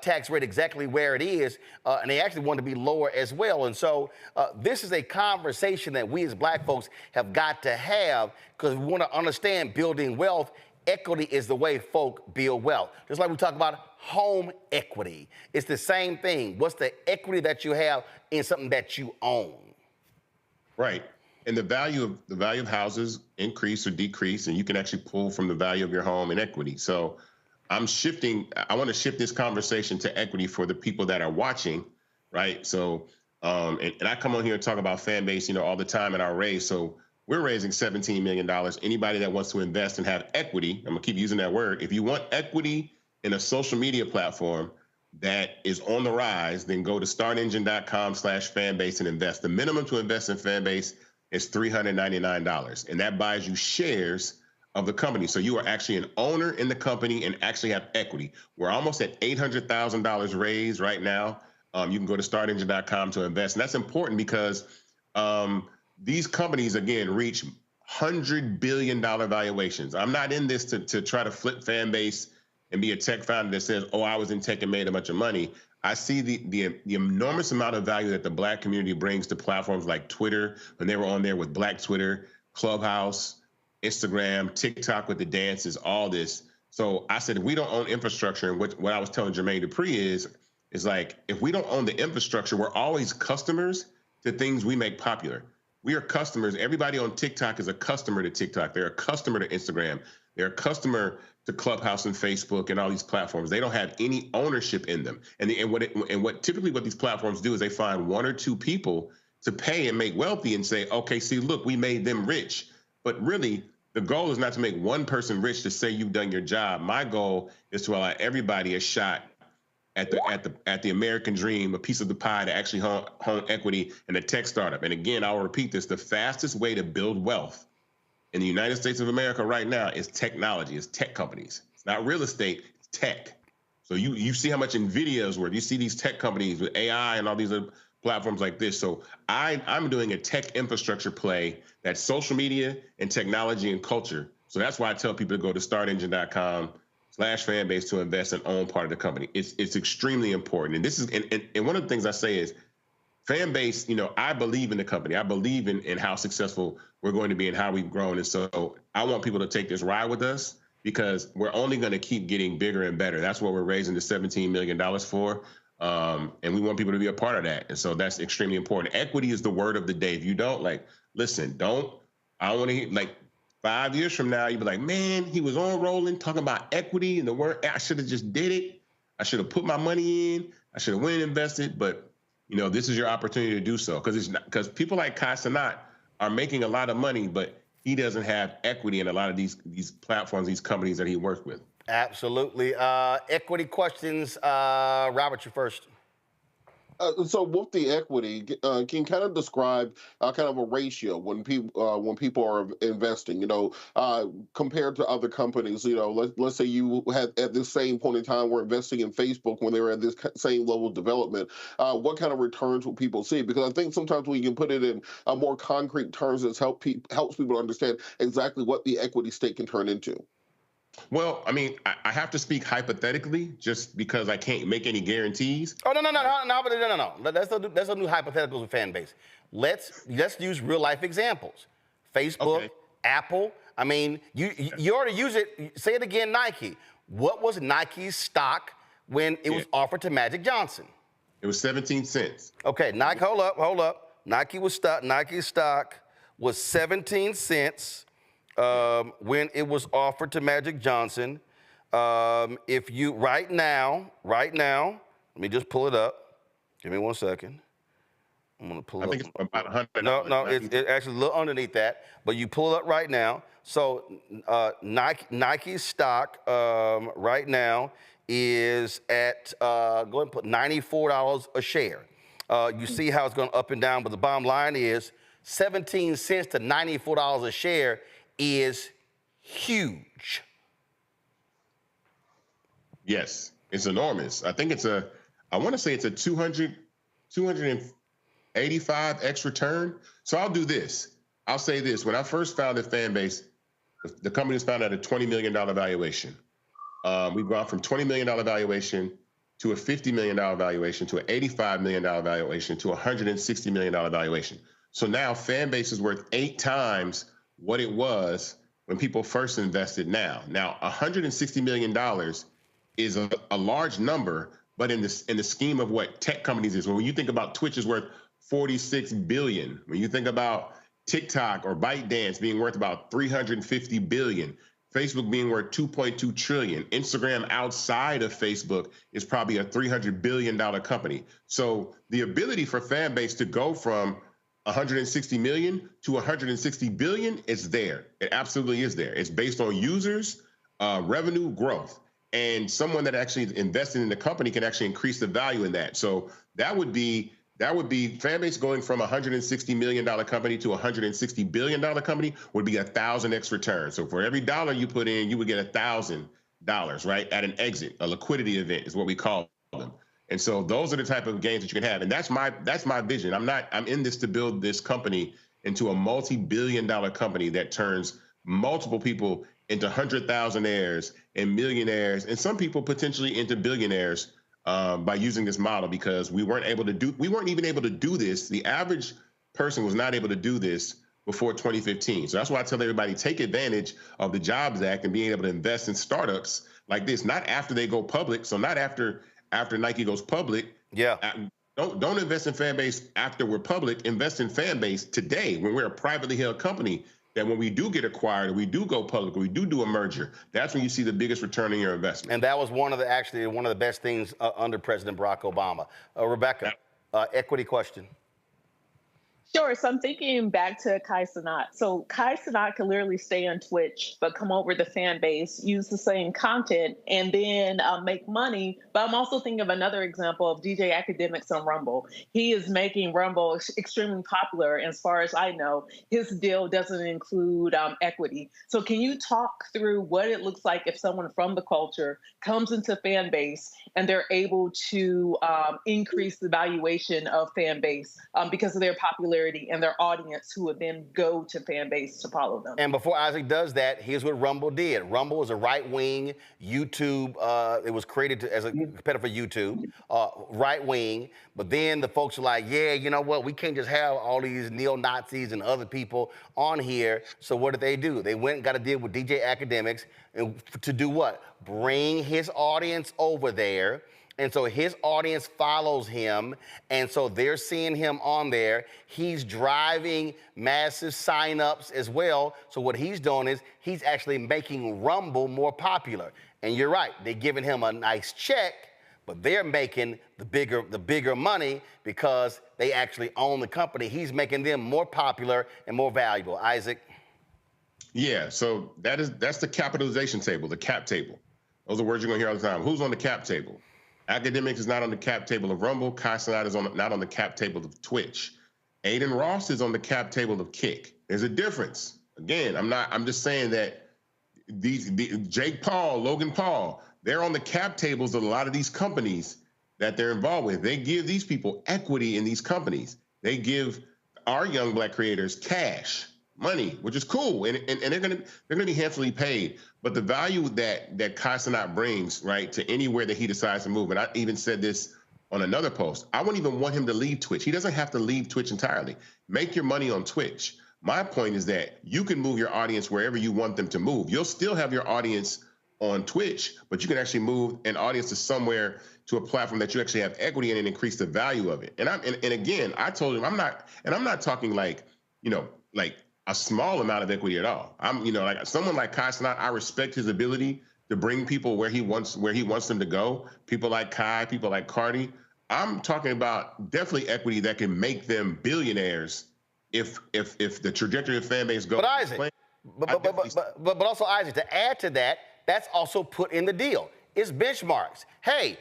tax rate exactly where it is, and they actually want to be lower as well. And so this is a conversation that we as Black folks have got to have because we want to understand building wealth. Equity is the way folk build wealth. Just like we talk about home equity. It's the same thing. What's the equity that you have in something that you own? Right. And the value of houses increase or decrease, and you can actually pull from the value of your home and equity. So I want to shift this conversation to equity for the people that are watching, right? So, and I come on here and talk about Fanbase, all the time in our race. So We're raising $17 million. Anybody that wants to invest and have equity, I'm gonna keep using that word. If you want equity in a social media platform that is on the rise, then go to startengine.com/fanbase and invest. The minimum to invest in Fanbase is $399, and that buys you shares of the company. So you are actually an owner in the company and actually have equity. We're almost at $800,000 raised right now. You can go to startengine.com to invest. And that's important because these companies, again, reach $100 billion valuations. I'm not in this to try to flip Fanbase and be a tech founder that says, oh, I was in tech and made a bunch of money. I see the enormous amount of value that the Black community brings to platforms like Twitter, when they were on there with Black Twitter, Clubhouse, Instagram, TikTok with the dances, all this. So I said, if we don't own infrastructure, and what I was telling Jermaine Dupri is like, if we don't own the infrastructure, we're always customers to things we make popular. We are customers. Everybody on TikTok is a customer to TikTok. They're a customer to Instagram. They're a customer to Clubhouse and Facebook and all these platforms. They don't have any ownership in them. And what typically what these platforms do is they find one or two people to pay and make wealthy and say, okay, see, look, we made them rich. But really, the goal is not to make one person rich to say you've done your job. My goal is to allow everybody a shot at the American dream, a piece of the pie to actually hone equity in a tech startup. And again, I'll repeat this: the fastest way to build wealth in the United States of America right now is technology, is tech companies. It's not real estate, it's tech. So you see how much NVIDIA is worth. You see these tech companies with AI and all these other platforms like this. So I'm doing a tech infrastructure play that's social media and technology and culture. So that's why I tell people to go to startengine.com/fanbase to invest and own part of the company. It's extremely important. And this is and one of the things I say is Fanbase, you know, I believe in the company. I believe in how successful we're going to be and how we've grown. And so I want people to take this ride with us because we're only going to keep getting bigger and better. That's what we're raising the $17 million for. And we want people to be a part of that. And so that's extremely important. Equity is the word of the day. If you don't, like, listen, I don't want to hear, like, 5 years from now, you'll be like, man, he was on rolling talking about equity and the word. I should have just did it. I should have put my money in. I should have went and invested. But, you know, this is your opportunity to do so because people like Kai Cenat are making a lot of money, but he doesn't have equity in a lot of these platforms, these companies that he works with. Absolutely. Equity questions. Robert, you first. So with the equity, can you kind of describe kind of a ratio when people are investing, you know, compared to other companies? You know, let's say you had at this same point in time were investing in Facebook when they were at this same level of development. What kind of returns will people see? Because I think sometimes we can put it in more concrete terms that helps people understand exactly what the equity stake can turn into. Well, I mean, I have to speak hypothetically just because I can't make any guarantees. Oh, no. Let's not do hypotheticals with Fanbase. Let's use real life examples. Facebook, okay. Apple. I mean, you already use it. Say it again, Nike. What was Nike's stock when it was offered to Magic Johnson? It was 17 cents. Okay, Nike, hold up. Nike's stock was 17 cents. When it was offered to Magic Johnson. If you right now, let me just pull it up. Give me 1 second. I'm gonna pull it up. I think it's about $100. No, it's actually a little underneath that, but you pull it up right now. So Nike's stock right now is at go ahead and put $94 a share. You see how it's going up and down, but the bottom line is 17 cents to $94 a share is huge. Yes, it's enormous. I think I want to say it's a 285x return. So I'll do this. I'll say this. When I first founded Fanbase, the company was founded at a $20 million valuation. We've gone from $20 million valuation to a $50 million valuation to an $85 million valuation to a $160 million valuation. So now Fanbase is worth 8 times what it was when people first invested now. Now, $160 million is a large number, but in the scheme of what tech companies is, when you think about Twitch is worth $46 billion, when you think about TikTok or ByteDance being worth about $350 billion, Facebook being worth $2.2 trillion, Instagram outside of Facebook is probably a $300 billion company. So the ability for Fanbase to go from 160 million to 160 billion, it's there. It absolutely is there. It's based on users, revenue growth. And someone that actually invested in the company can actually increase the value in that. So that would be Fanbase going from a $160 million company to a $160 billion company would be 1,000x return. So for every dollar you put in, you would get $1,000, right? At an exit, a liquidity event is what we call them. And so those are the type of gains that you can have. And that's my vision. I'm in this to build this company into a multi-billion-dollar company that turns multiple people into 100,000aires and millionaires, and some people potentially into billionaires by using this model, because we weren't even able to do this. The average person was not able to do this before 2015. So that's why I tell everybody, take advantage of the Jobs Act and being able to invest in startups like this, not after they go public. So not after Nike goes public. Yeah. Don't invest in Fanbase after we're public. Invest in Fanbase today when we're a privately held company, that when we do get acquired, or we do go public, or we do a merger, that's when you see the biggest return on your investment. And that was one of the best things under President Barack Obama. Rebecca, equity question. Sure. So I'm thinking back to Kai Cenat. So Kai Cenat can literally stay on Twitch, but come over to Fanbase, use the same content, and then make money. But I'm also thinking of another example of DJ Academics on Rumble. He is making Rumble extremely popular. As far as I know, his deal doesn't include equity. So can you talk through what it looks like if someone from the culture comes into Fanbase and they're able to increase the valuation of Fanbase because of their popularity and their audience, who would then go to Fanbase to follow them? And before Isaac does that, here's what Rumble did. Rumble was a right-wing YouTube. It was created as a competitor for YouTube, right-wing. But then the folks are like, yeah, you know what? We can't just have all these neo-Nazis and other people on here. So what did they do? They went and got a deal with DJ Academics and to do what? Bring his audience over there. And so his audience follows him, and so they're seeing him on there. He's driving massive signups as well. So what he's doing is he's actually making Rumble more popular. And you're right, they're giving him a nice check, but they're making the bigger money because they actually own the company. He's making them more popular and more valuable. Isaac? Yeah, so that's the capitalization table, the cap table. Those are words you're gonna hear all the time. Who's on the cap table? Academics is not on the cap table of Rumble. Kai Cenat is not on the cap table of Twitch. Aiden Ross is on the cap table of Kick. There's a difference. Again, I'm just saying that Jake Paul, Logan Paul, they're on the cap tables of a lot of these companies that they're involved with. They give these people equity in these companies. They give our young Black creators cash, money, which is cool, and they're gonna be handsomely paid. But the value that Kai Cenat brings, right, to anywhere that he decides to move, and I even said this on another post, I wouldn't even want him to leave Twitch. He doesn't have to leave Twitch entirely. Make your money on Twitch. My point is that you can move your audience wherever you want them to move. You'll still have your audience on Twitch, but you can actually move an audience to somewhere, to a platform that you actually have equity in, and increase the value of it. And again, I told him I'm not talking like a small amount of equity at all. Like someone like Kai Cenat, I respect his ability to bring people where he wants them to go. People like Kai, people like Cardi. I'm talking about definitely equity that can make them billionaires if the trajectory of Fanbase goes. But Isaac, but also Isaac, to add to that, that's also put in the deal. It's benchmarks. Hey,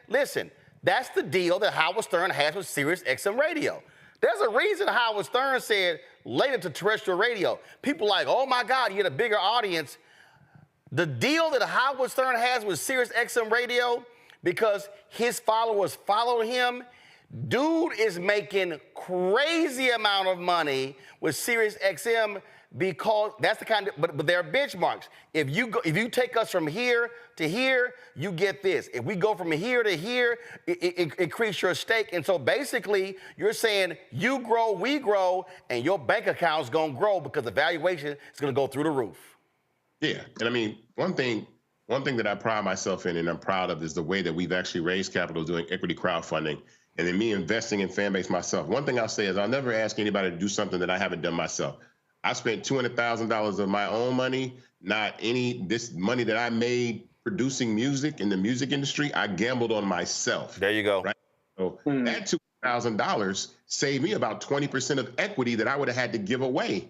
listen, that's the deal that Howard Stern has with Sirius XM Radio. There's a reason Howard Stern said later to terrestrial radio, people like, oh my God, you get a bigger audience. The deal that Howard Stern has with Sirius XM Radio, because his followers follow him, dude is making crazy amount of money with Sirius XM, because that's the kind of, but there are benchmarks. If you take us from here to here, you get this. If we go from here to here, it increase your stake. And so basically, you're saying you grow, we grow, and your bank account's gonna grow because the valuation is gonna go through the roof. Yeah, and I mean, one thing that I pride myself in, and I'm proud of, is the way that we've actually raised capital doing equity crowdfunding, and then me investing in Fanbase myself. One thing I'll say is I'll never ask anybody to do something that I haven't done myself. I spent $200,000 of my own money, not this money that I made producing music in the music industry. I gambled on myself. There you go. Right? So that $400,000 saved me about 20% of equity that I would have had to give away,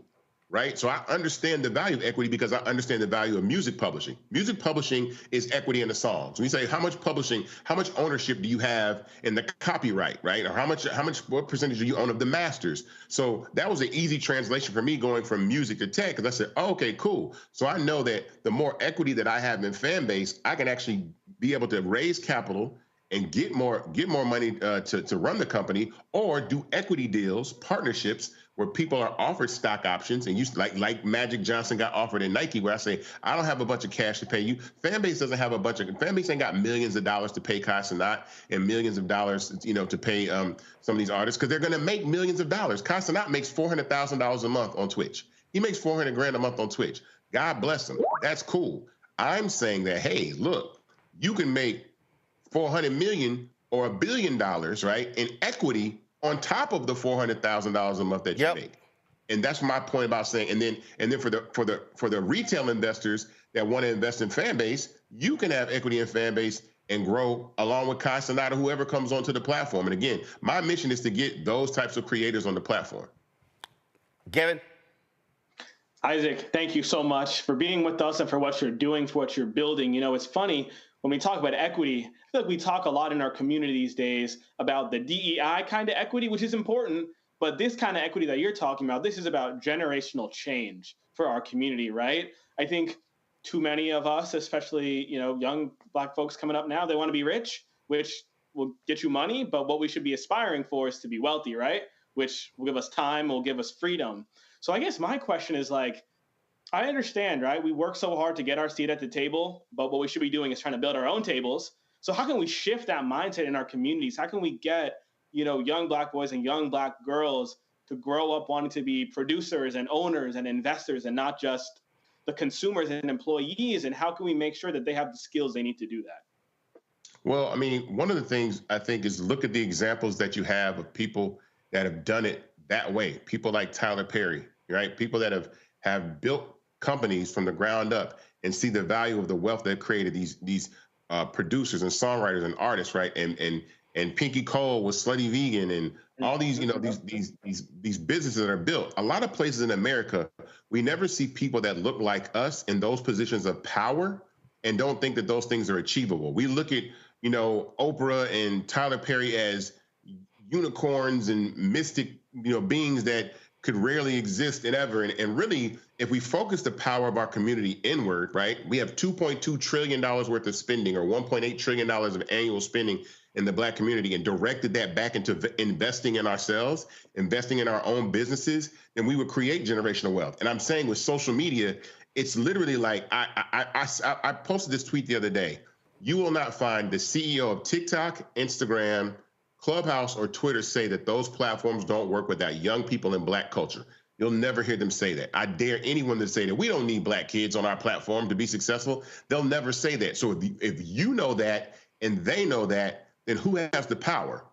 right? So I understand the value of equity because I understand the value of music publishing. Music publishing is equity in the songs. When you say how much publishing, how much ownership do you have in the copyright, right? Or what percentage do you own of the masters? So that was an easy translation for me going from music to tech, because I said, oh, okay, cool. So I know that the more equity that I have in Fanbase, I can actually be able to raise capital and get more money to run the company, or do equity deals, partnerships, where people are offered stock options, and like Magic Johnson got offered in Nike, where I say, I don't have a bunch of cash to pay you. Fanbase doesn't have Fanbase ain't got millions of dollars to pay Kai Cenat and millions of dollars, to pay some of these artists, because they're going to make millions of dollars. Kai Cenat makes $400,000 a month on Twitch. He makes $400,000 a month on Twitch. God bless him. That's cool. I'm saying that, hey, look, you can make $400 million or $1 billion, right, in equity on top of the $400,000 a month that you make. And that's my point about saying, and then for the retail investors that want to invest in Fanbase, you can have equity in Fanbase and grow along with Kai Cenat or whoever comes onto the platform. And again, my mission is to get those types of creators on the platform. Kevin? Isaac, thank you so much for being with us and for what you're doing, for what you're building. It's funny, when we talk about equity, I feel like we talk a lot in our community these days about the DEI kind of equity, which is important, but this kind of equity that you're talking about, this is about generational change for our community, right? I think too many of us, especially, young Black folks coming up now, they want to be rich, which will get you money, but what we should be aspiring for is to be wealthy, right? Which will give us time, will give us freedom. So I guess my question is, I understand, right? We work so hard to get our seat at the table, but what we should be doing is trying to build our own tables. So how can we shift that mindset in our communities? How can we get, young Black boys and young Black girls to grow up wanting to be producers and owners and investors and not just the consumers and employees? And how can we make sure that they have the skills they need to do that? Well, I mean, one of the things I think is look at the examples that you have of people that have done it that way. People like Tyler Perry, right? People that have built companies from the ground up and see the value of the wealth they've created, these producers and songwriters and artists, right? And Pinky Cole was Slutty Vegan and all these, these businesses that are built. A lot of places in America, we never see people that look like us in those positions of power and don't think that those things are achievable. We look at, Oprah and Tyler Perry as unicorns and mystic, beings that could rarely exist and ever. And really, if we focus the power of our community inward, right, we have $2.2 trillion worth of spending, or $1.8 trillion of annual spending in the Black community, and directed that back into investing in ourselves, investing in our own businesses, then we would create generational wealth. And I'm saying with social media, it's literally like, I posted this tweet the other day. You will not find the CEO of TikTok, Instagram, Clubhouse, or Twitter say that those platforms don't work without young people in Black culture. You'll never hear them say that. I dare anyone to say that we don't need Black kids on our platform to be successful. They'll never say that. So if you know that and they know that, then who has the power?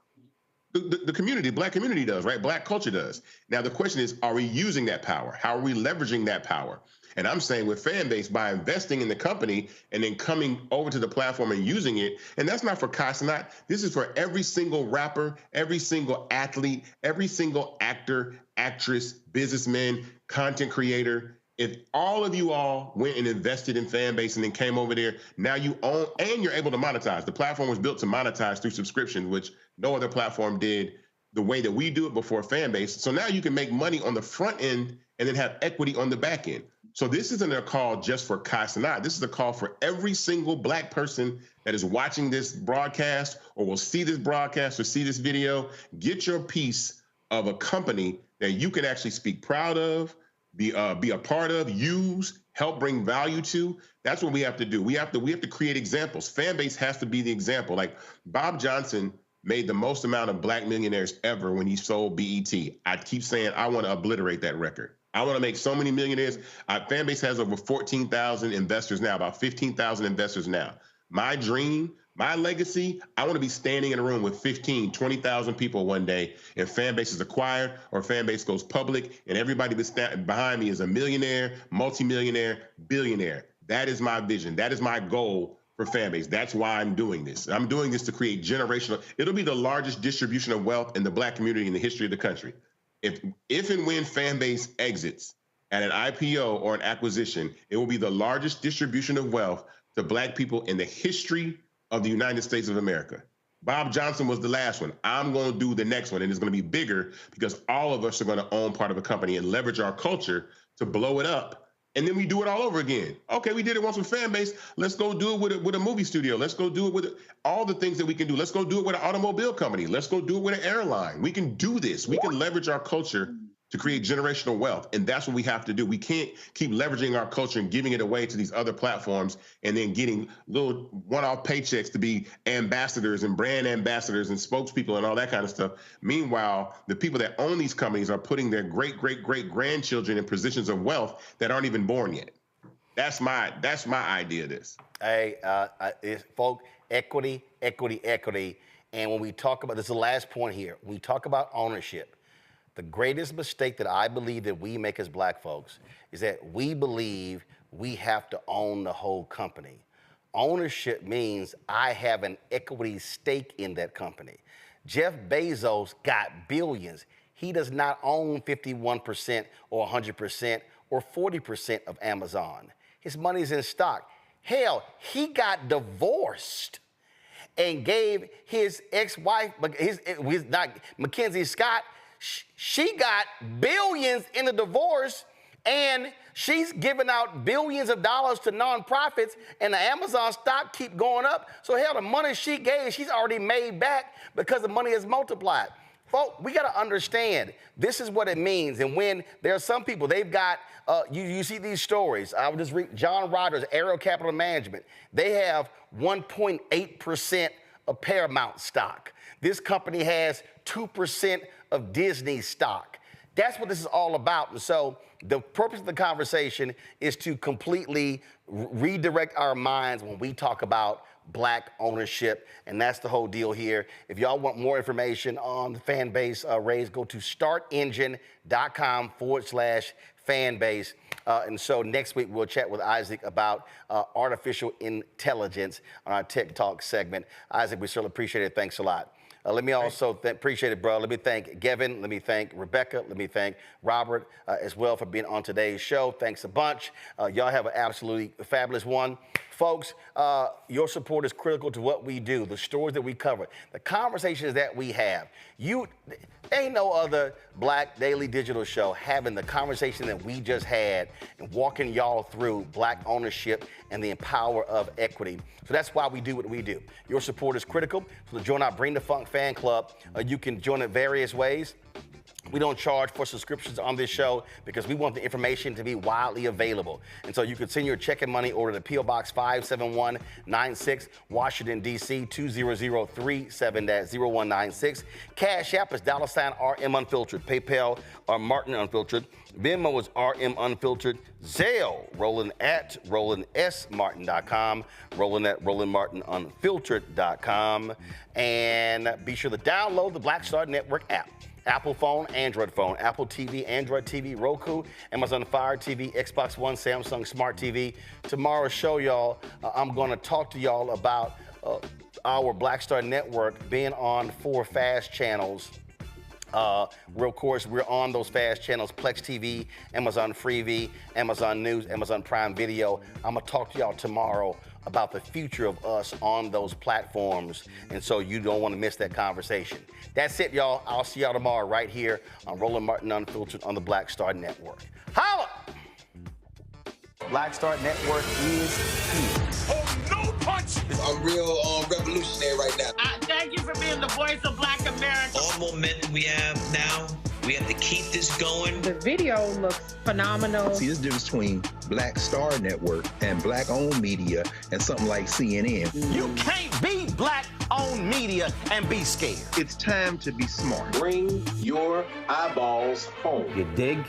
The community, Black community does, right? Black culture does. Now, the question is, are we using that power? How are we leveraging that power? And I'm saying with Fanbase, by investing in the company and then coming over to the platform and using it, and that's not for Kai Cenat. This is for every single rapper, every single athlete, every single actor, actress, businessman, content creator. If all of you all went and invested in Fanbase and then came over there, now you own and you're able to monetize. The platform was built to monetize through subscription, which no other platform did the way that we do it before Fanbase. So now you can make money on the front end and then have equity on the back end. So this isn't a call just for Kai Cenat. This is a call for every single Black person that is watching this broadcast or will see this broadcast or see this video. Get your piece of a company that you can actually speak proud of, be a part of, use, help bring value to. That's what we have to do. We have to create examples. Fanbase has to be the example. Like Bob Johnson made the most amount of Black millionaires ever when he sold BET. I keep saying I want to obliterate that record. I want to make so many millionaires. Fanbase has over 14,000 investors now, about 15,000 investors now. My dream, my legacy, I want to be standing in a room with 15, 20,000 people one day, and Fanbase is acquired or Fanbase goes public, and everybody behind me is a millionaire, multimillionaire, billionaire. That is my vision. That is my goal for Fanbase. That's why I'm doing this. I'm doing this to create generational. It'll be the largest distribution of wealth in the Black community in the history of the country. If and when Fanbase exits at an IPO or an acquisition, it will be the largest distribution of wealth to Black people in the history of the United States of America. Bob Johnson was the last one. I'm going to do the next one, and it's going to be bigger because all of us are going to own part of a company and leverage our culture to blow it up. And then we do it all over again. Okay, we did it once with Fanbase. Let's go do it with a movie studio. Let's go do it with all the things that we can do. Let's go do it with an automobile company. Let's go do it with an airline. We can do this. We can leverage our culture to create generational wealth. And that's what we have to do. We can't keep leveraging our culture and giving it away to these other platforms and then getting little one-off paychecks to be ambassadors and brand ambassadors and spokespeople and all that kind of stuff. Meanwhile, the people that own these companies are putting their great-great-great-grandchildren in positions of wealth that aren't even born yet. That's my idea of this. Hey, folks, equity. And when we talk about, this is the last point here, when we talk about ownership, the greatest mistake that I believe that we make as Black folks is that we believe we have to own the whole company. Ownership means I have an equity stake in that company. Jeff Bezos got billions. He does not own 51% or 100% or 40% of Amazon. His money's in stock. Hell, he got divorced and gave his ex-wife, Mackenzie Scott, she got billions in the divorce, and she's giving out billions of dollars to nonprofits, and the Amazon stock keep going up. So hell, the money she gave, she's already made back because the money is multiplied. Folks, we got to understand this is what it means. And when there are some people, they've got, you see these stories. I would just read John Rogers, Arrow Capital Management. They have 1.8% of Paramount stock. This company has 2% of Disney stock. That's what this is all about. And so the purpose of the conversation is to completely redirect our minds when we talk about Black ownership, and that's the whole deal here. If y'all want more information on the Fanbase raise, go to startengine.com/fanbase. And so next week we'll chat with Isaac about artificial intelligence on our Tech Talk segment. Isaac, we certainly appreciate it. Thanks a lot. Let me also appreciate it, bro. Let me thank Gavin. Let me thank Rebecca. Let me thank Robert as well for being on today's show. Thanks a bunch. Y'all have an absolutely fabulous one. Folks, your support is critical to what we do, the stories that we cover, the conversations that we have. Ain't no other Black daily digital show having the conversation that we just had and walking y'all through Black ownership and the power of equity. So that's why we do what we do. Your support is critical. So to join our Bring the Funk fan club, you can join in various ways. We don't charge for subscriptions on this show because we want the information to be widely available. And so you can send your check and money order to P.O. Box 57196, Washington, D.C. 20037-0196. Cash App is $RM Unfiltered. PayPal are Martin Unfiltered. Venmo is RM Unfiltered. Zelle, Roland at RolandSMartin.com. Roland at RolandMartinUnfiltered.com. And be sure to download the Black Star Network app. Apple phone, Android phone, Apple TV, Android TV, Roku, Amazon Fire TV, Xbox One, Samsung Smart TV. Tomorrow's show, y'all, I'm going to talk to y'all about our Black Star Network being on 4 fast channels. Of course, we're on those fast channels, Plex TV, Amazon Freevee, Amazon News, Amazon Prime Video. I'm going to talk to y'all tomorrow about the future of us on those platforms, and so you don't want to miss that conversation. That's it, y'all. I'll see y'all tomorrow right here on Roland Martin Unfiltered on the Black Star Network. Holla! Black Star Network is here. Oh, no punch! I'm real revolutionary right now. Thank you for being the voice of Black America. All momentum we have now, we have to keep this going. The video looks phenomenal. See, this difference between Black Star Network and Black-owned media and something like CNN. You can't be Black-owned media and be scared. It's time to be smart. Bring your eyeballs home. You dig?